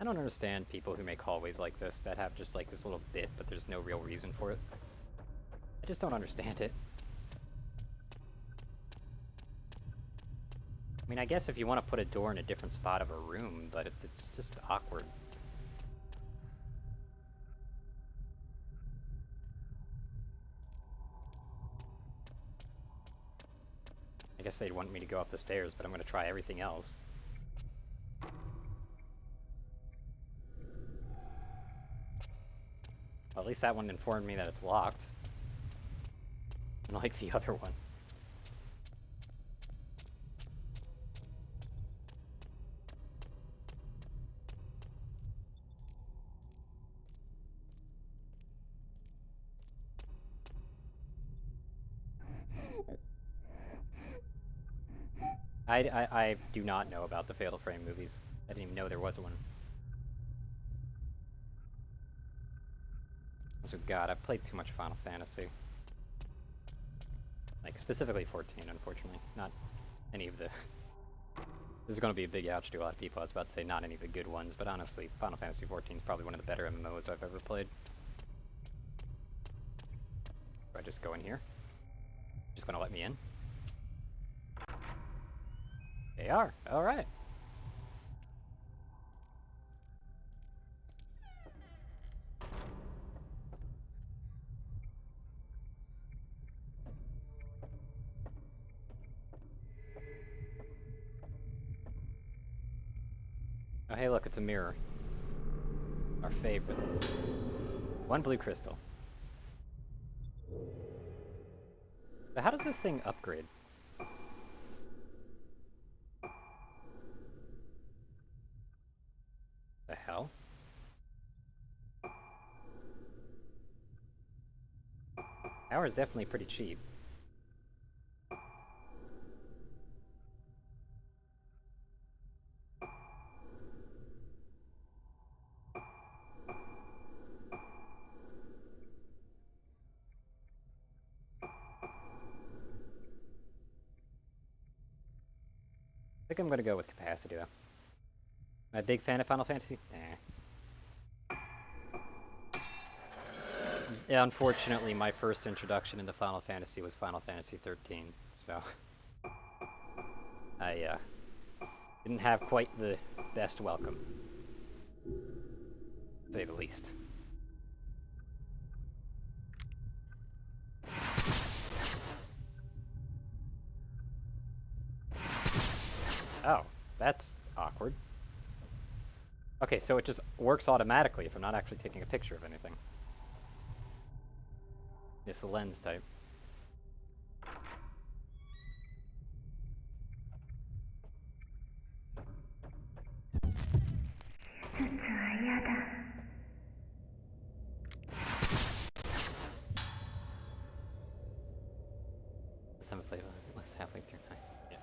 I don't understand people who make hallways like this that have just like this little bit, but there's no real reason for it. I just don't understand it. I mean, I guess if you want to put a door in a different spot of a room, but it's just awkward. I guess they'd want me to go up the stairs, but I'm going to try everything else. Well, at least that one informed me that it's locked. Unlike the other one. I do not know about the Fatal Frame movies. I didn't even know there was one. So God, I've played too much Final Fantasy. Like, specifically 14, unfortunately. Not any of the... This is going to be a big ouch to a lot of people. I was about to say not any of the good ones, but honestly, Final Fantasy 14 is probably one of the better MMOs I've ever played. Do I just go in here? Just going to let me in? They are. Alright. Oh, hey, look, it's a mirror. Our favorite. One blue crystal. So how does this thing upgrade? The hell? Power is definitely pretty cheap. I think I'm gonna go with capacity, though. Am I a big fan of Final Fantasy? Nah. Yeah, unfortunately, my first introduction into Final Fantasy was Final Fantasy 13, so... I, didn't have quite the best welcome. To say the least. Oh, that's awkward. Okay, so it just works automatically if I'm not actually taking a picture of anything. It's a lens type. Let's have a play. Let's halfway through 9. Yeah.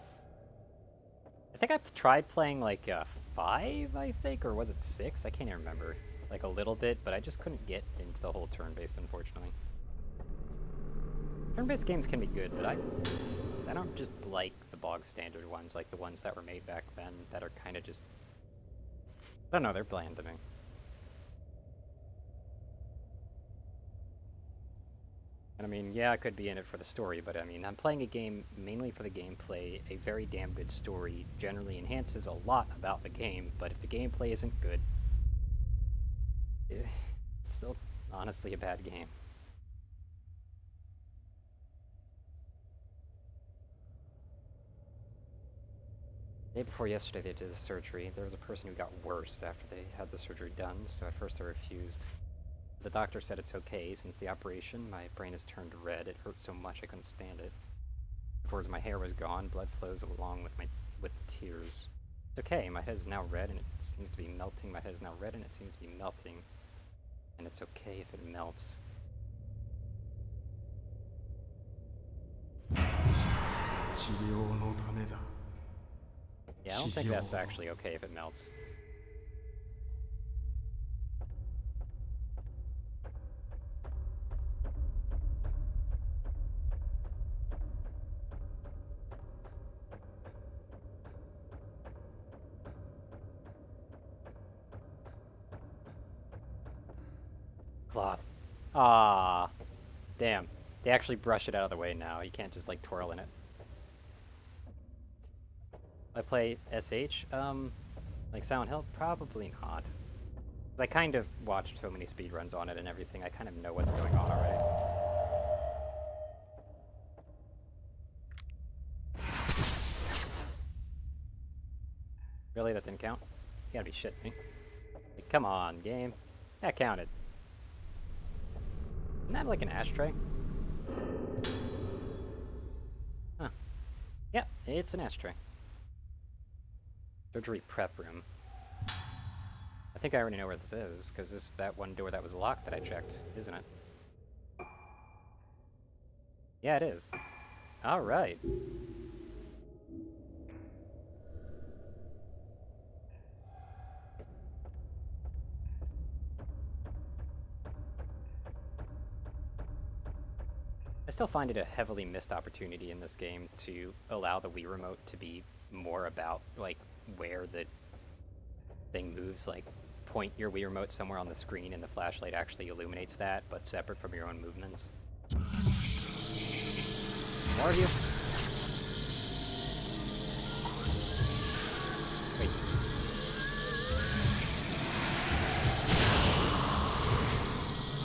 I think I've tried playing like 5, I think, or was it 6? I can't even remember. Like a little bit, but I just couldn't get into the whole turn-based, unfortunately. Turn-based games can be good, but I don't just like the bog standard ones, like the ones that were made back then, that are kind of just... I don't know, they're bland to me. And I mean, yeah, I could be in it for the story, but I mean, I'm playing a game mainly for the gameplay. A very damn good story generally enhances a lot about the game, but if the gameplay isn't good, it's still honestly a bad game. The day before yesterday they did the surgery. There was a person who got worse after they had the surgery done, so at first I refused. The doctor said it's okay. Since the operation, my brain has turned red. It hurt so much I couldn't stand it. Afterwards, my hair was gone. Blood flows along with the tears. It's okay. My head is now red, and it seems to be melting. My head is now red, and it seems to be melting. And it's okay if it melts. Yeah, I don't think that's actually okay if it melts. cloth. Ah, damn. They actually brush it out of the way now. You can't just like twirl in it. I play SH, like Silent Hill? Probably not. I kind of watched so many speedruns on it and everything, I kind of know what's going on already. Really? That didn't count? You gotta be shitting me. Like, come on, game. That counted. Isn't that like an ashtray? Huh. Yeah, it's an ashtray. Surgery prep room. I think I already know where this is, because this is that one door that was locked that I checked, isn't it? Yeah, it is. Alright. I still find it a heavily missed opportunity in this game to allow the Wii Remote to be more about, like, where the thing moves. Like, point your Wii Remote somewhere on the screen and the flashlight actually illuminates that, but separate from your own movements. More of you? Wait.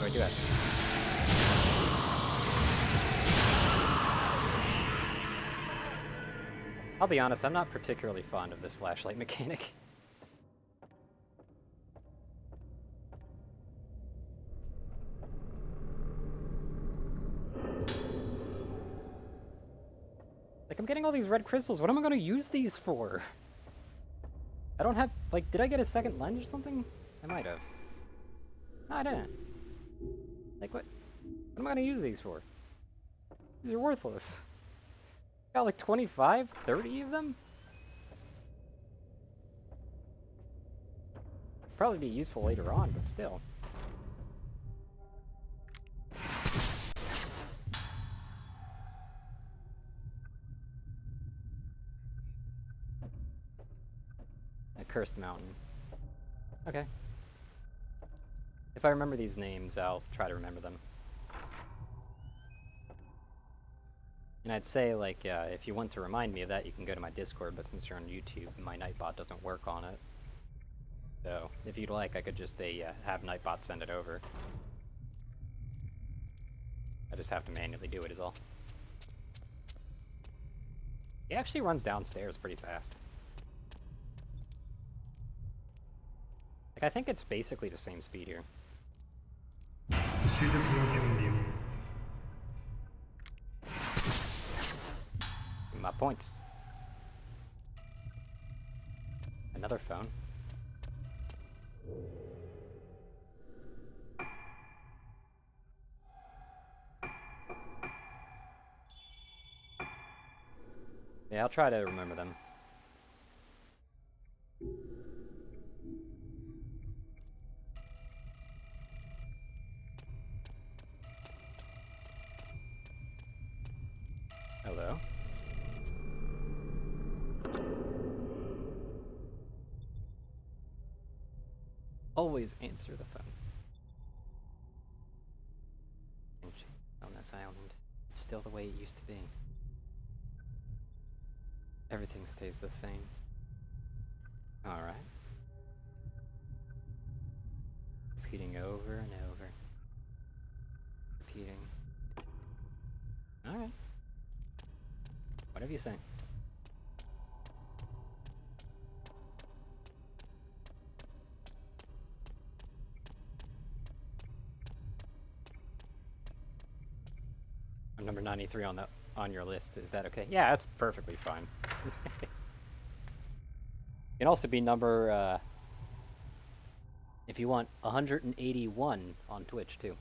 What do I do that? I'll be honest, I'm not particularly fond of this flashlight mechanic. Like, I'm getting all these red crystals. What am I going to use these for? I don't have... Like, did I get a second lens or something? I might have. No, I didn't. Like, what? What am I going to use these for? These are worthless. Got like 25, 30 of them? Probably be useful later on, but still. A cursed mountain. Okay. If I remember these names, I'll try to remember them. And I'd say, like, if you want to remind me of that, you can go to my Discord, but since you're on YouTube, my Nightbot doesn't work on it. So, if you'd like, I could just have Nightbot send it over. I just have to manually do it is all. He actually runs downstairs pretty fast. Like, I think it's basically the same speed here. My points. Another phone. Yeah, I'll try to remember them. Hello. Always answer the phone. On this island, it's still the way it used to be. Everything stays the same. Alright. Repeating over and over. Repeating. Alright. Whatever you say. I'm number 93 on your list. Is that okay? Yeah, that's perfectly fine. You can also be number, if you want, 181 on Twitch, too.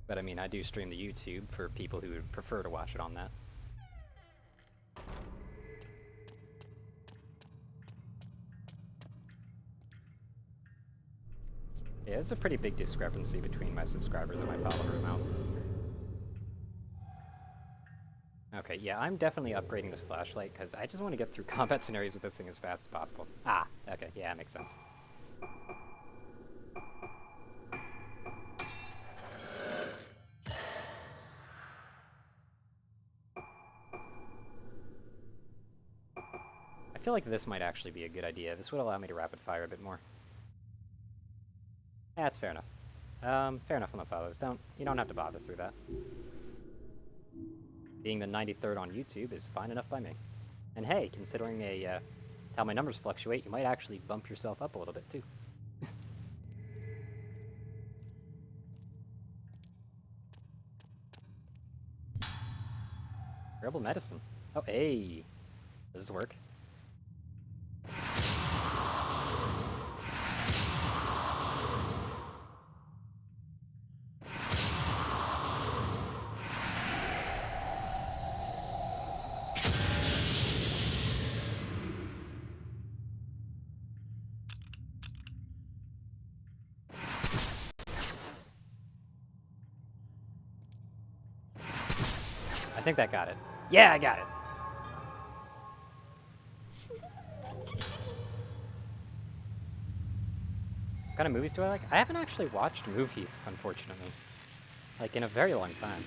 But I mean, I do stream the YouTube for people who would prefer to watch it on that. Yeah, there's a pretty big discrepancy between my subscribers and my follower amount. Okay, yeah, I'm definitely upgrading this flashlight because I just want to get through combat scenarios with this thing as fast as possible. Ah, okay, yeah, that makes sense. I feel like this might actually be a good idea. This would allow me to rapid fire a bit more. That's fair enough. Fair enough on the follows. You don't have to bother through that. Being the 93rd on YouTube is fine enough by me. And hey, considering how my numbers fluctuate, you might actually bump yourself up a little bit too. Rebel medicine. Oh, hey. Does this work? I think that got it. Yeah, I got it. What kind of movies do I like? I haven't actually watched movies, unfortunately. Like, in a very long time.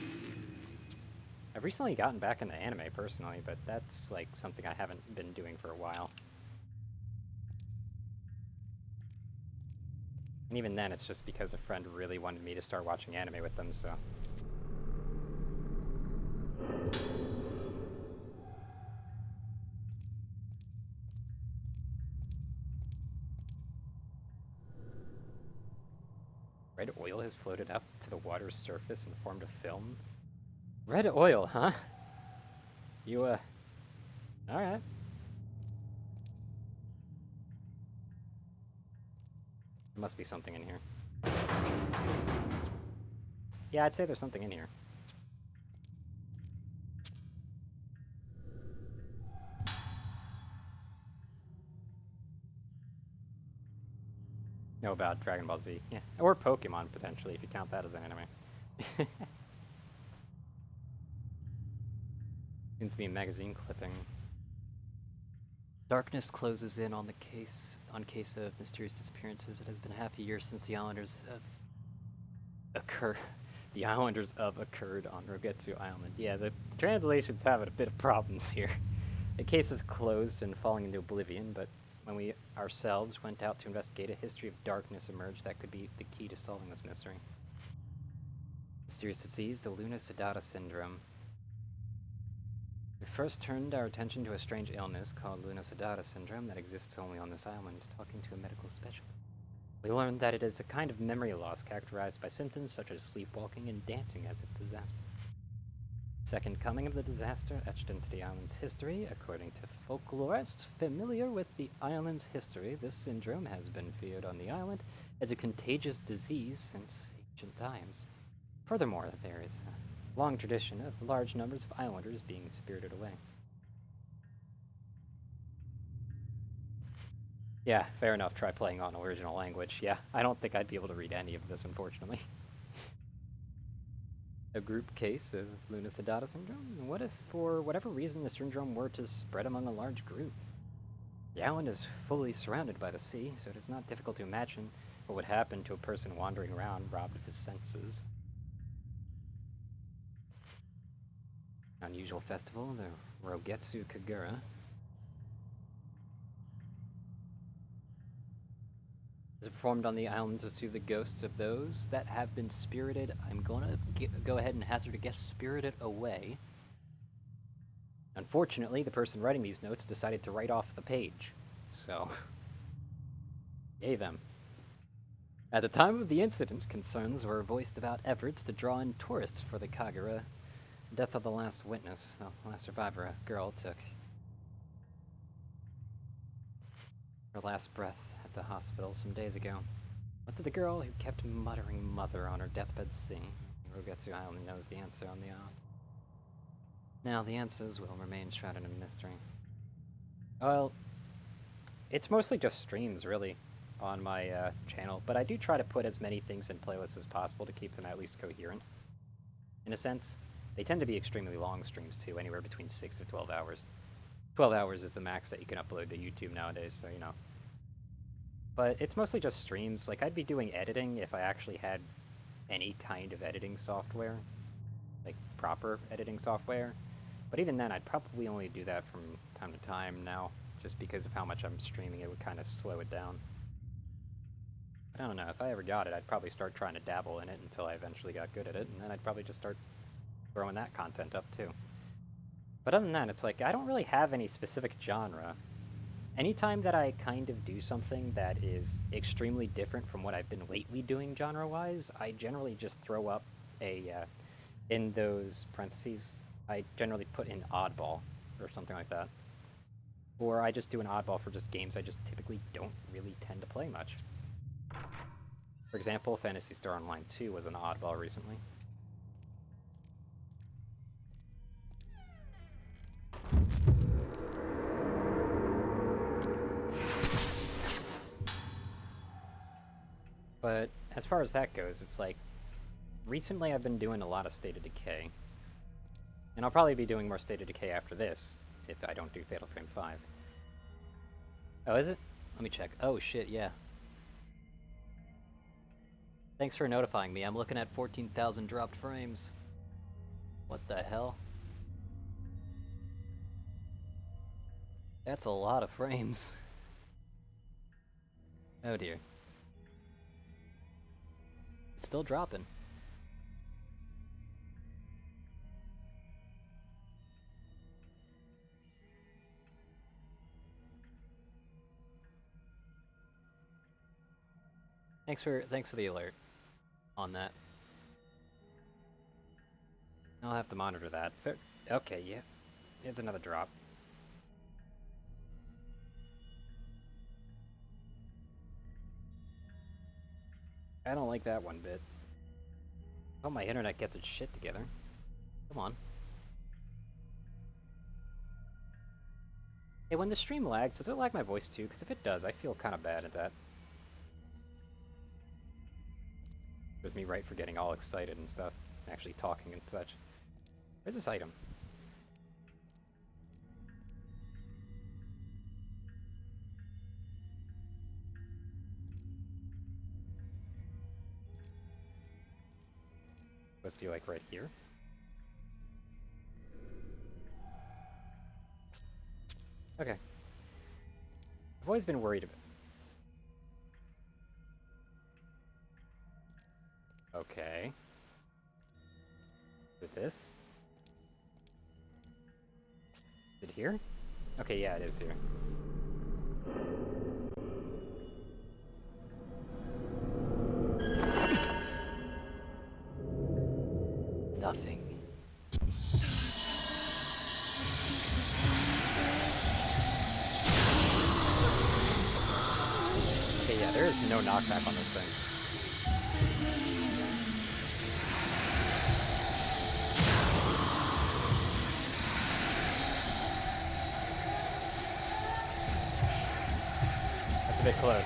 I've recently gotten back into anime, personally, but that's, like, something I haven't been doing for a while. And even then, it's just because a friend really wanted me to start watching anime with them, so... Red oil has floated up to the water's surface and formed a film? Red oil, huh? You, alright. There must be something in here. Yeah, I'd say there's something in here. Know about Dragon Ball Z. Yeah. Or Pokemon, potentially, if you count that as an anime. Seems to be a magazine clipping. Darkness closes in on the case of mysterious disappearances. It has been half a year since the Islanders occurred on Rogetsu Island. Yeah, the translation's having a bit of problems here. The case is closed and falling into oblivion, but when we ourselves went out to investigate, a history of darkness emerged that could be the key to solving this mystery. Mysterious disease, the Luna Sedata syndrome. We first turned our attention to a strange illness called Luna Sedata syndrome that exists only on this island. Talking to a medical specialist, we learned that it is a kind of memory loss characterized by symptoms such as sleepwalking and dancing as if possessed. Second coming of the disaster etched into the island's history. According to folklorists familiar with the island's history, this syndrome has been feared on the island as a contagious disease since ancient times. Furthermore, there is a long tradition of large numbers of islanders being spirited away. Yeah, fair enough. Try playing on original language. Yeah, I don't think I'd be able to read any of this, unfortunately. A group case of Luna Sedata syndrome? What if, for whatever reason, the syndrome were to spread among a large group? The island is fully surrounded by the sea, so it is not difficult to imagine what would happen to a person wandering around robbed of his senses. Unusual festival, the Rogetsu Kagura. Is performed on the island to soothe the ghosts of those that have been spirited. I'm going to go ahead and hazard a guess, spirited away. Unfortunately, the person writing these notes decided to write off the page. So, yay them. At the time of the incident, concerns were voiced about efforts to draw in tourists for the Kagura. Death of the last witness, the last survivor, a girl, took her last breath at the hospital some days ago. What did the girl who kept muttering mother on her deathbed see? Rogetsu Island knows the answer on the island. Now, the answers will remain shrouded in mystery. Well, it's mostly just streams, really, on my channel, but I do try to put as many things in playlists as possible to keep them at least coherent, in a sense. They tend to be extremely long streams too, anywhere between 6 to 12 hours. 12 hours is the max that you can upload to YouTube nowadays, so you know. But it's mostly just streams. Like, I'd be doing editing if I actually had any kind of editing software. Like, proper editing software. But even then, I'd probably only do that from time to time now, just because of how much I'm streaming. It would kind of slow it down. I don't know, if I ever got it, I'd probably start trying to dabble in it until I eventually got good at it, and then I'd probably just start throwing that content up too. But other than that, it's like, I don't really have any specific genre. Anytime that I kind of do something that is extremely different from what I've been lately doing genre-wise, I generally just throw up a, in those parentheses, I generally put in oddball, or something like that. Or I just do an oddball for just games I just typically don't really tend to play much. For example, Phantasy Star Online 2 was an oddball recently. But as far as that goes, it's like, recently I've been doing a lot of State of Decay. And I'll probably be doing more State of Decay after this, if I don't do Fatal Frame 5. Oh, is it? Let me check. Oh shit, yeah. Thanks for notifying me. I'm looking at 14,000 dropped frames. What the hell? That's a lot of frames. Oh dear. It's still dropping. Thanks for the alert on that. I'll have to monitor that. Okay, yeah. Here's another drop. I don't like that one bit. Oh, my internet gets its shit together. Come on. Hey, when the stream lags, does it lag my voice too? Because if it does, I feel kind of bad at that. With me right for getting all excited and stuff, actually talking and such. Where's this item? Supposed to be like right here? Okay. I've always been worried about. Okay. With this? Is it here? Okay, yeah, it is here. Nothing. Okay, yeah, there is no knockback on this thing. That's a bit close.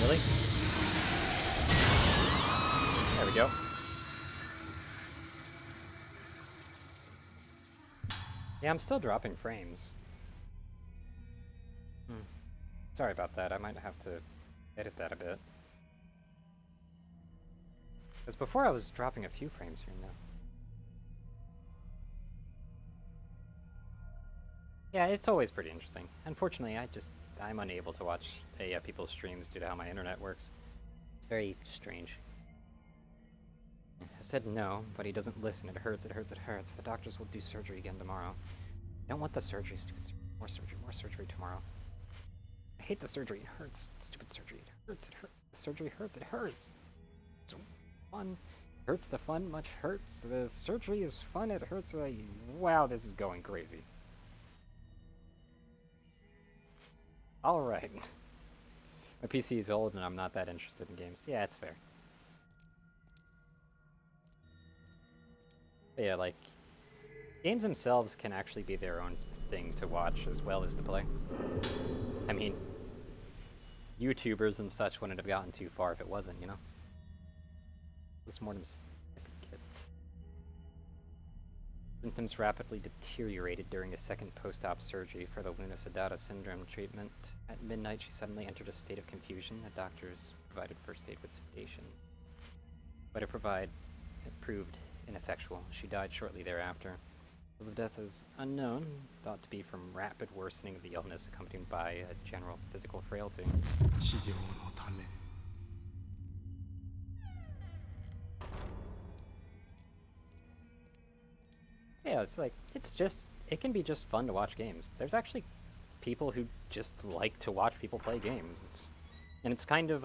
Really? There we go. Yeah, I'm still dropping frames. Sorry about that, I might have to edit that a bit. Because before I was dropping a few frames here and there. Yeah, it's always pretty interesting. Unfortunately, I'm unable to watch people's streams due to how my internet works. It's very strange. I said no, but he doesn't listen. It hurts, it hurts, it hurts. The doctors will do surgery again tomorrow. I don't want the surgery, stupid surgery. More surgery tomorrow. I hate the surgery, it hurts. Stupid surgery, it hurts, it hurts. The surgery hurts, it hurts. It's fun. Hurts the fun, much hurts. The surgery is fun, it hurts. Wow, this is going crazy. Alright. My PC is old and I'm not that interested in games. Yeah, it's fair. But yeah, like, games themselves can actually be their own thing to watch as well as to play. I mean, YouTubers and such wouldn't have gotten too far if it wasn't, you know? Postmortem certificate. Symptoms rapidly deteriorated during a second post-op surgery for the Luna Sedata syndrome treatment. At midnight, she suddenly entered a state of confusion. The doctors provided first aid with sedation, but it proved ineffectual. She died shortly thereafter. Cause of death is unknown, thought to be from rapid worsening of the illness accompanied by a general physical frailty. 治療のため Yeah, it's like, it can be just fun to watch games. There's actually people who just like to watch people play games. And it's kind of,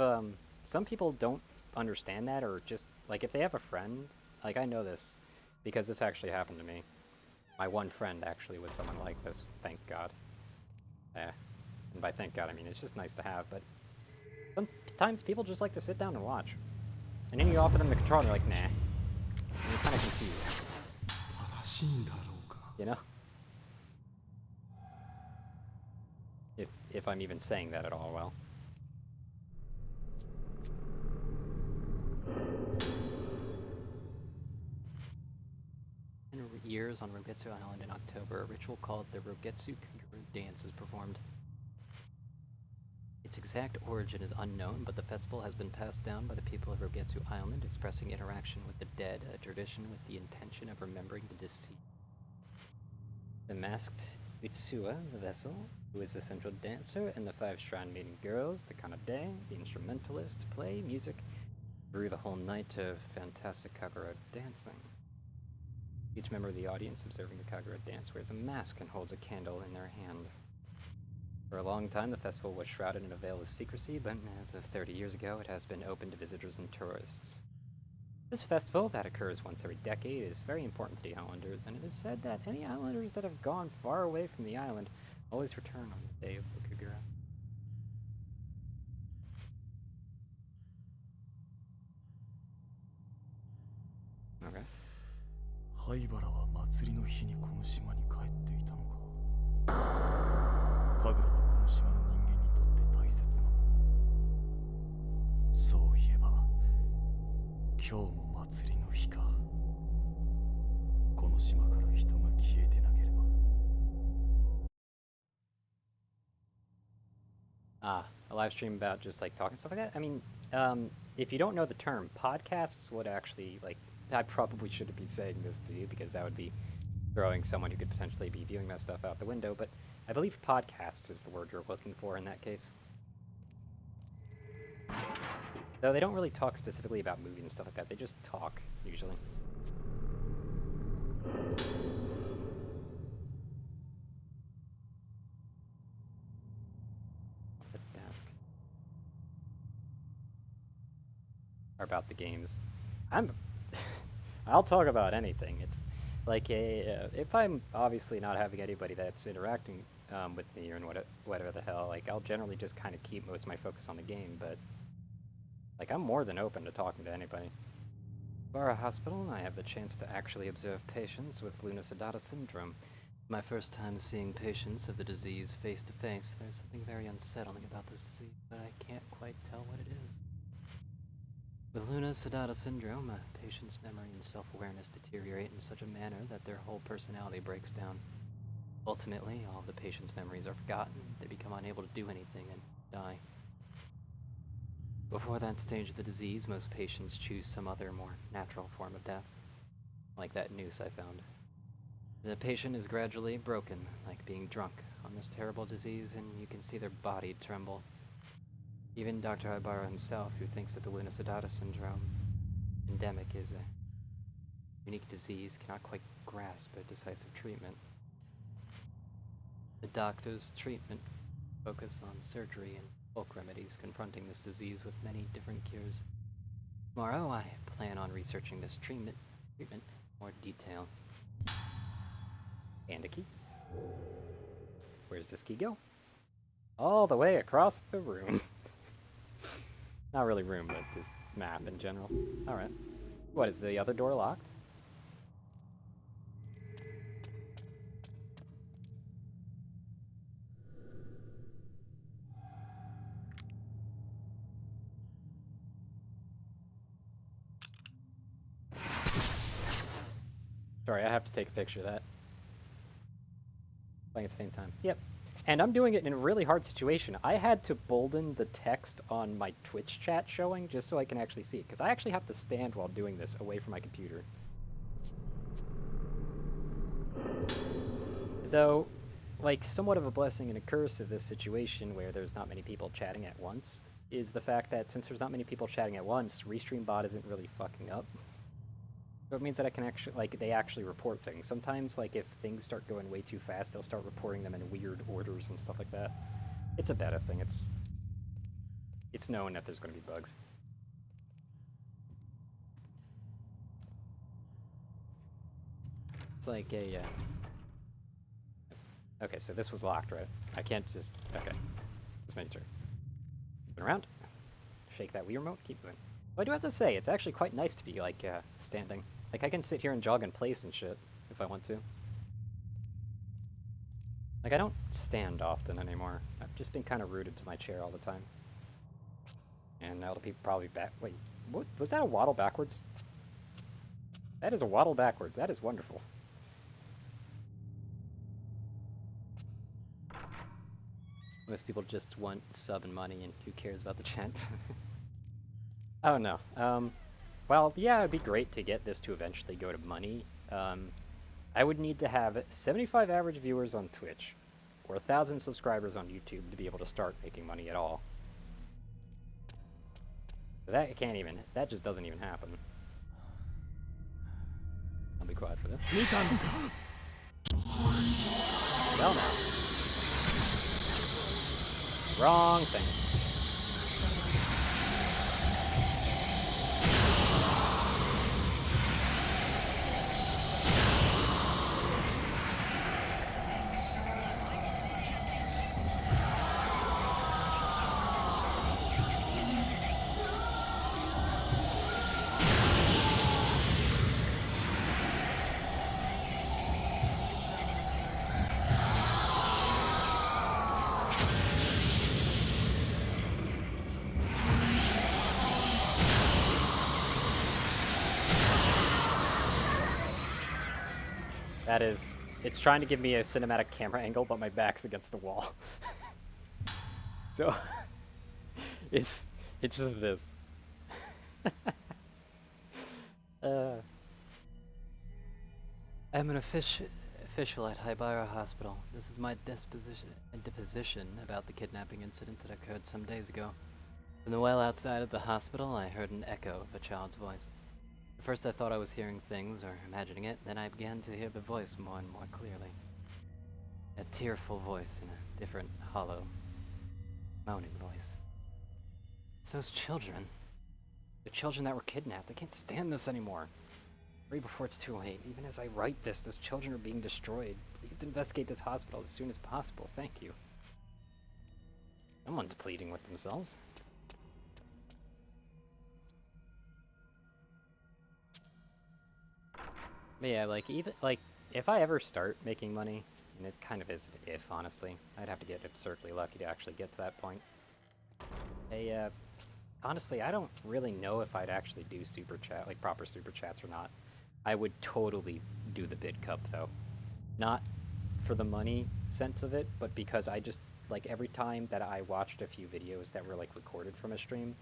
some people don't understand that, or just, like, if they have a friend, like, I know this, because this actually happened to me. My one friend actually was someone like this, thank God. And by thank God, I mean, it's just nice to have, but sometimes people just like to sit down and watch. And then you offer them the control, and they're like, nah. And you're kind of confused. 正しいんだろうか You know? If I'm even saying that at all well. In years on Rogetsu Island in October, a ritual called the Rogetsu Kagura Dance is performed. Its exact origin is unknown, but the festival has been passed down by the people of Rogetsu Island, expressing interaction with the dead, a tradition with the intention of remembering the deceased. The masked Utsuwa, the vessel, who is the central dancer, and the 5 shrine maiden girls, the Kanade, the instrumentalists, play music through the whole night of fantastic Kagura dancing. Each member of the audience observing the Kagura dance wears a mask and holds a candle in their hand. For a long time, the festival was shrouded in a veil of secrecy, but as of 30 years ago, it has been open to visitors and tourists. This festival, that occurs once every decade, is very important to the islanders, and it is said that any islanders that have gone far away from the island always return on the day of the Kagura. Okay. 灰原は祭りの日にこの島に帰っていたのか。神楽はこの島の人間にとって大切なもの。そういえば今日も祭りの日か。この島から人が消えてなければ。A live stream about just like talking stuff like that. I mean, if you don't know the term, podcasts would actually, like, I probably shouldn't be saying this to you because that would be throwing someone who could potentially be viewing that stuff out the window, but I believe podcasts is the word you're looking for in that case. Though they don't really talk specifically about movies and stuff like that, they just talk, usually. Off the desk. Or about the games. I'll talk about anything. It's like if I'm obviously not having anybody that's interacting with me or whatever the hell, like I'll generally just kind of keep most of my focus on the game, but like I'm more than open to talking to anybody. For a hospital, I have the chance to actually observe patients with Luna Sedata syndrome. My first time seeing patients of the disease face to face, there's something very unsettling about this disease, but I can't quite tell what it is. With Luna Sedata syndrome, a patient's memory and self-awareness deteriorate in such a manner that their whole personality breaks down. Ultimately, all of the patient's memories are forgotten, they become unable to do anything, and die. Before that stage of the disease, most patients choose some other, more natural form of death, like that noose I found. The patient is gradually broken, like being drunk on this terrible disease, and you can see their body tremble. Even Dr. Haibara himself, who thinks that the Luna Sedata syndrome endemic is a unique disease, cannot quite grasp a decisive treatment. The doctor's treatment focus on surgery and folk remedies confronting this disease with many different cures. Tomorrow, I plan on researching this treatment in more detail. And a key. Where's this key go? All the way across the room. Not really room, but just map in general. Alright. What, is the other door locked? Sorry, I have to take a picture of that. Playing at the same time. Yep. And I'm doing it in a really hard situation. I had to bolden the text on my Twitch chat showing just so I can actually see it, because I actually have to stand while doing this away from my computer. Though, like, somewhat of a blessing and a curse of this situation where there's not many people chatting at once is the fact that since there's not many people chatting at once, ReStreamBot isn't really fucking up. So it means that I can actually, like, they actually report things. Sometimes, like, if things start going way too fast, they'll start reporting them in weird orders and stuff like that. It's a beta thing. It's known that there's going to be bugs. It's like a, okay, so this was locked, right? I can't just, okay. Just making sure. Spin around. Shake that Wii remote, keep moving. But I do have to say, it's actually quite nice to be, like, standing. Like, I can sit here and jog in place and shit, if I want to. Like, I don't stand often anymore. I've just been kind of rooted to my chair all the time. And now the people probably back. Wait, what? Was that a waddle backwards? That is a waddle backwards. That is wonderful. Most people just want sub and money, and who cares about the chat? Oh no. Well, yeah, it'd be great to get this to eventually go to money. I would need to have 75 average viewers on Twitch, or 1,000 subscribers on YouTube to be able to start making money at all. That can't even, that just doesn't even happen. I'll be quiet for this. Well, no. Wrong thing. That is, it's trying to give me a cinematic camera angle, but my back's against the wall. So, it's just this. I'm an official at Haibara Hospital. This is my deposition about the kidnapping incident that occurred some days ago. From the well outside of the hospital, I heard an echo of a child's voice. At first I thought I was hearing things or imagining it, then I began to hear the voice more and more clearly. A tearful voice in a different, hollow, moaning voice. It's those children. The children that were kidnapped. I can't stand this anymore. Hurry before it's too late. Even as I write this, those children are being destroyed. Please investigate this hospital as soon as possible. Thank you. Someone's pleading with themselves. But yeah, like, even, like, if I ever start making money, and it kind of is an if, honestly, I'd have to get absurdly lucky to actually get to that point. Honestly, I don't really know if I'd actually do super chat, like proper super chats or not. I would totally do the bid cup though. Not for the money sense of it, but because I just, like, every time that I watched a few videos that were, like, recorded from a stream,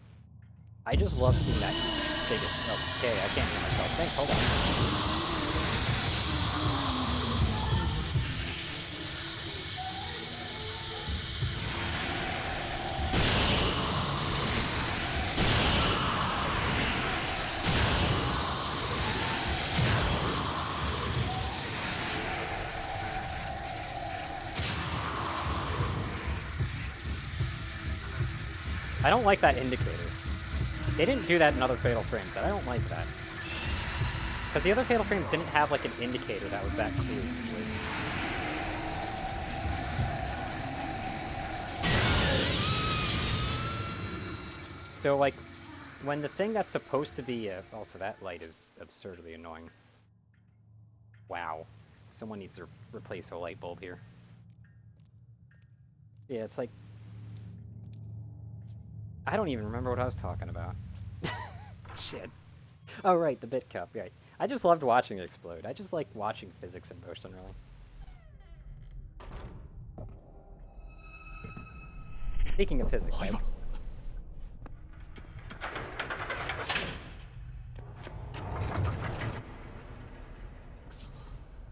I just love seeing that biggest, okay, I can't hear myself. Thanks, hold on. I don't like that indicator. They didn't do that in other Fatal Frames, and I don't like that. Because the other Fatal Frames didn't have, like, an indicator that was that clear usually. So, like, when the thing that's supposed to be also, that light is absurdly annoying. Wow. Someone needs to replace a light bulb here. Yeah, it's like, I don't even remember what I was talking about. Shit. Oh, right, the bit cup, right. I just loved watching it explode. I just like watching physics in motion, really. Speaking of physics,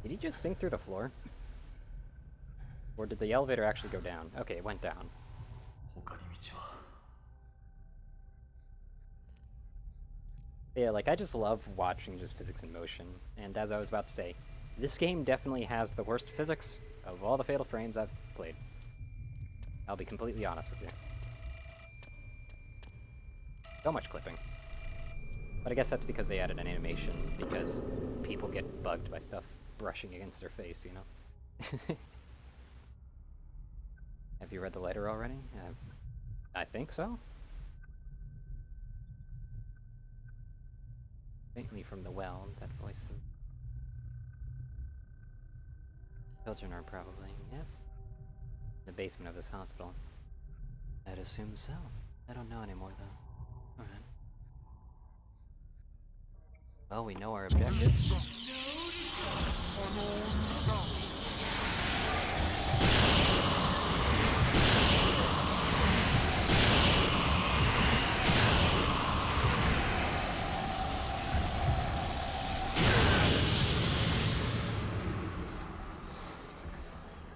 did he just sink through the floor? Or did the elevator actually go down? Okay, it went down. 他に道は Yeah, like, I just love watching just physics in motion. And as I was about to say, this game definitely has the worst physics of all the Fatal Frames I've played. I'll be completely honest with you. So much clipping. But I guess that's because they added an animation, because people get bugged by stuff brushing against their face, you know? Have you read the letter already? I think so. Faintly from the well, that voice is... Children are probably, yep. In the basement of this hospital. I'd assume so. I don't know anymore, though. Alright. Well, we know our objective.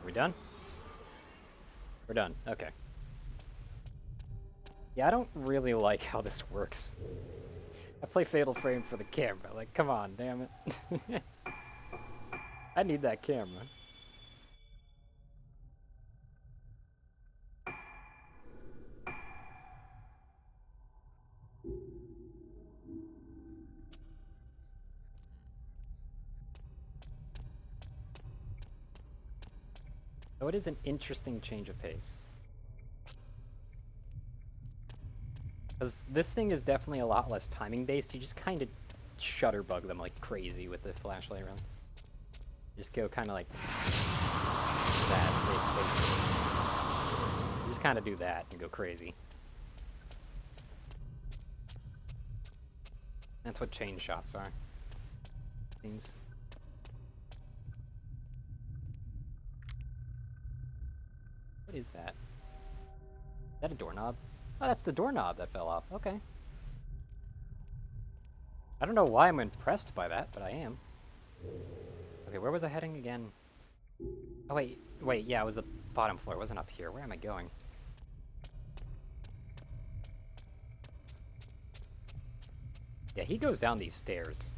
We done? We're done. Okay. Yeah, I don't really like how this works. I play Fatal Frame for the camera. Like, come on, damn it. I need that camera. So it is an interesting change of pace. Because this thing is definitely a lot less timing based. You just kind of shutterbug them like crazy with the flashlight around. Just go kind of like that, basically. You just kind of do that and go crazy. That's what chain shots are. Seems. What is that? Is that a doorknob? Oh, that's the doorknob that fell off. Okay. I don't know why I'm impressed by that, but I am. Okay, where was I heading again? Oh, wait, yeah, it was the bottom floor. It wasn't up here. Where am I going? Yeah, he goes down these stairs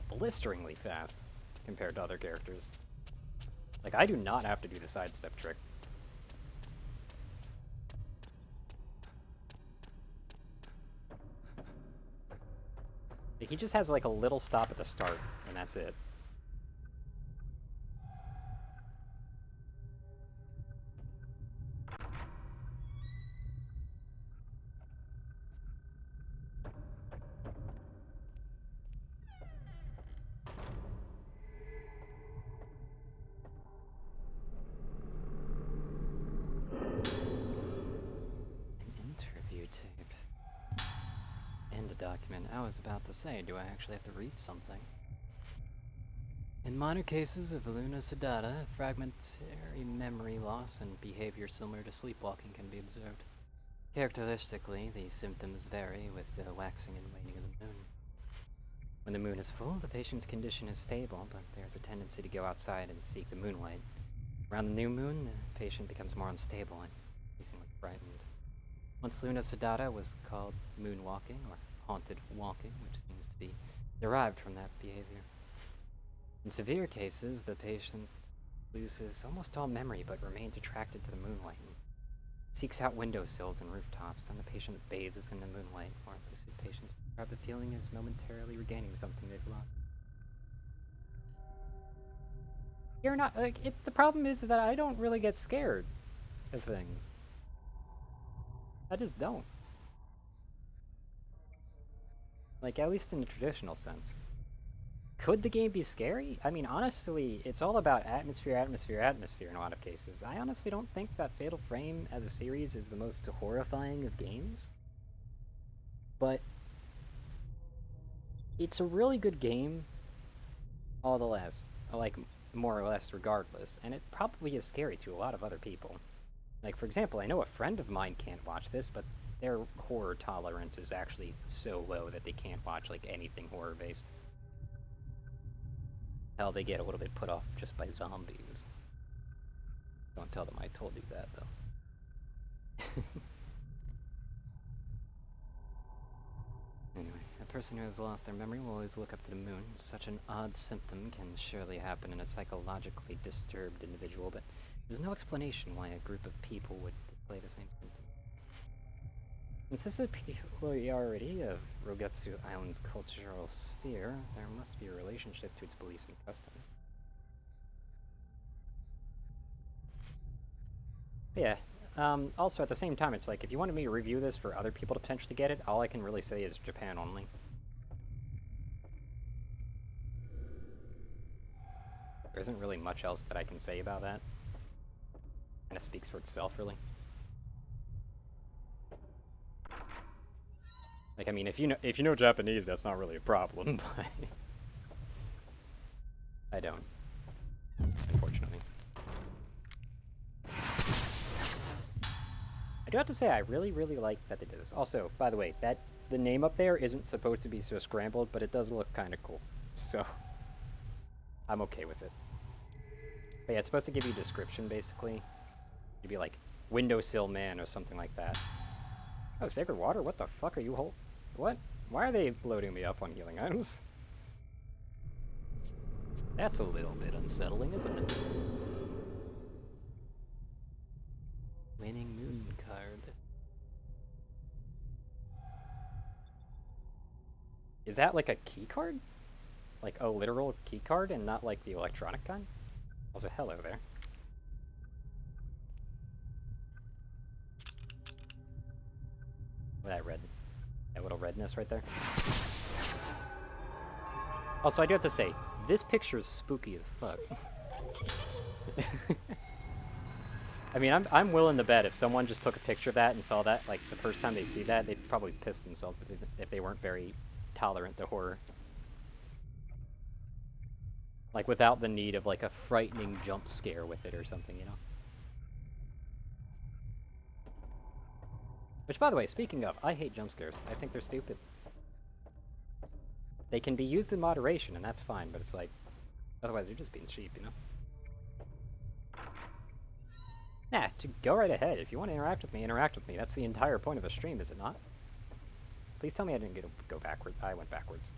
blisteringly fast compared to other characters. Like, I do not have to do the sidestep trick. Like, he just has like a little stop at the start, and that's it. Interview tape. And a document. I was about to say, do I actually have to read something? In minor cases of Luna sedata, fragmentary memory loss and behavior similar to sleepwalking can be observed. Characteristically, these symptoms vary with the waxing and waning of the moon. When the moon is full, the patient's condition is stable, but there's a tendency to go outside and seek the moonlight. Around the new moon, the patient becomes more unstable and increasingly frightened. Once Luna sedata was called moonwalking, or haunted walking, which seems to be derived from that behavior. In severe cases, the patient loses almost all memory but remains attracted to the moonlight and seeks out windowsills and rooftops. Then the patient bathes in the moonlight, or lucid patients describe the feeling as momentarily regaining something they've lost. You're not, like, it's the problem is that I don't really get scared of things. I just don't. Like, at least in the traditional sense. Could the game be scary? I mean, honestly, it's all about atmosphere, atmosphere, atmosphere in a lot of cases. I honestly don't think that Fatal Frame as a series is the most horrifying of games. But it's a really good game all the less, like more or less regardless, and it probably is scary to a lot of other people. Like, for example, I know a friend of mine can't watch this, but their horror tolerance is actually so low that they can't watch, like, anything horror-based. Hell, they get a little bit put off just by zombies. Don't tell them I told you that, though. Anyway, a person who has lost their memory will always look up to the moon. Such an odd symptom can surely happen in a psychologically disturbed individual, but there's no explanation why a group of people would display the same symptom. Since this is a peculiarity of Rogetsu Island's cultural sphere, there must be a relationship to its beliefs and customs. Yeah. Also, at the same time, it's like, if you wanted me to review this for other people to potentially get it, all I can really say is Japan only. There isn't really much else that I can say about that. Kinda speaks for itself, really. Like, I mean, if you know Japanese, that's not really a problem, but I don't, unfortunately. I do have to say, I really, really like that they did this. Also, by the way, the name up there isn't supposed to be so scrambled, but it does look kind of cool. So, I'm okay with it. But yeah, it's supposed to give you a description, basically. You'd be like, Windowsill Man or something like that. Oh, Sacred Water? What the fuck are you What? Why are they loading me up on healing items? That's a little bit unsettling, isn't it? Winning Moon card. Is that like a key card? Like a literal key card and not like the electronic kind? Also, hello there. That red. That little redness right there. Also, I do have to say, this picture is spooky as fuck. I mean, I'm willing to bet if someone just took a picture of that and saw that, like, the first time they see that, they'd probably piss themselves if they weren't very tolerant to horror. Like, without the need of, like, a frightening jump scare with it or something, you know? Which, by the way, speaking of, I hate jump scares. I think they're stupid. They can be used in moderation, and that's fine, but it's like, otherwise you're just being cheap, you know? Nah, go right ahead. If you want to interact with me, interact with me. That's the entire point of a stream, is it not? Please tell me I didn't go backwards. I went backwards.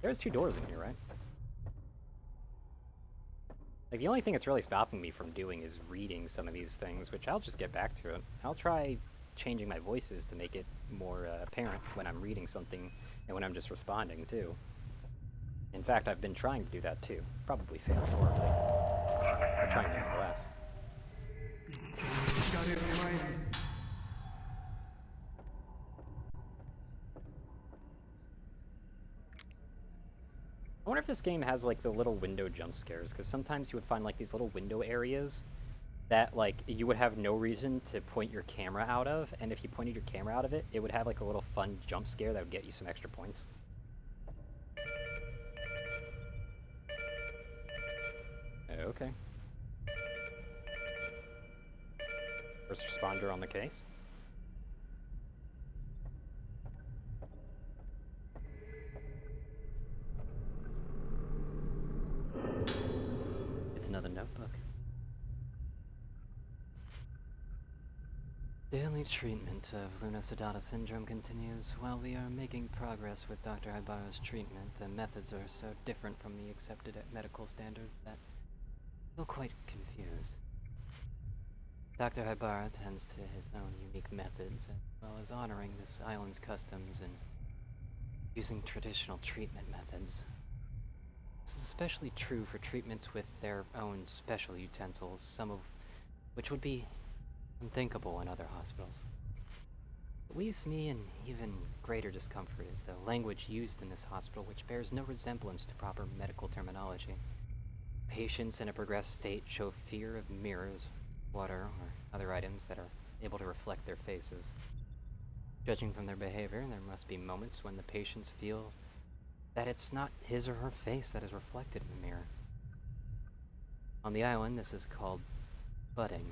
There's 2 doors in here, right? Like, the only thing that's really stopping me from doing is reading some of these things, which I'll just get back to it. I'll try changing my voices to make it more apparent when I'm reading something and when I'm just responding, too. In fact, I've been trying to do that, too. Probably failed horribly. I'm trying nonetheless. I wonder if this game has, like, the little window jump scares, because sometimes you would find, like, these little window areas that, like, you would have no reason to point your camera out of, and if you pointed your camera out of it, it would have, like, a little fun jump scare that would get you some extra points. Okay. First responder on the case. It's another notebook. Daily treatment of Luna-Sedata syndrome continues. While we are making progress with Dr. Haibara's treatment, the methods are so different from the accepted medical standards that I feel quite confused. Dr. Haibara tends to his own unique methods, as well as honoring this island's customs and using traditional treatment methods. This is especially true for treatments with their own special utensils, some of which would be unthinkable in other hospitals. What leaves me in even greater discomfort is the language used in this hospital, which bears no resemblance to proper medical terminology. Patients in a progressed state show fear of mirrors, water, or other items that are able to reflect their faces. Judging from their behavior, there must be moments when the patients feel that it's not his or her face that is reflected in the mirror. On the island, this is called budding,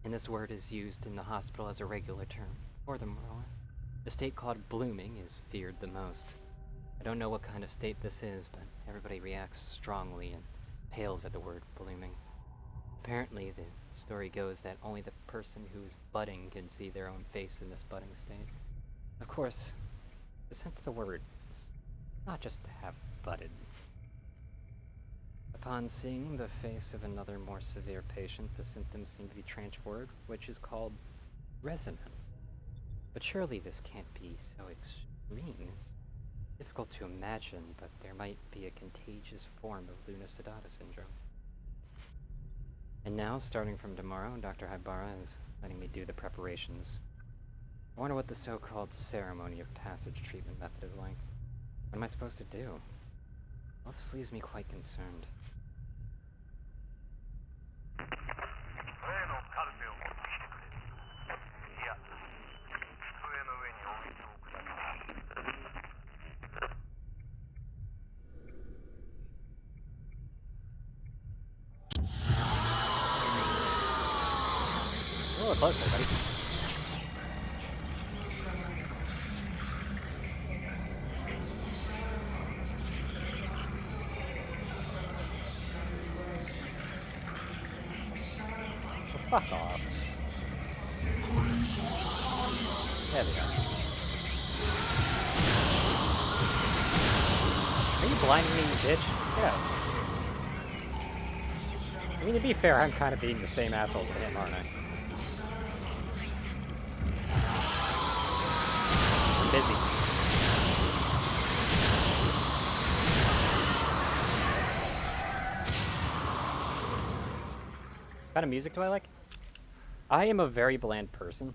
and this word is used in the hospital as a regular term. Furthermore, the state called blooming is feared the most. I don't know what kind of state this is, but everybody reacts strongly and pales at the word blooming. Apparently, the story goes that only the person who's budding can see their own face in this budding state. Of course, the sense of the word is not just to have budded. Upon seeing the face of another more severe patient, the symptoms seem to be transferred, which is called resonance. But surely this can't be so extreme. It's difficult to imagine, but there might be a contagious form of Lunus-Tadata syndrome. And now, starting from tomorrow, Dr. Haibara is letting me do the preparations. I wonder what the so-called ceremony of passage treatment method is like. What am I supposed to do? All this leaves me quite concerned. A little closer, buddy. Fuck off. There we go. Are you blinding me, you bitch? Get out. I mean, to be fair, I'm kind of being the same asshole to him, aren't I? I'm busy. What kind of music do I like? I am a very bland person.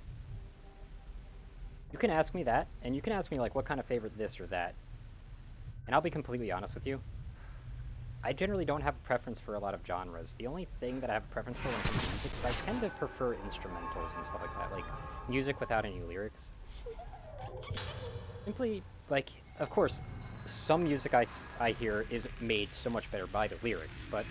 You can ask me that, and you can ask me, like, what kind of favorite this or that. And I'll be completely honest with you. I generally don't have a preference for a lot of genres. The only thing that I have a preference for when it comes to music is I tend to prefer instrumentals and stuff like that. Like, music without any lyrics. Simply, like, of course, some music I hear is made so much better by the lyrics, but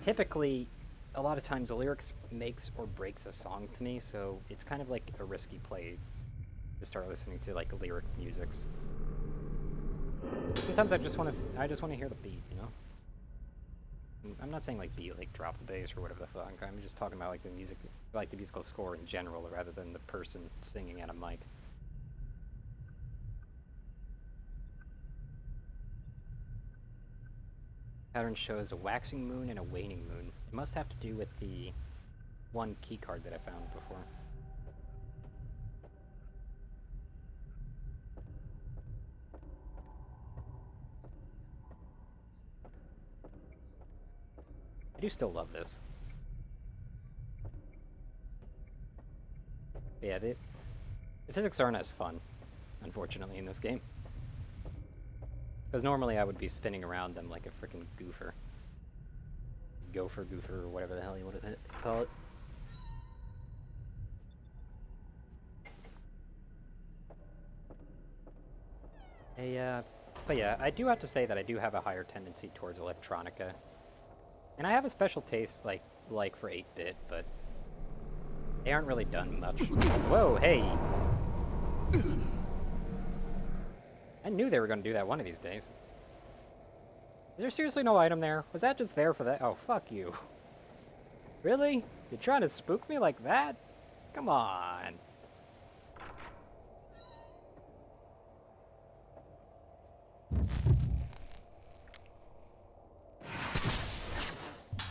typically, a lot of times the lyrics makes or breaks a song to me, so it's kind of like a risky play to start listening to, like, lyric musics. Sometimes I just want to hear the beat, you know? I'm not saying, like, beat, like, drop the bass or whatever the fuck. I'm just talking about, like, the music, like, the musical score in general, rather than the person singing at a mic. Pattern shows a waxing moon and a waning moon. It must have to do with the one key card that I found before. I do still love this. Yeah, the physics aren't as fun, unfortunately, in this game. Because normally I would be spinning around them like a freaking goofer. Gopher, goofer, or whatever the hell you want to call it. But yeah, I do have to say that I do have a higher tendency towards electronica. And I have a special taste, like for 8-bit, but they aren't really done much. Whoa, hey! I knew they were going to do that one of these days. Is there seriously no item there? Was that just there for that? Oh, fuck you. Really? You're trying to spook me like that? Come on.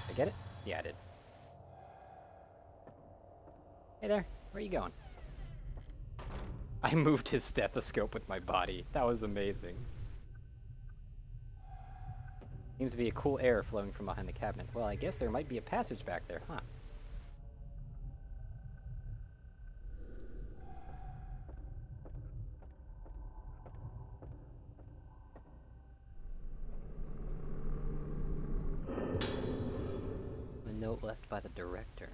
I get it? Yeah, I did. Hey there, where are you going? I moved his stethoscope with my body. That was amazing. Seems to be a cool air flowing from behind the cabinet. Well, I guess there might be a passage back there, huh? The note left by the director.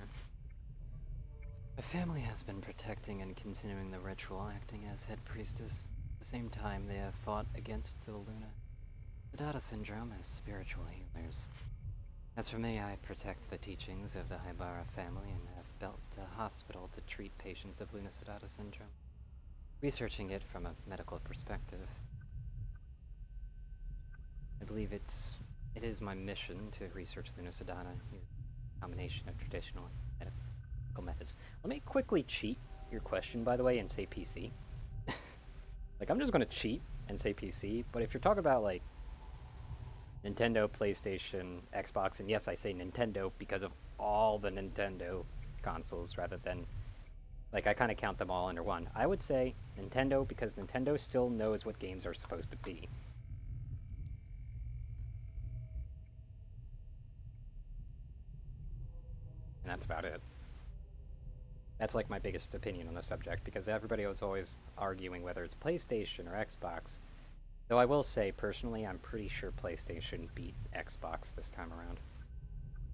My family has been protecting and continuing the ritual, acting as head priestess. the same time, they have fought against the Luna Sedata syndrome as spiritual healers. As for me, I protect the teachings of the Haibara family and have built a hospital to treat patients of Luna Sedata syndrome, researching it from a medical perspective. I believe it is my mission to research Luna Sedata using a combination of traditional and medical methods. Let me quickly cheat your question, by the way, and say PC. Like, I'm just going to cheat and say PC, but if you're talking about, like, Nintendo, PlayStation, Xbox, and yes, I say Nintendo because of all the Nintendo consoles rather than, like, I kind of count them all under one. I would say Nintendo because Nintendo still knows what games are supposed to be. And that's about it. That's like my biggest opinion on the subject, because everybody was always arguing whether it's PlayStation or Xbox. Though I will say, personally, I'm pretty sure PlayStation beat Xbox this time around.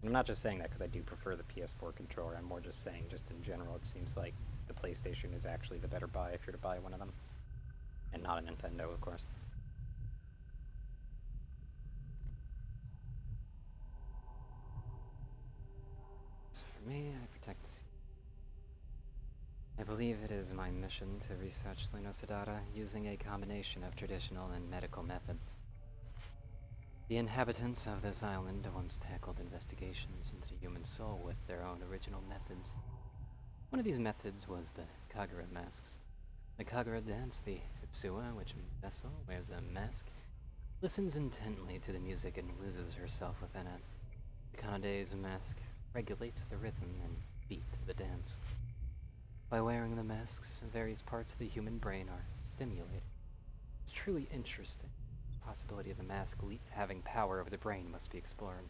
And I'm not just saying that because I do prefer the PS4 controller, I'm more just saying, just in general, it seems like the PlayStation is actually the better buy if you're to buy one of them. And not a Nintendo, of course. As for me, I protect the I believe it is my mission to research Luna Sedata using a combination of traditional and medical methods. The inhabitants of this island once tackled investigations into the human soul with their own original methods. One of these methods was the Kagura masks. The Kagura dance, the Fitsua, which means vessel, wears a mask, listens intently to the music and loses herself within it. The Kanade's mask regulates the rhythm and beat of the dance. By wearing the masks, various parts of the human brain are stimulated. It's truly interesting. The possibility of the mask having power over the brain must be explored.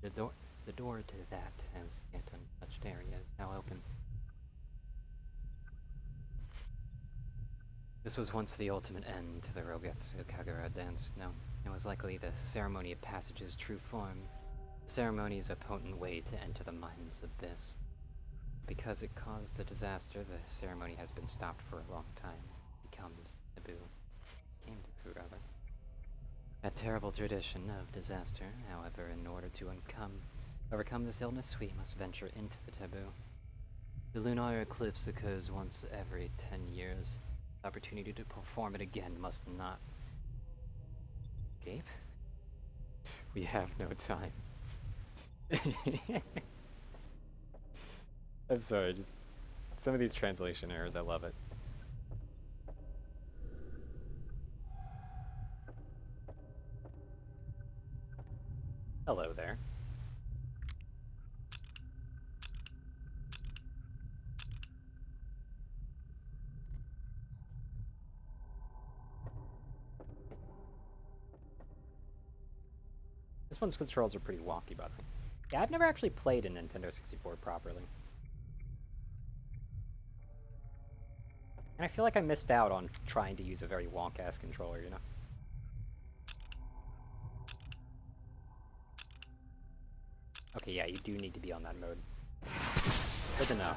The door to that, as yet untouched area, is now open. This was once the ultimate end to the Rogetsu Kagura dance. No, it was likely the ceremony of passage's true form. The ceremony is a potent way to enter the mind's abyss. Because it caused a disaster, the ceremony has been stopped for a long time. It becomes taboo. Came taboo, rather. A terrible tradition of disaster, however, in order to overcome this illness, we must venture into the taboo. The lunar eclipse occurs once every 10 years. The opportunity to perform it again must not escape. We have no time. I'm sorry, just some of these translation errors, I love it. Hello there. This one's controls are pretty wonky, by the way. Yeah, I've never actually played a Nintendo 64 properly. And I feel like I missed out on trying to use a very wonk-ass controller, you know? Okay, yeah, you do need to be on that mode. Good to know.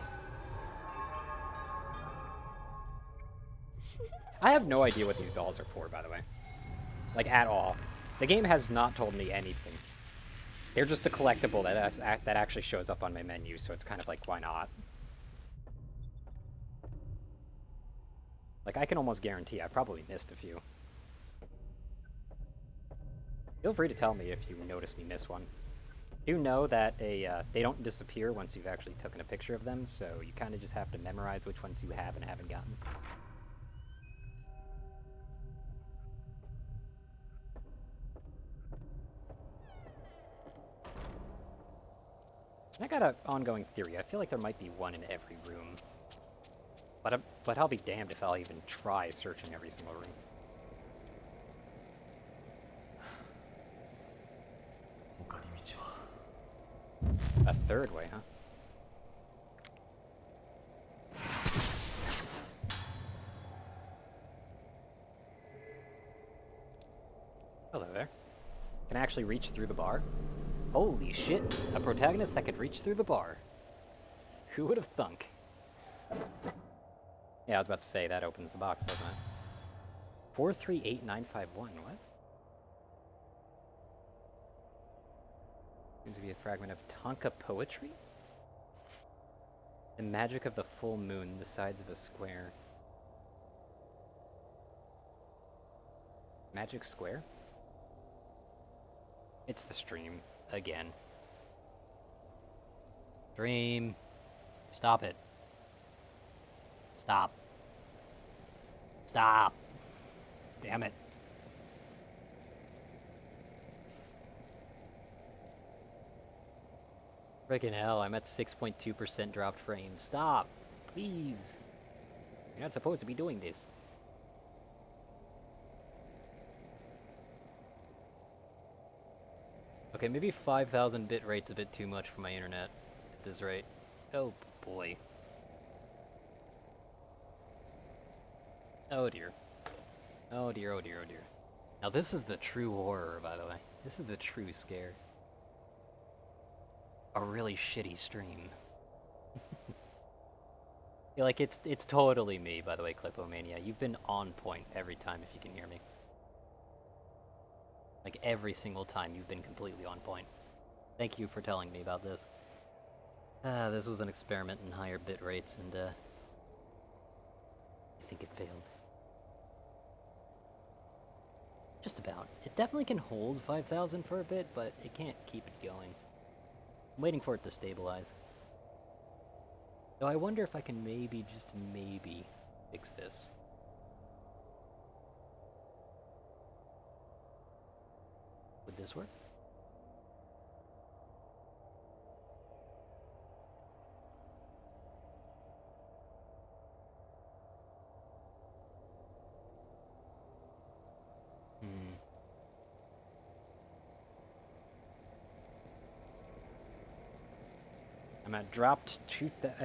I have no idea what these dolls are for, by the way. Like, at all. The game has not told me anything. They're just a collectible that actually shows up on my menu, so it's kind of like, why not? Like, I can almost guarantee I probably missed a few. Feel free to tell me if you notice me miss one. Do know that they don't disappear once you've actually taken a picture of them, so you kind of just have to memorize which ones you have and haven't gotten. I got an ongoing theory. I feel like there might be one in every room. But I'll be damned if I'll even try searching every single room. A third way, huh? Hello there. Can I actually reach through the bar? Holy shit, a protagonist that could reach through the bar. Who would have thunk? Yeah, I was about to say, that opens the box, doesn't it? 438951. What? Seems to be a fragment of Tonka poetry? The magic of the full moon, the sides of a square. Magic square? It's the stream again. Stream. Stop it. Stop. Stop. Damn it. Freaking hell, I'm at 6.2% dropped frames. Stop. Please. You're not supposed to be doing this. Okay, maybe 5,000 bit rate's a bit too much for my internet at this rate. Oh boy. Oh dear. Oh dear, oh dear, oh dear. Now this is the true horror, by the way. This is the true scare. A really shitty stream. Yeah, like it's totally me, by the way, Clipomania. You've been on point every time if you can hear me. Like every single time you've been completely on point. Thank you for telling me about this. This was an experiment in higher bit rates and I think it failed. Just about. It definitely can hold 5,000 for a bit, but it can't keep it going. I'm waiting for it to stabilize. So I wonder if I can maybe, just maybe, fix this. Would this work? I'm at dropped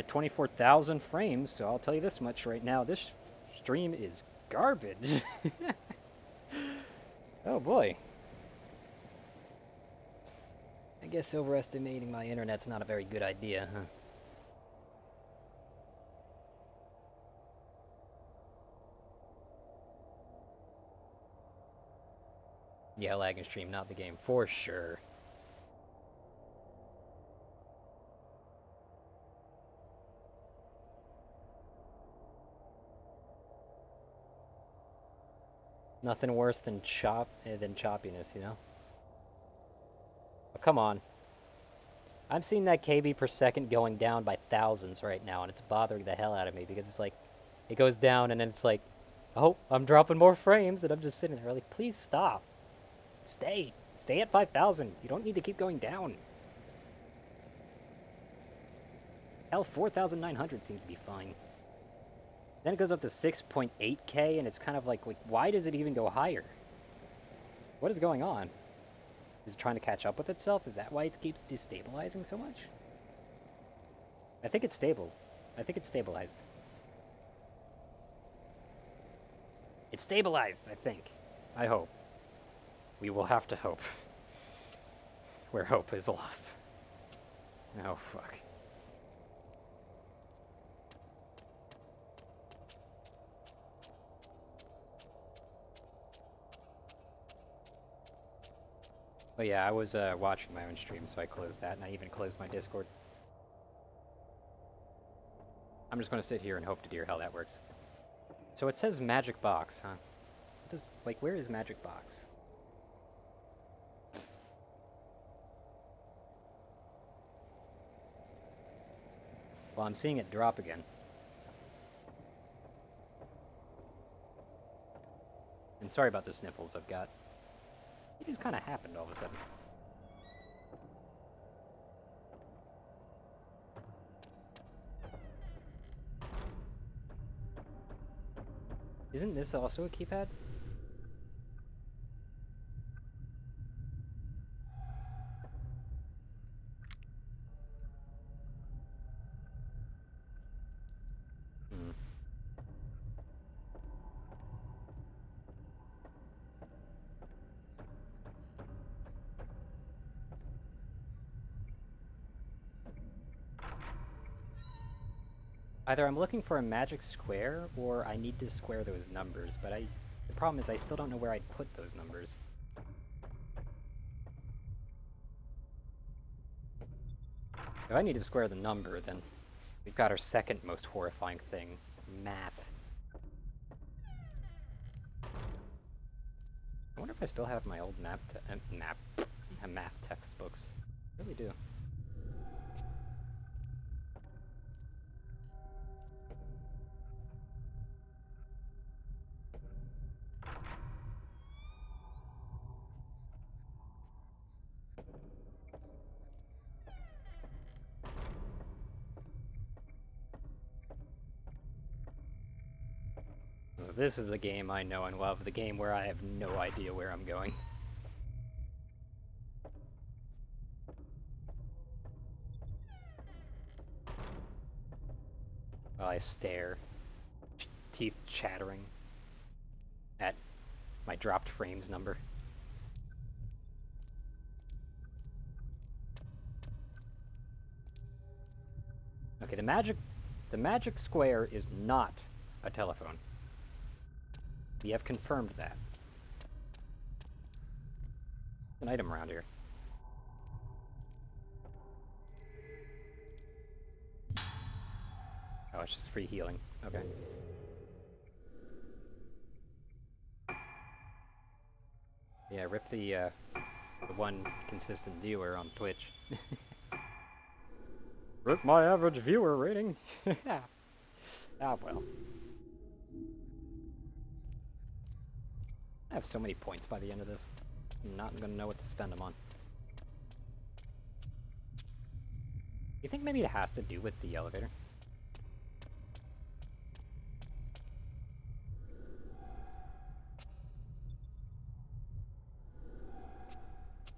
24,000 frames, so I'll tell you this much right now. This stream is garbage. Oh boy. I guess overestimating my internet's not a very good idea, huh? Yeah, lagging stream, not the game, for sure. Nothing worse than choppiness, you know? Oh, come on. I'm seeing that KB per second going down by thousands right now, and it's bothering the hell out of me because it's like, it goes down and then it's like, oh, I'm dropping more frames, and I'm just sitting there like, please stop. Stay at 5,000. You don't need to keep going down. Hell, 4,900 seems to be fine. Then it goes up to 6.8k, and it's kind of like, why does it even go higher? What is going on? Is it trying to catch up with itself? Is that why it keeps destabilizing so much? I think it's stable. I think it's stabilized. It's stabilized, I think. I hope. We will have to hope. Where hope is lost. Oh, fuck. But yeah, I was watching my own stream, so I closed that, and I even closed my Discord. I'm just going to sit here and hope to dear hell that works. So it says Magic Box, huh? Where is Magic Box? Well, I'm seeing it drop again. And sorry about the sniffles I've got. It just kind of happened all of a sudden. Isn't this also a keypad? Hmm. Either I'm looking for a magic square, or I need to square those numbers, but I The problem is I still don't know where I'd put those numbers. If I need to square the number, then we've got our second most horrifying thing, math. I wonder if I still have my old math textbooks. I really do. So this is the game I know and love, the game where I have no idea where I'm going. While I stare, teeth chattering, at my dropped frames number. Okay, the magic square is not a telephone. We have confirmed that. An item around here. Oh, it's just free healing. Okay. Yeah, rip the one consistent viewer on Twitch. Rip my average viewer rating. Ah, well. I have so many points by the end of this. I'm not gonna know what to spend them on. You think maybe it has to do with the elevator?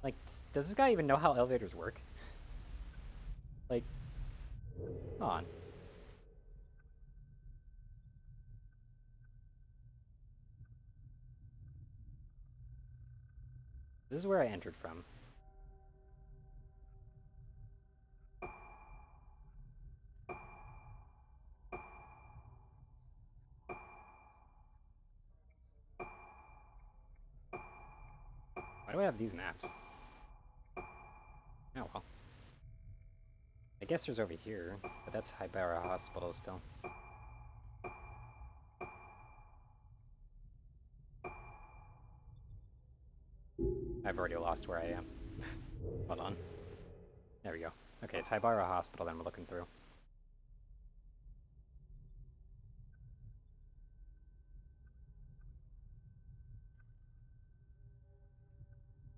Like, does this guy even know how elevators work? Like, come on. This is where I entered from. Why do I have these maps? Oh well. I guess there's over here, but that's Haibara Hospital still. I've already lost where I am. Hold on. There we go. Okay, it's Haibara Hospital that I'm looking through.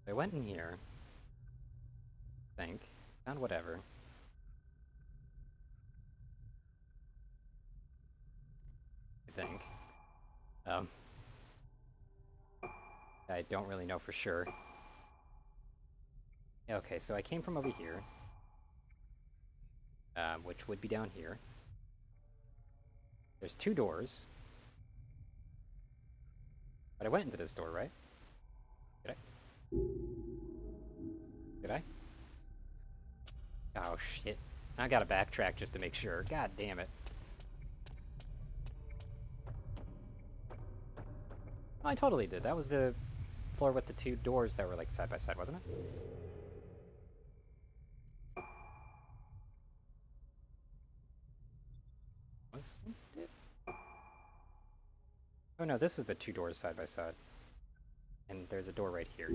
I went in here. I think. Found whatever. I think. I don't really know for sure. Okay, so I came from over here. Which would be down here. There's two doors. But I went into this door, right? Did I? Did I? Oh, shit. I gotta backtrack just to make sure. God damn it. Oh, I totally did. That was the floor with the two doors that were like side by side, wasn't it? Wasn't it? Oh no, this is the two doors side by side. And there's a door right here.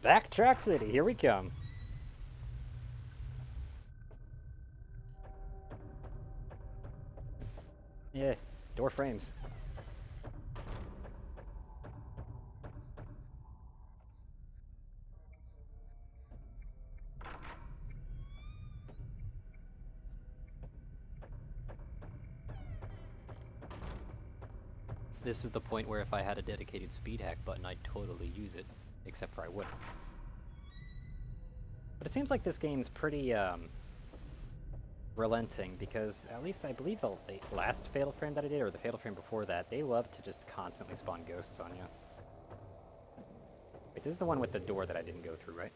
Backtrack City, here we come. Yeah, door frames. This is the point where if I had a dedicated speed hack button, I'd totally use it. Except for I wouldn't. But it seems like this game's pretty, relenting, because at least I believe the last Fatal Frame that I did, or the Fatal Frame before that, they love to just constantly spawn ghosts on you. Wait, this is the one with the door that I didn't go through, right?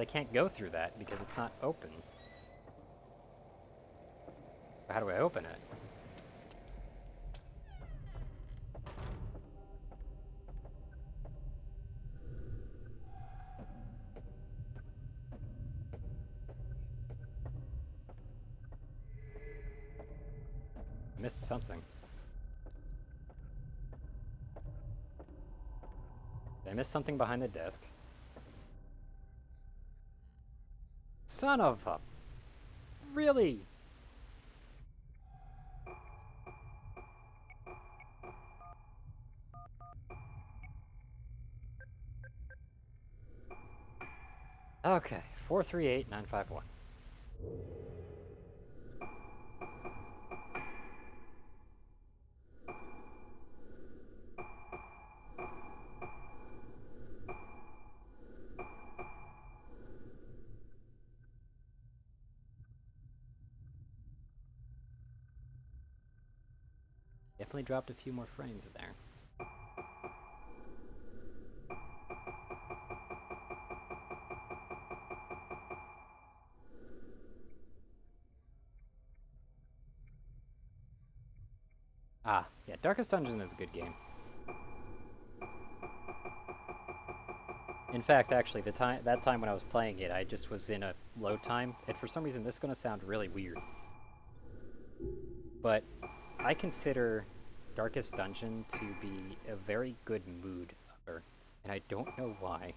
But I can't go through that because it's not open. How do I open it? I missed something. Did I miss something behind the desk? Son of a... Really? Okay, 438-951. Definitely dropped a few more frames there. Ah, yeah, Darkest Dungeon is a good game. In fact, actually, that time when I was playing it, I just was in a load time, and for some reason this is going to sound really weird. But I consider Darkest Dungeon to be a very good mood upper, and I don't know why.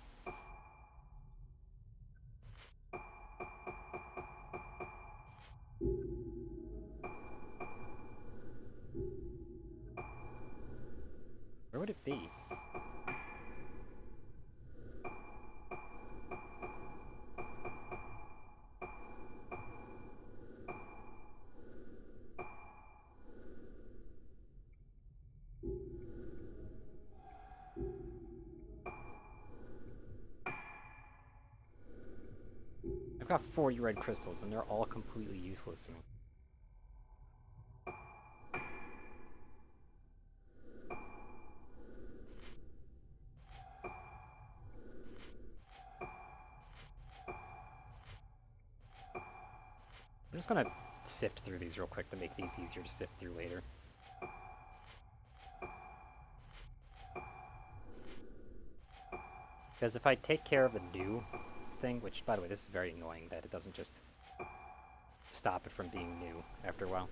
Where would it be? I've got 40 red crystals, and they're all completely useless to me. I'm just gonna sift through these real quick to make these easier to sift through later. Because if I take care of the new thing, which, by the way, this is very annoying that it doesn't just stop it from being new after a while.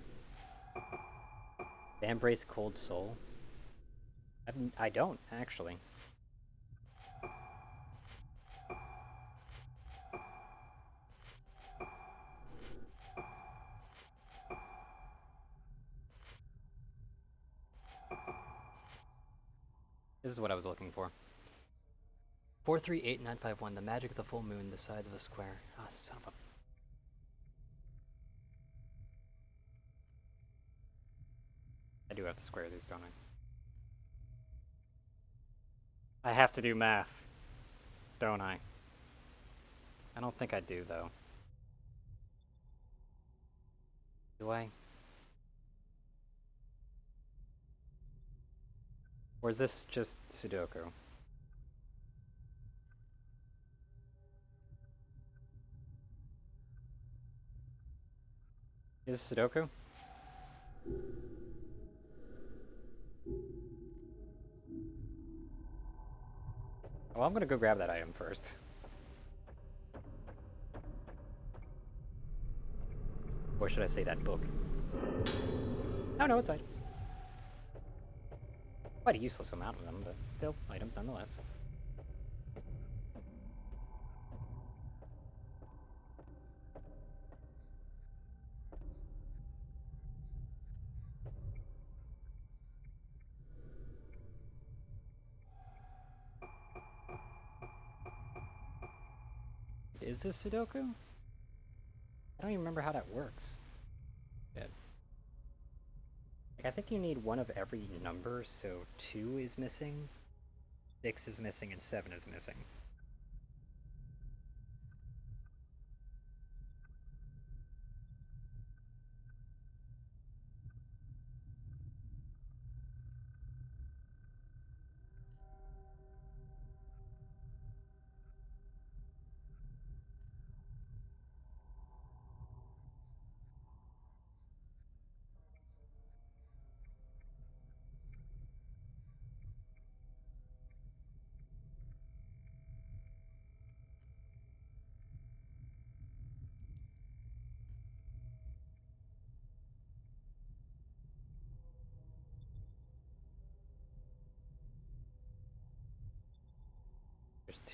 The Embrace Cold Soul? I don't, actually. This is what I was looking for. 438-951, the magic of the full moon, the sides of a square. Ah, son of a... I do have to square these, don't I? I have to do math, don't I? I don't think I do, though. Do I? Or is this just Sudoku? Is this Sudoku? Well, I'm gonna go grab that item first. Or should I say that book? Oh no, it's items. Quite a useless amount of them, but still, items nonetheless. Is this Sudoku? I don't even remember how that works. Yeah. Like, I think you need one of every number, so 2 is missing, 6 is missing, and 7 is missing.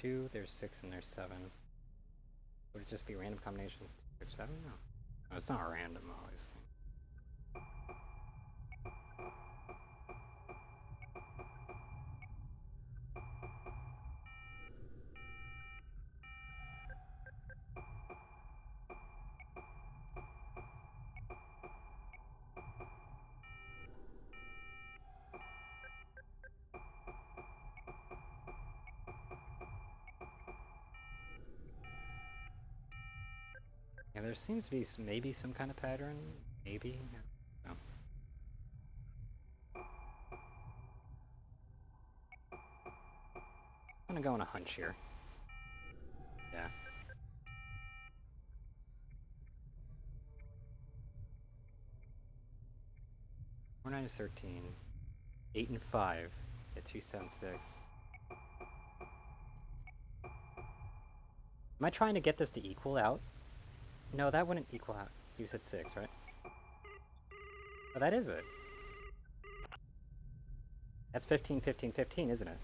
2, there's 6, and there's 7. Would it just be random combinations? 2 or 7? No. No, it's not random, obviously. Yeah, there seems to be maybe some kind of pattern. Maybe. I don't know. I'm gonna go on a hunch here. Yeah. 4, 9 is 13. 8 and 5. Get 2, 7, 6. Am I trying to get this to equal out? No, that wouldn't equal out. You said 6, right? Oh, that is it. That's 15, 15, 15, isn't it?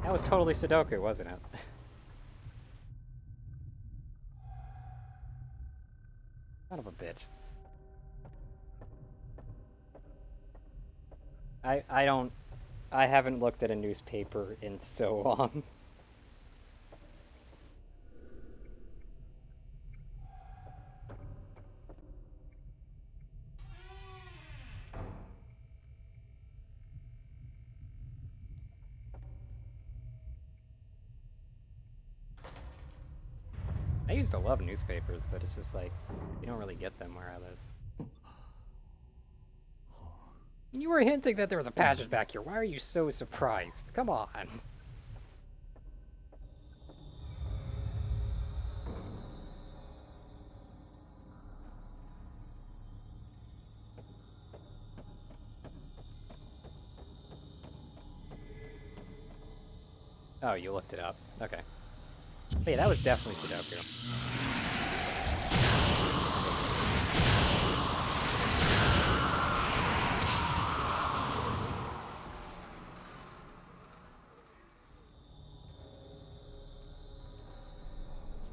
That was totally Sudoku, wasn't it? Son of a bitch. I haven't looked at a newspaper in so long. I used to love newspapers, but it's just like, you don't really get them where I live. You were hinting that there was a passage back here. Why are you so surprised? Come on. Oh, you looked it up. Okay. But yeah, that was definitely Sudoku.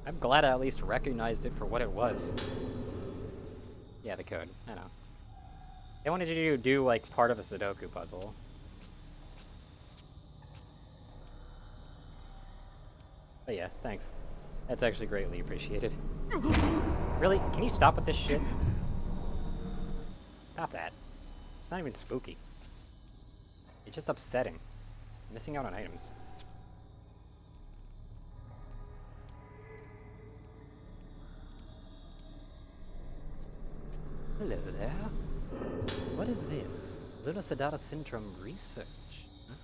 I'm glad I at least recognized it for what it was. Yeah, the code. I know. They wanted you to do, like, part of a Sudoku puzzle. But yeah, thanks. That's actually greatly appreciated. Really? Can you stop with this shit? Stop that. It's not even spooky. It's just upsetting. Missing out on items. Hello there. What is this? Lunasiddharta syndrome research? Huh?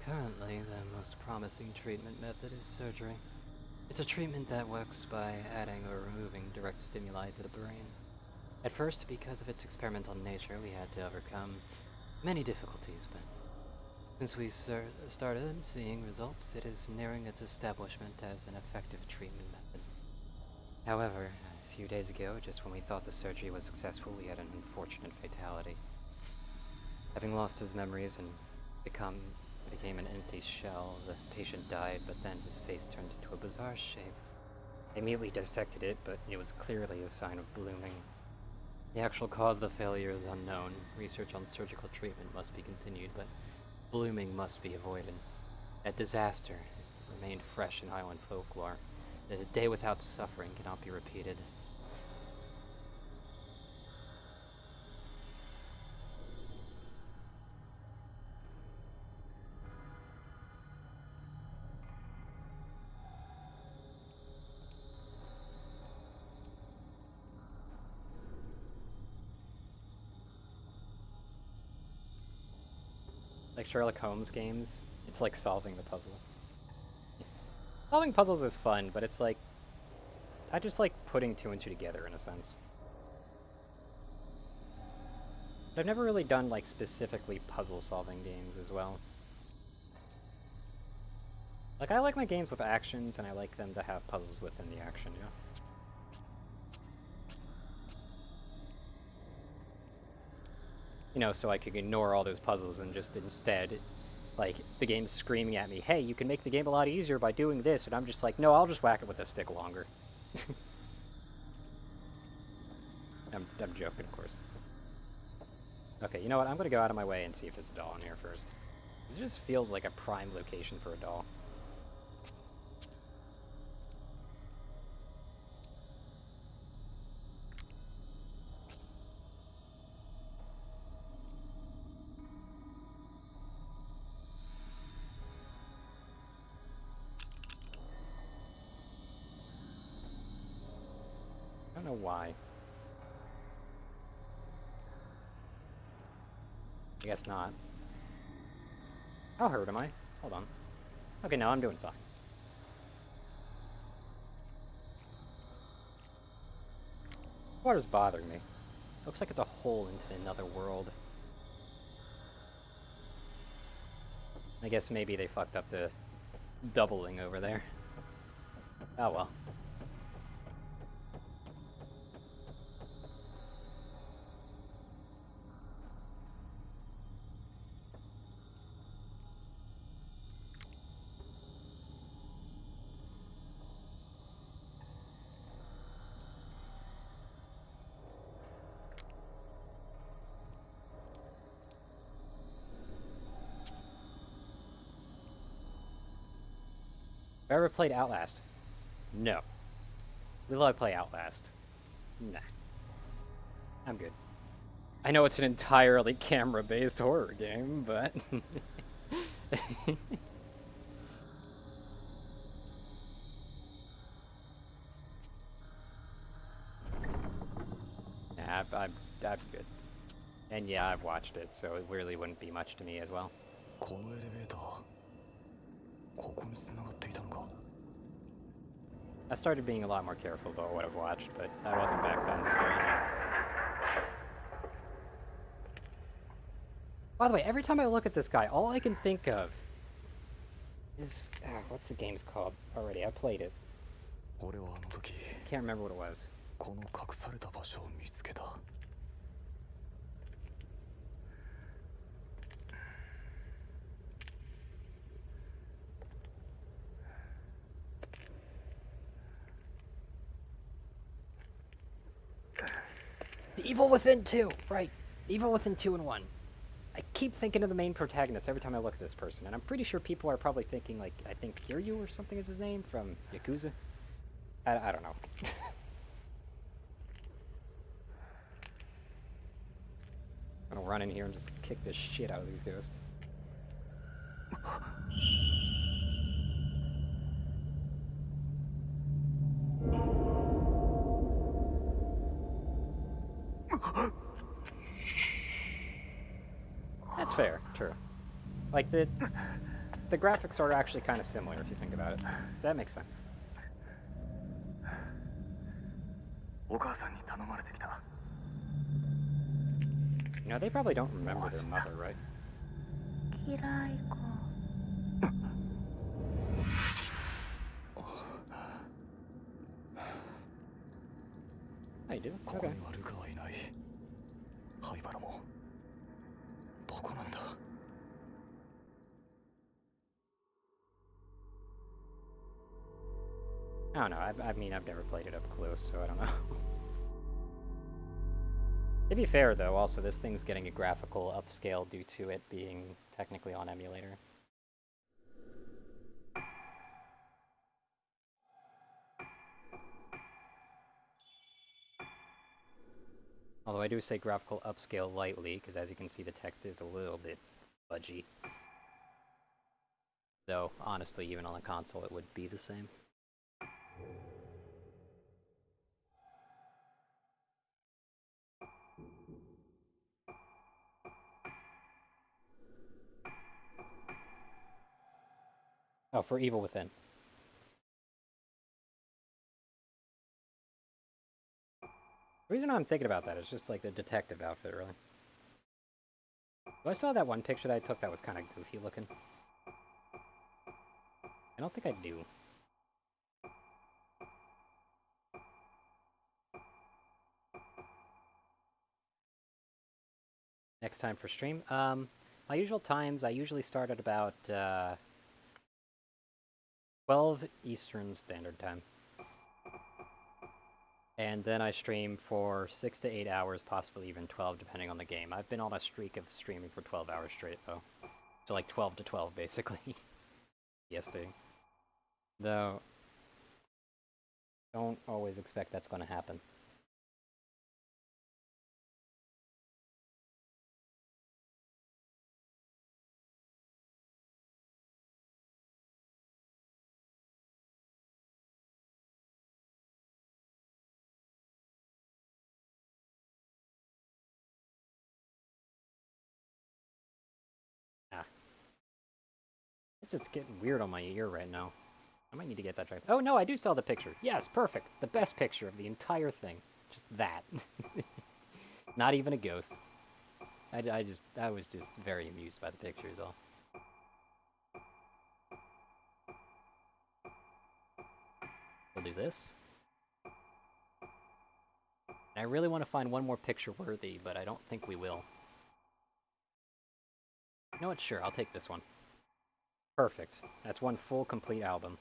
Currently, the most promising treatment method is surgery. It's a treatment that works by adding or removing direct stimuli to the brain. At first, because of its experimental nature, we had to overcome many difficulties, but since we started seeing results, it is nearing its establishment as an effective treatment method. However, a few days ago, just when we thought the surgery was successful, we had an unfortunate fatality. Having lost his memories and became an empty shell, the patient died, but then his face turned into a bizarre shape. I immediately dissected it, but it was clearly a sign of blooming. The actual cause of the failure is unknown. Research on surgical treatment must be continued, but blooming must be avoided. That disaster remained fresh in Highland folklore. That a day without suffering cannot be repeated. Like Sherlock Holmes games, it's like solving the puzzle. Solving puzzles is fun, but it's like, I just like putting 2 and 2 together in a sense. But I've never really done like specifically puzzle solving games as well. Like I like my games with actions and I like them to have puzzles within the action, yeah. You know, so I could ignore all those puzzles and just instead Like, the game's screaming at me, hey, you can make the game a lot easier by doing this, and I'm just like, no, I'll just whack it with a stick longer. I'm joking, of course. Okay, you know what? I'm gonna go out of my way and see if there's a doll in here first. It just feels like a prime location for a doll. I don't know why. I guess not. How hurt am I? Hold on. Okay, no, I'm doing fine. Water's bothering me. Looks like it's a hole into another world. I guess maybe they fucked up the doubling over there. Oh well. Have I ever played Outlast? No. Will I play Outlast? Nah. I'm good. I know it's an entirely camera-based horror game, but... nah, I'm good. And yeah, I've watched it, so it really wouldn't be much to me as well. このエレベーターここに繋がっていたのか I started being a lot more careful about what I've watched, but I wasn't back then, so... By the way, every time I look at this guy, all I can think of is... what's the game's called already? I played it. 俺はあの時 Can't remember what it was. この隠された場所を見つけた The Evil Within 2! Right. Evil Within 2 and 1. I keep thinking of the main protagonist every time I look at this person, and I'm pretty sure people are probably thinking, like, I think Kiryu or something is his name, from Yakuza? I don't know. I'm gonna run in here and just kick the shit out of these ghosts. That's fair, true. Like, the graphics are actually kind of similar if you think about it. So that makes sense. お母さんに頼まれてきた You know, they probably don't remember their mother, right? 嫌い子 How you do? ここ Okay. にはルカはいない灰原もどこなんだ I don't know. I mean, I've never played it up close, so I don't know. To be fair, though, also this thing's getting a graphical upscale due to it being technically on emulator. Although I do say graphical upscale lightly, because as you can see the text is a little bit fudgy. Though, honestly, even on the console it would be the same. Oh, for Evil Within. The reason I'm thinking about that is just like the detective outfit, really. So I saw that one picture that I took that was kind of goofy looking. I don't think I do. Next time for stream? My usual times, I usually start at about 12 Eastern Standard Time. And then I stream for 6 to 8 hours, possibly even 12, depending on the game. I've been on a streak of streaming for 12 hours straight, though. So like 12 to 12, basically. Yesterday. Though, don't always expect that's going to happen. It's just getting weird on my ear right now. I might need to get that drive. Oh no, I do saw the picture. Yes, perfect. The best picture of the entire thing. Just that. Not even a ghost. I was just very amused by the picture is all. We'll do this. And I really want to find one more picture worthy, but I don't think we will. You know what? Sure, I'll take this one. Perfect. That's one full, complete album.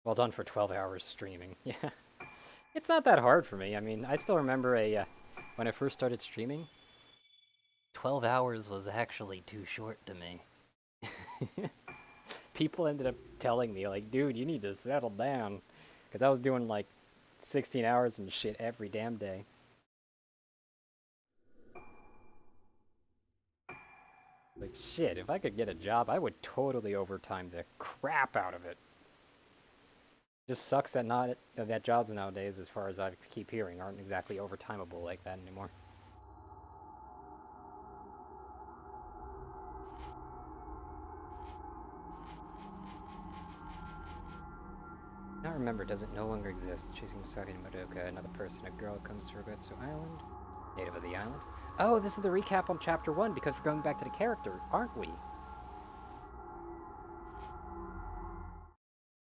Well done for 12 hours streaming. Yeah. It's not that hard for me. I mean, I still remember when I first started streaming, 12 hours was actually too short to me. people ended up telling me, like, dude, you need to settle down. Because I was doing, like, 16 hours and shit every damn day. Like, shit, if I could get a job, I would totally overtime the crap out of it. Just sucks that jobs nowadays, as far as I keep hearing, aren't exactly overtimeable like that anymore. Now remember, does it no longer exist? Chasing Misaki and Madoka, another person, a girl comes to Ragutsu Island, native of the island. Oh, this is the recap on Chapter 1, because we're going back to the character, aren't we?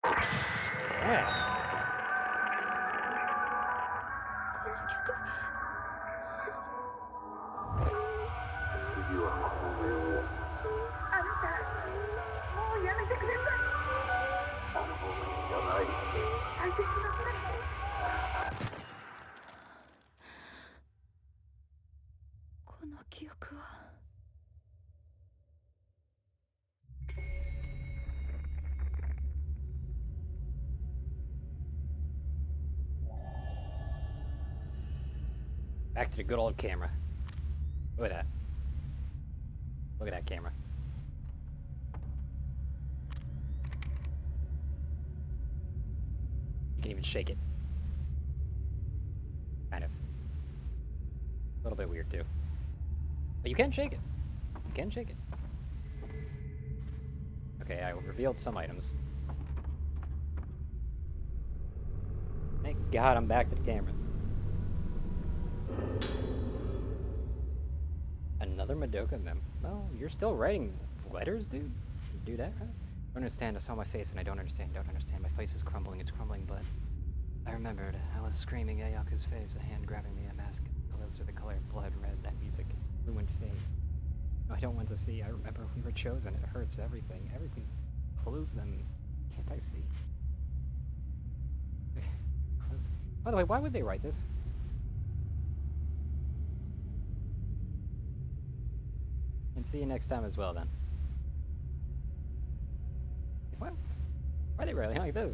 Yeah. この記憶は Back to the good old camera. Look at that. Look at that camera. You can even shake it. Kind of. A little bit weird too. But you can shake it. You can shake it. Okay, I revealed some items. Thank God I'm back to the cameras. Another Madoka mem. Oh, you're still writing letters, dude? You do that, huh? I don't understand. I saw my face and I don't understand. My face is crumbling. It's crumbling, but I remembered. I was screaming Ayaku's face, a hand grabbing me, a mask. Colors are the color of blood, red, that music, ruined face. I don't want to see. I remember we were chosen. It hurts everything. Everything. Close them. Can't I see? Close them. By the way, why would they write this? And see you next time as well, then. What? Why are they writing like this?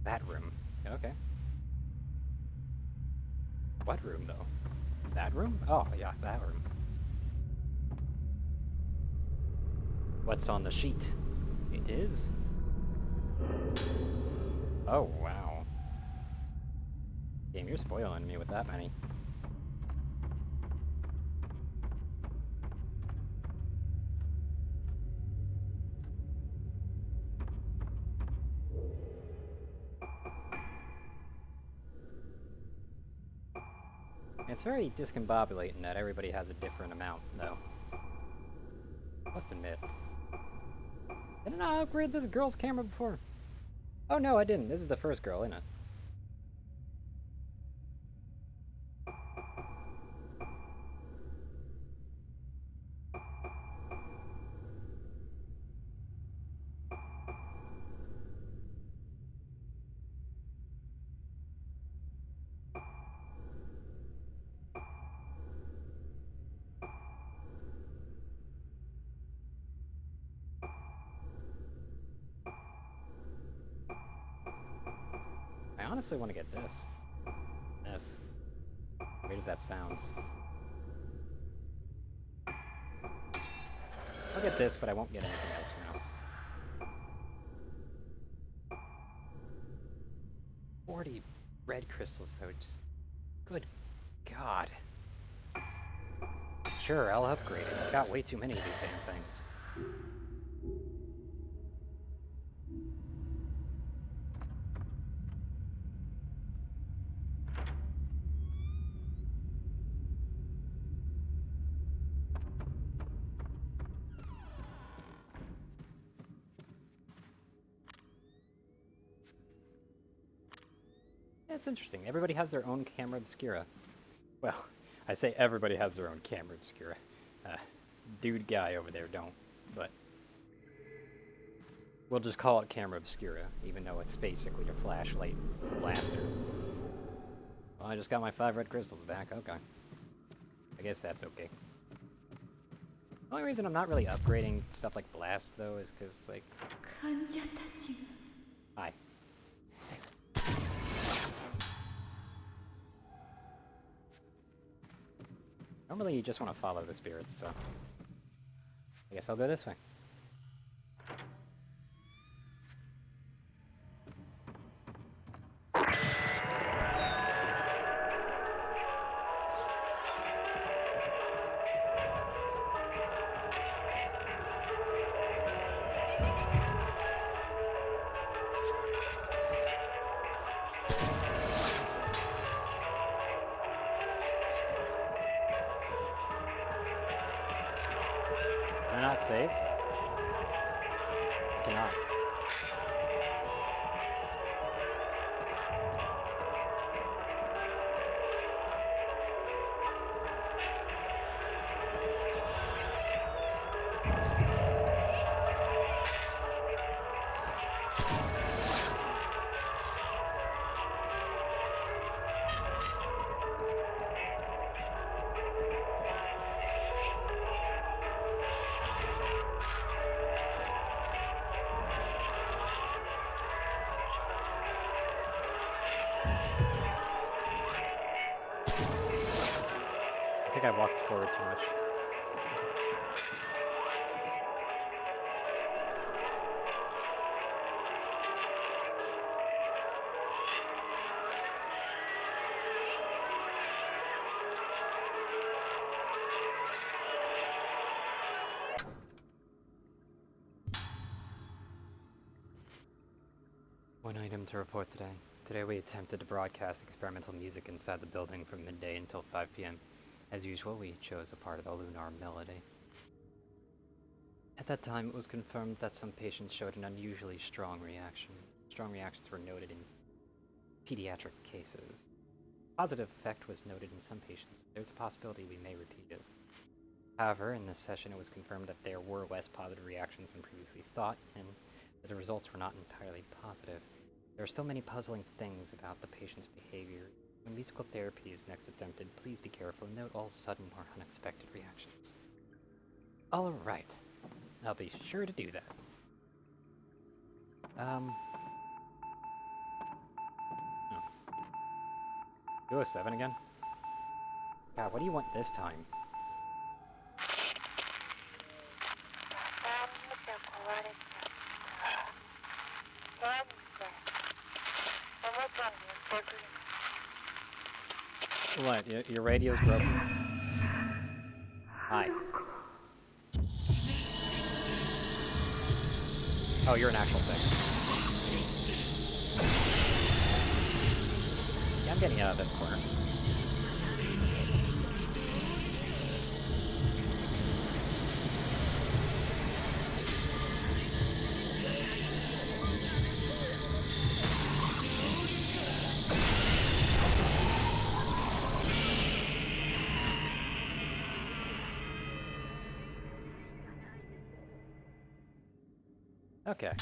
That room. Okay. What room, though? That room? Oh, yeah, that room. What's on the sheet? It is? Oh, wow. Game, you're spoiling me with that many. It's very discombobulating that everybody has a different amount, though. Must admit. Didn't I upgrade this girl's camera before? Oh no, I didn't. This is the first girl, isn't it? honestly want to get this. This. Weird as that sounds. I'll get this, but I won't get anything else for now. 40 red crystals, though, just... Good God. Sure, I'll upgrade it. I've got way too many of these damn things. Yeah, it's interesting. Everybody has their own camera obscura. Well, I say everybody has their own camera obscura. Dude guy over there don't, but... We'll just call it camera obscura, even though it's basically a flashlight blaster. Well, I just got my 5 red crystals back, okay. I guess that's okay. The only reason I'm not really upgrading stuff like Blast, though, is because, like... Hi. Normally you just want to follow the spirits, so... I guess I'll go this way. Can I not save? I cannot. I think I walked forward too much. One item to report today. Today we attempted to broadcast experimental music inside the building from midday until 5 p.m. As usual, we chose a part of the Lunar Melody. At that time, it was confirmed that some patients showed an unusually strong reaction. Strong reactions were noted in pediatric cases. Positive effect was noted in some patients. There's a possibility we may repeat it. However, in this session, it was confirmed that there were less positive reactions than previously thought, and that the results were not entirely positive. There are still many puzzling things about the patient's behavior. When musical therapy is next attempted, please be careful and note all sudden or unexpected reactions. Alright. I'll be sure to do that. Oh. 207 again? God, what do you want this time? What? Your radio's broken? Hi. Oh, you're an actual thing. Yeah, I'm getting out of this corner. Okay.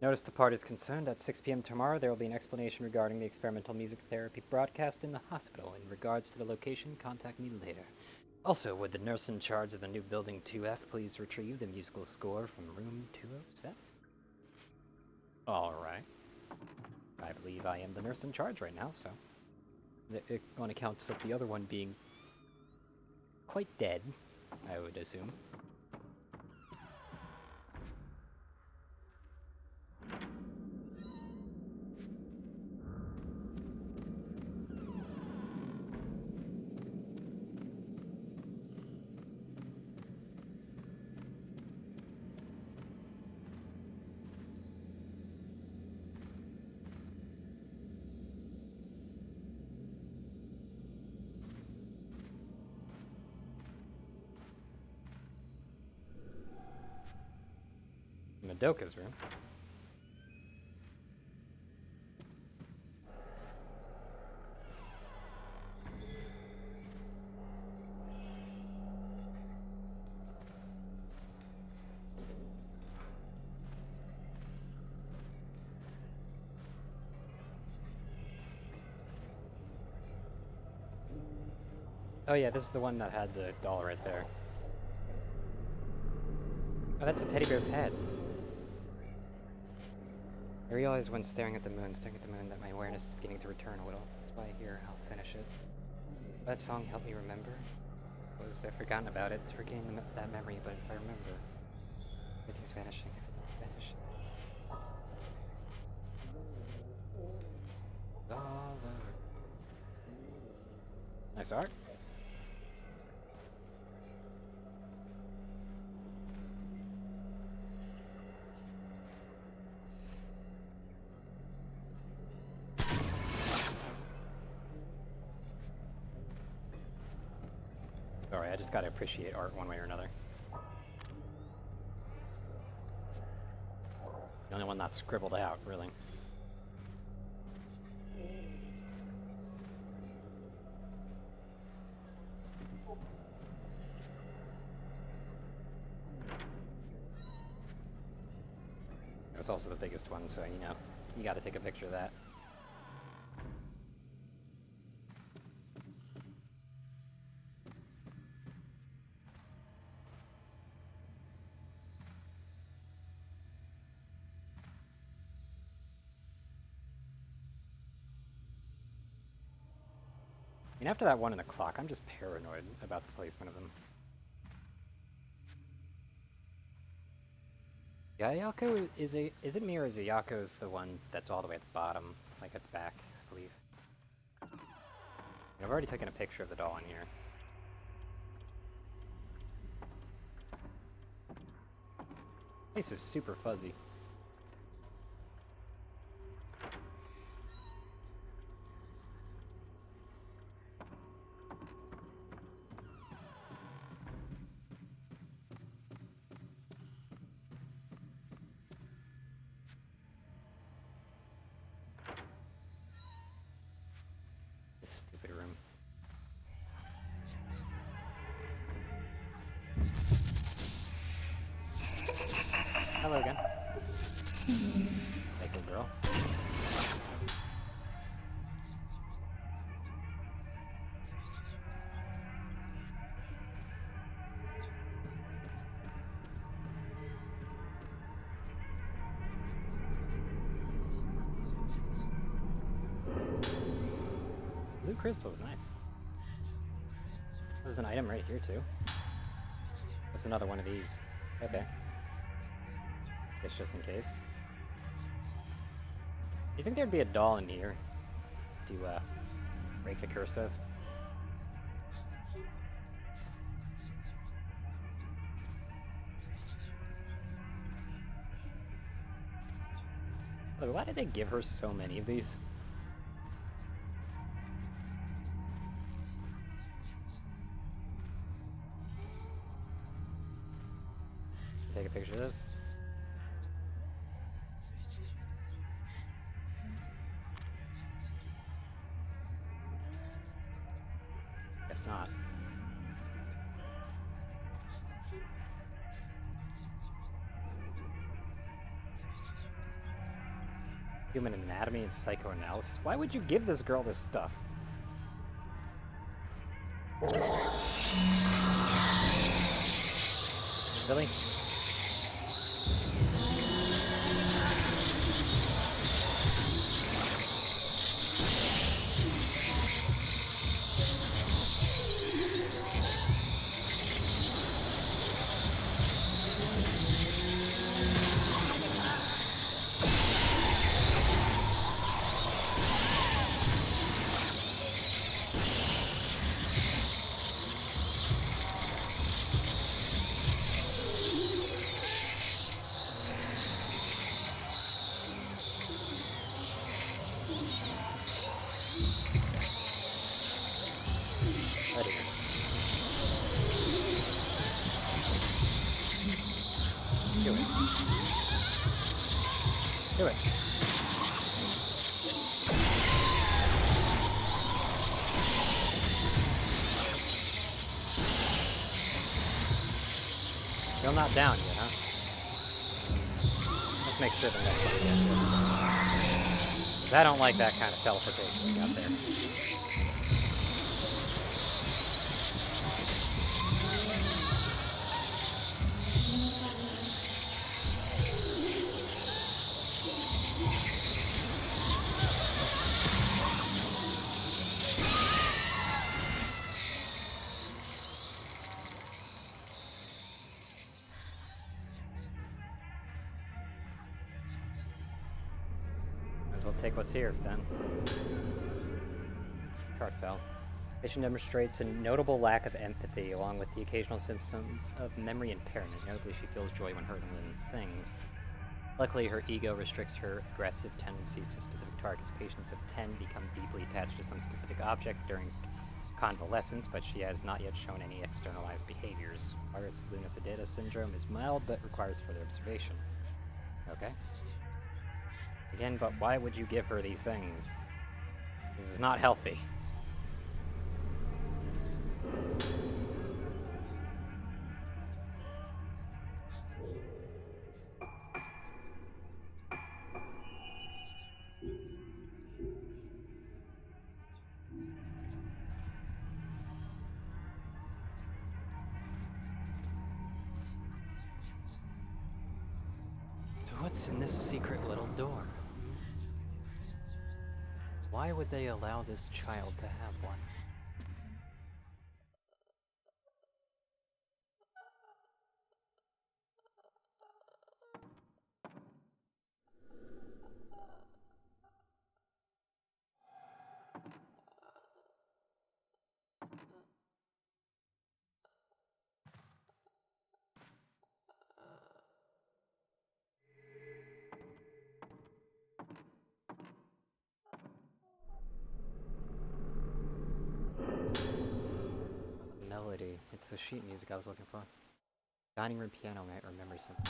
Notice the part is concerned. At 6 p.m. tomorrow, there will be an explanation regarding the experimental music therapy broadcast in the hospital. In regards to the location, contact me later. Also, would the nurse in charge of the new building 2F please retrieve the musical score from room 207? Alright. I believe I am the nurse in charge right now, so... on account of the other one being quite dead, I would assume. Madoka's room. Oh yeah, this is the one that had the doll right there. Oh, that's a teddy bear's head. I realized when staring at the moon, that my awareness is beginning to return a little. That's why here, I'll finish it. That song helped me remember. I've forgotten about it to regain that memory, but if I remember, everything's vanishing. Vanishing. Nice art. Sorry, I just gotta appreciate art one way or another. The only one that's scribbled out, really. It's also the biggest one, so you know, you gotta take a picture of that. I mean, after that 1 o'clock, I'm just paranoid about the placement of them. Yayako is it me or is Yako's the one that's all the way at the bottom, like at the back, I believe? I've already taken a picture of the doll in here. Face is super fuzzy. Stupid room. Hello again. Hey, good girl. Blue crystals, nice. There's an item right here too. That's another one of these. Okay. Guess just in case. You think there'd be a doll in here to break the curse of? Look, why did they give her so many of these? Take a picture of this. Guess not. Human anatomy and psychoanalysis. Why would you give this girl this stuff? Really? Still not down yet, huh? Let's make sure the next one gets it. 'Cause I don't like that kind of teleportation we got there. Might as well take what's here, then. Card fell. Patient demonstrates a notable lack of empathy, along with the occasional symptoms of memory impairment. Notably, she feels joy when hurting things. Luckily, her ego restricts her aggressive tendencies to specific targets. Patients of 10 become deeply attached to some specific object during convalescence, but she has not yet shown any externalized behaviors. Virus of Luna-Sedata syndrome is mild, but requires further observation. Okay. Again, but why would you give her these things? This is not healthy. So what's in this secret little door? Why would they allow this child to have one? Melody. It's the sheet music I was looking for. Dining room piano might remember something.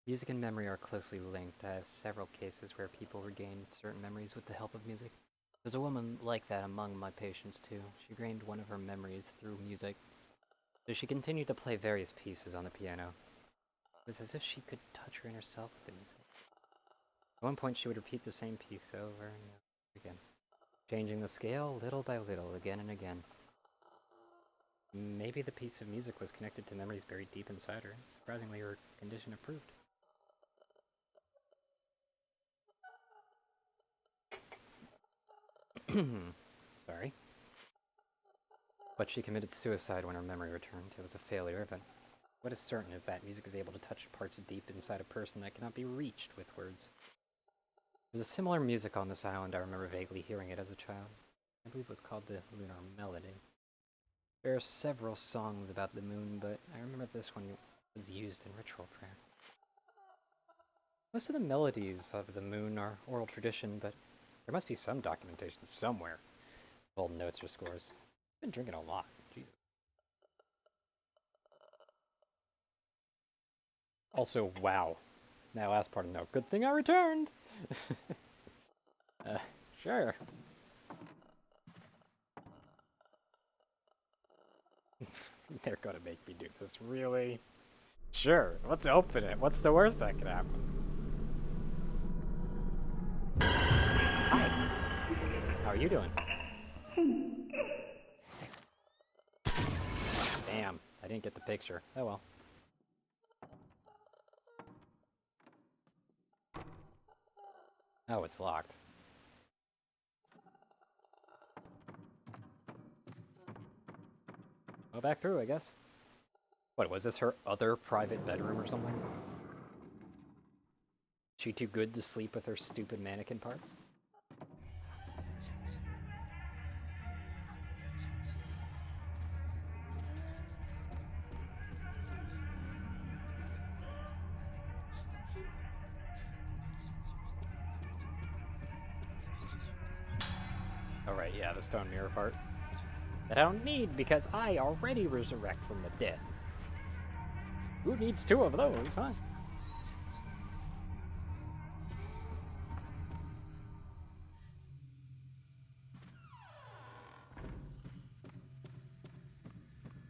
Music and memory are closely linked. I have several cases where people regained certain memories with the help of music. There's a woman like that among my patients too. She gained one of her memories through music. So she continued to play various pieces on the piano. It was as if she could touch her inner self with the music. At one point she would repeat the same piece over and over again, changing the scale little by little, again and again. Maybe the piece of music was connected to memories buried deep inside her. Surprisingly, her condition improved. Sorry. But she committed suicide when her memory returned. It was a failure, but what is certain is that music is able to touch parts deep inside a person that cannot be reached with words. There's a similar music on this island. I remember vaguely hearing it as a child. I believe it was called the Lunar Melody. There are several songs about the moon, but I remember this one was used in ritual prayer. Most of the melodies of the moon are oral tradition, but there must be some documentation somewhere. Old notes or scores. I've been drinking a lot. Jesus. Also, wow. That last part of the note. Good thing I returned! Sure. They're gonna make me do this, really? Sure, let's open it. What's the worst that could happen? Hi. How are you doing? Damn, I didn't get the picture. Oh well. Oh, it's locked. Go back through, I guess. What, was this her other private bedroom or something? She too good to sleep with her stupid mannequin parts? Oh right, yeah, the stone mirror part. That I don't need because I already resurrect from the dead. Who needs two of those, huh?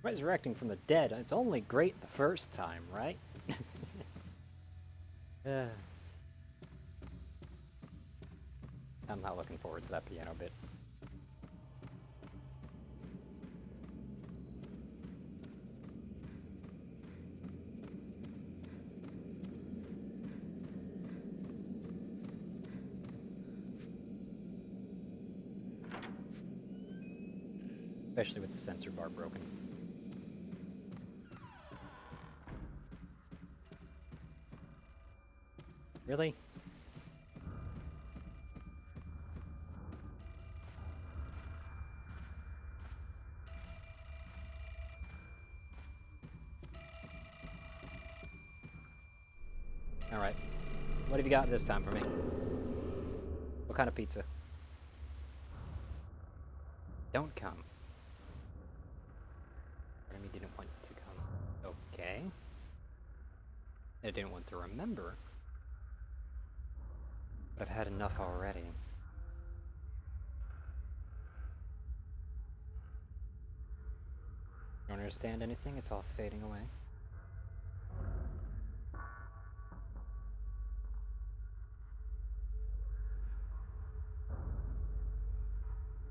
Resurrecting from the dead, it's only great the first time, right? I'm not looking forward to that piano bit. Especially with the sensor bar broken. Really? Alright. What have you got this time for me? What kind of pizza? Don't come. Part of me didn't want to come. Okay. I didn't want to remember. But I've had enough already. Don't understand anything? It's all fading away.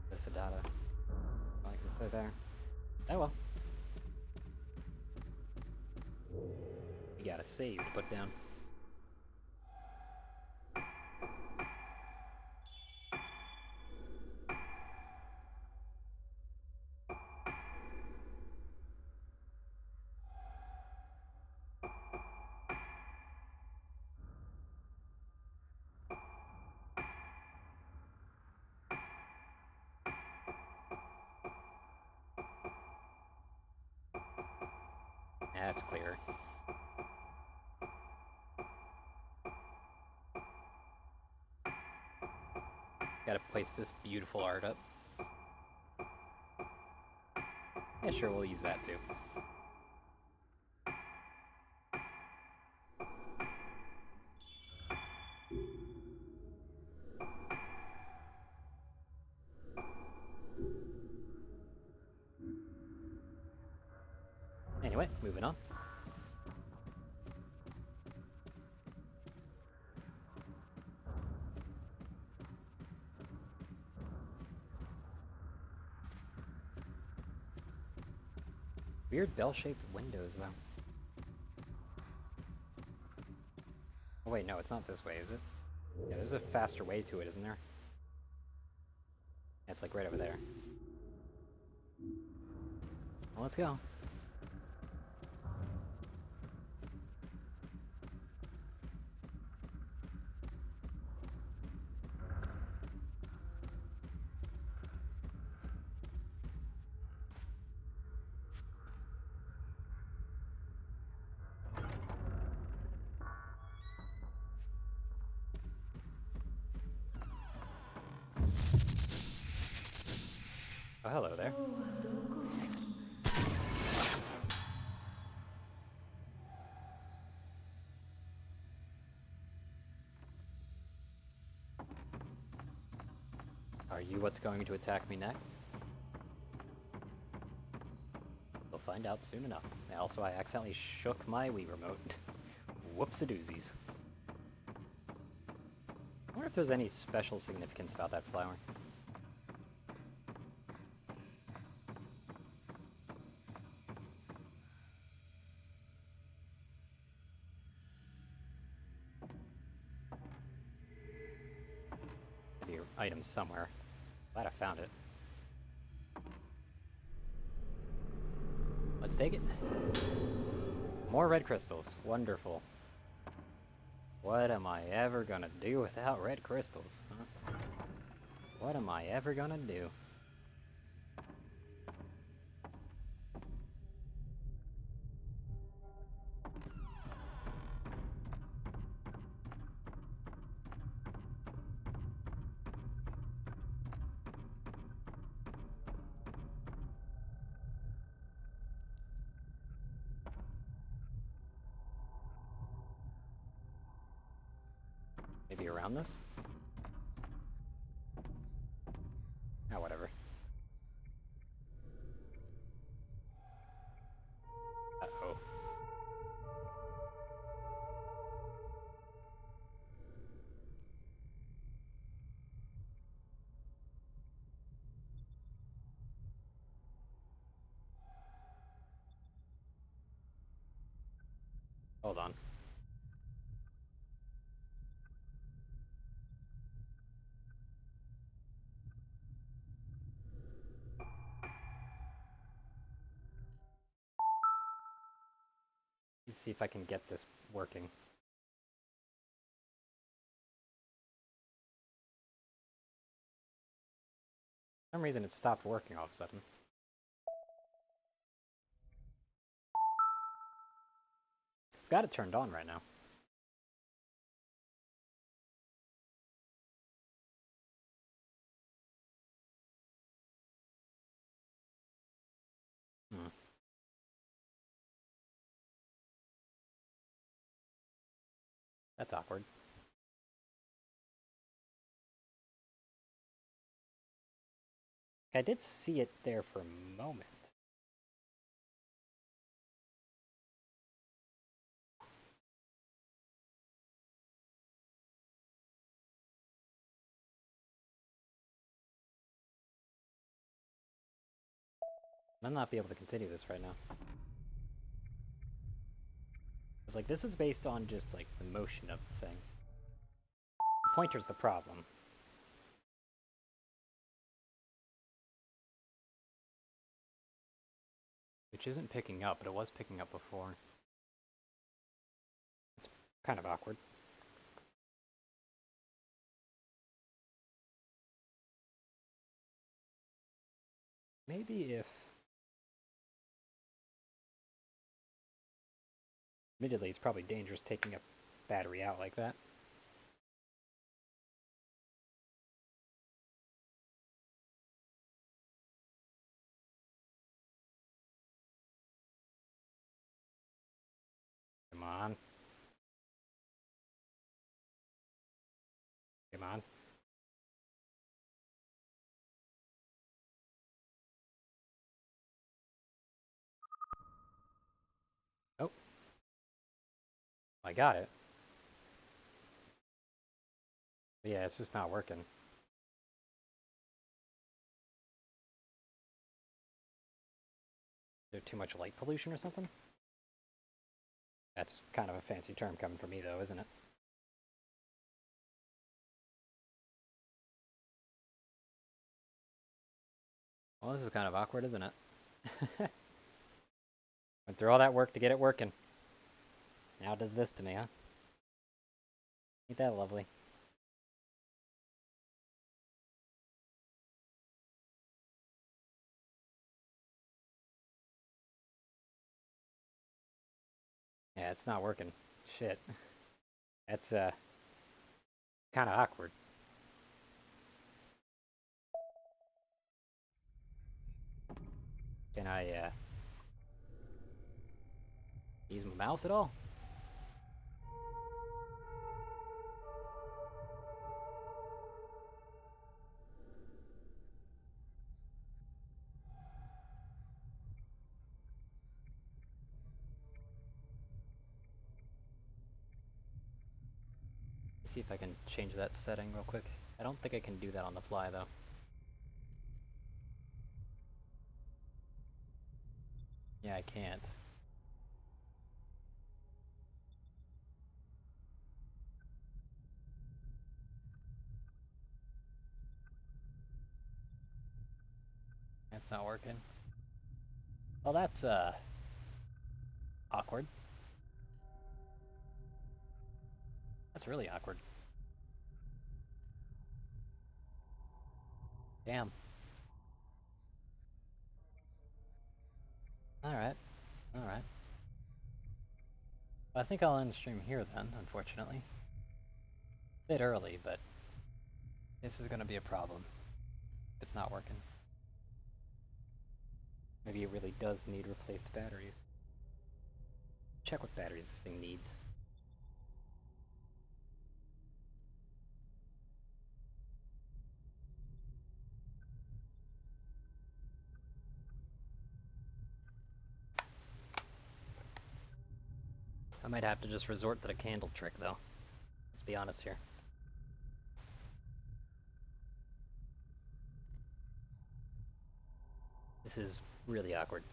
This data. I can say there. Oh well. You got a save to put down. That's clear. Gotta place this beautiful art up. Yeah, sure, we'll use that too. Anyway, moving on. Weird bell-shaped windows, though. Oh wait, no, it's not this way, is it? Yeah, there's a faster way to it, isn't there? Yeah, it's like right over there. Well, let's go. Oh, hello there. Are you what's going to attack me next? We'll find out soon enough. Also, I accidentally shook my Wii remote. Whoops-a-doozies. I wonder if there's any special significance about that flower. Maybe an item somewhere. Glad I found it. Let's take it. More red crystals. Wonderful. What am I ever gonna do without red crystals, huh? What am I ever gonna do? Maybe around this? Ah, whatever. Hold on. Let's see if I can get this working. For some reason it stopped working all of a sudden. I've got it turned on right now. Hmm. That's awkward. I did see it there for a moment. I'll not be able to continue this right now. It's like, this is based on just, like, the motion of the thing. The pointer's the problem. Which isn't picking up, but it was picking up before. It's kind of awkward. Maybe if... Admittedly, it's probably dangerous taking a battery out like that. Come on. Come on. Oh. I got it. But yeah, it's just not working. Is there too much light pollution or something? That's kind of a fancy term coming from me, though, isn't it? Well, this is kind of awkward, isn't it? Went through all that work to get it working. Now it does this to me, huh? Ain't that lovely? Yeah, it's not working. Shit. That's, kind of awkward. Can I, use my mouse at all? Let's see if I can change that setting real quick. I don't think I can do that on the fly, though. Yeah, I can't. That's not working. Well, that's, awkward. That's really awkward. Damn. Alright. Alright. Well, I think I'll end the stream here then, unfortunately. Bit early, but this is gonna be a problem. It's not working. Maybe it really does need replaced batteries. Check what batteries this thing needs. I might have to just resort to the candle trick, though. Let's be honest here. This is really awkward.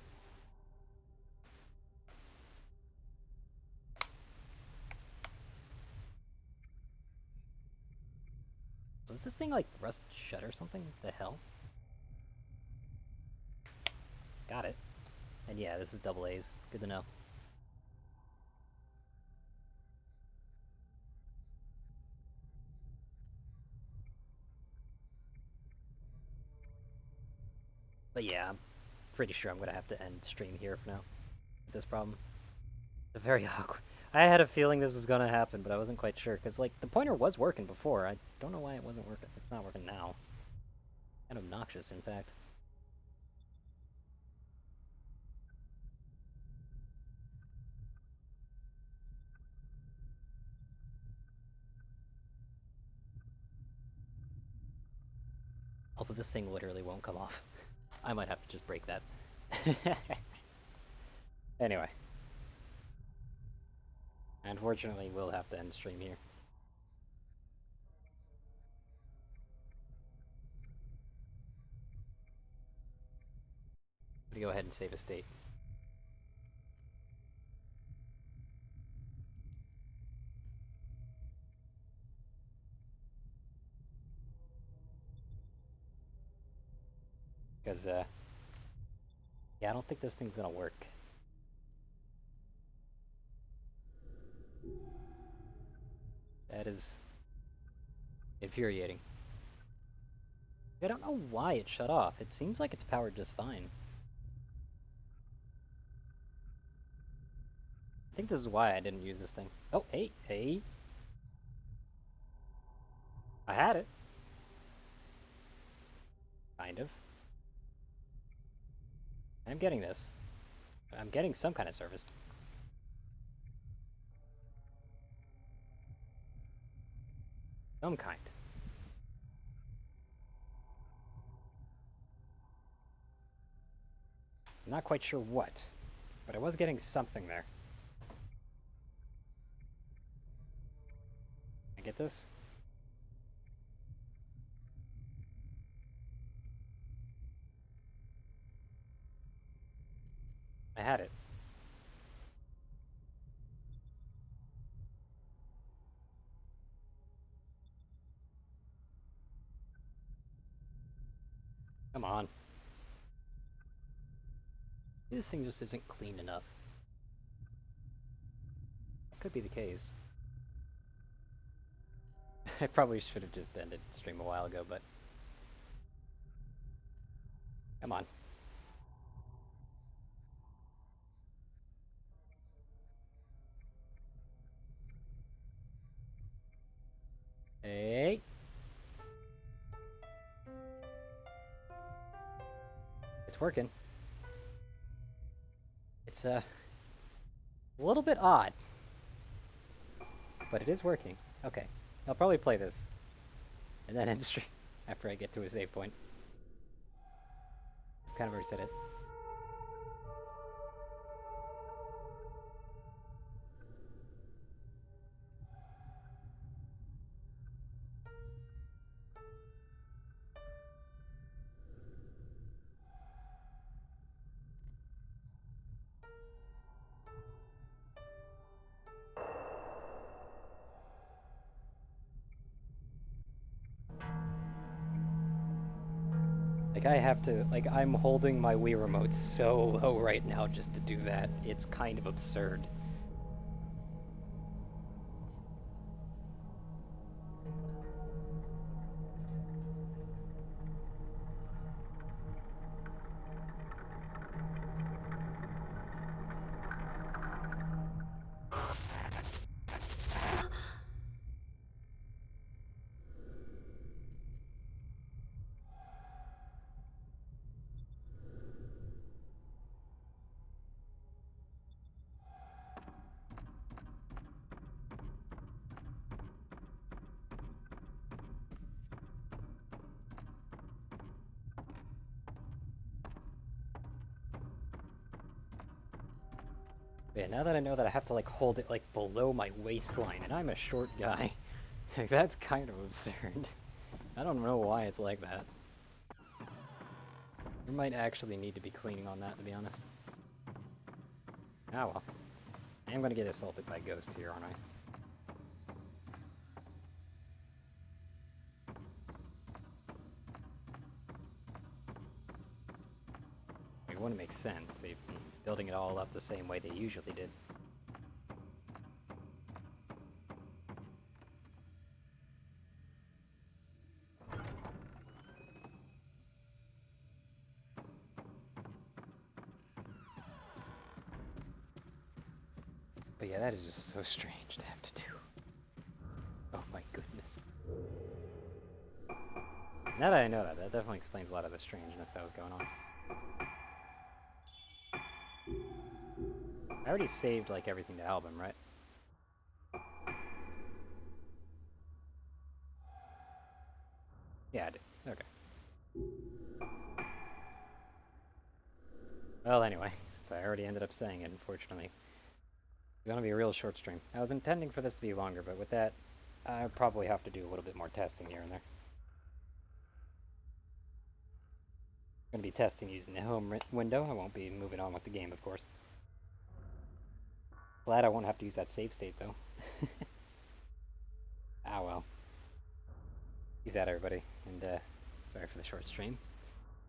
Was this thing like rusted shut or something? The hell? Got it. And yeah, this is double A's. Good to know. But yeah, I'm pretty sure I'm gonna have to end stream here for now. With this problem. It's very awkward. I had a feeling this was gonna happen, but I wasn't quite sure, because, like, the pointer was working before. I don't know why it wasn't working. It's not working now. Kind of obnoxious, in fact. Also, this thing literally won't come off. I might have to just break that. Anyway. Unfortunately, we'll have to end stream here. I'm gonna go ahead and save a state. Because, yeah, I don't think this thing's gonna work. That is infuriating. I don't know why it shut off. It seems like it's powered just fine. I think this is why I didn't use this thing. Oh, hey, hey. I had it. Kind of. I'm getting this. I'm getting some kind of service. Some kind. I'm not quite sure what, but I was getting something there. I get this? I had it. Come on. This thing just isn't clean enough. That could be the case. I probably should have just ended the stream a while ago, but... Come on. Hey! It's working. It's, a little bit odd. But it is working. Okay. I'll probably play this. And then end the stream after I get to a save point. I've kind of already said it. Like, I have to, like, I'm holding my Wii Remote so low right now just to do that. It's kind of absurd. Yeah, now that I know that I have to, like, hold it, like, below my waistline, and I'm a short guy, that's kind of absurd. I don't know why it's like that. There might actually need to be cleaning on that, to be honest. Ah well. I am gonna get assaulted by Ghost here, aren't I? wouldn't make sense. They've been building it all up the same way they usually did. But yeah, that is just so strange to have to do. Oh my goodness. Now that I know that, that definitely explains a lot of the strangeness that was going on. I already saved, like, everything to album, right? Yeah, I did. Okay. Well, anyway, since I already ended up saying it, unfortunately, it's gonna be a real short stream. I was intending for this to be longer, but with that, I probably have to do a little bit more testing here and there. I'm gonna be testing using the home window. I won't be moving on with the game, of course. Glad I won't have to use that save state, though. Ah, well. Peace out, everybody, and sorry for the short stream.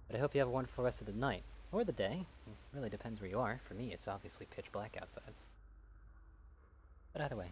But I hope you have a wonderful rest of the night, or the day. It really depends where you are. For me, it's obviously pitch black outside. But either way,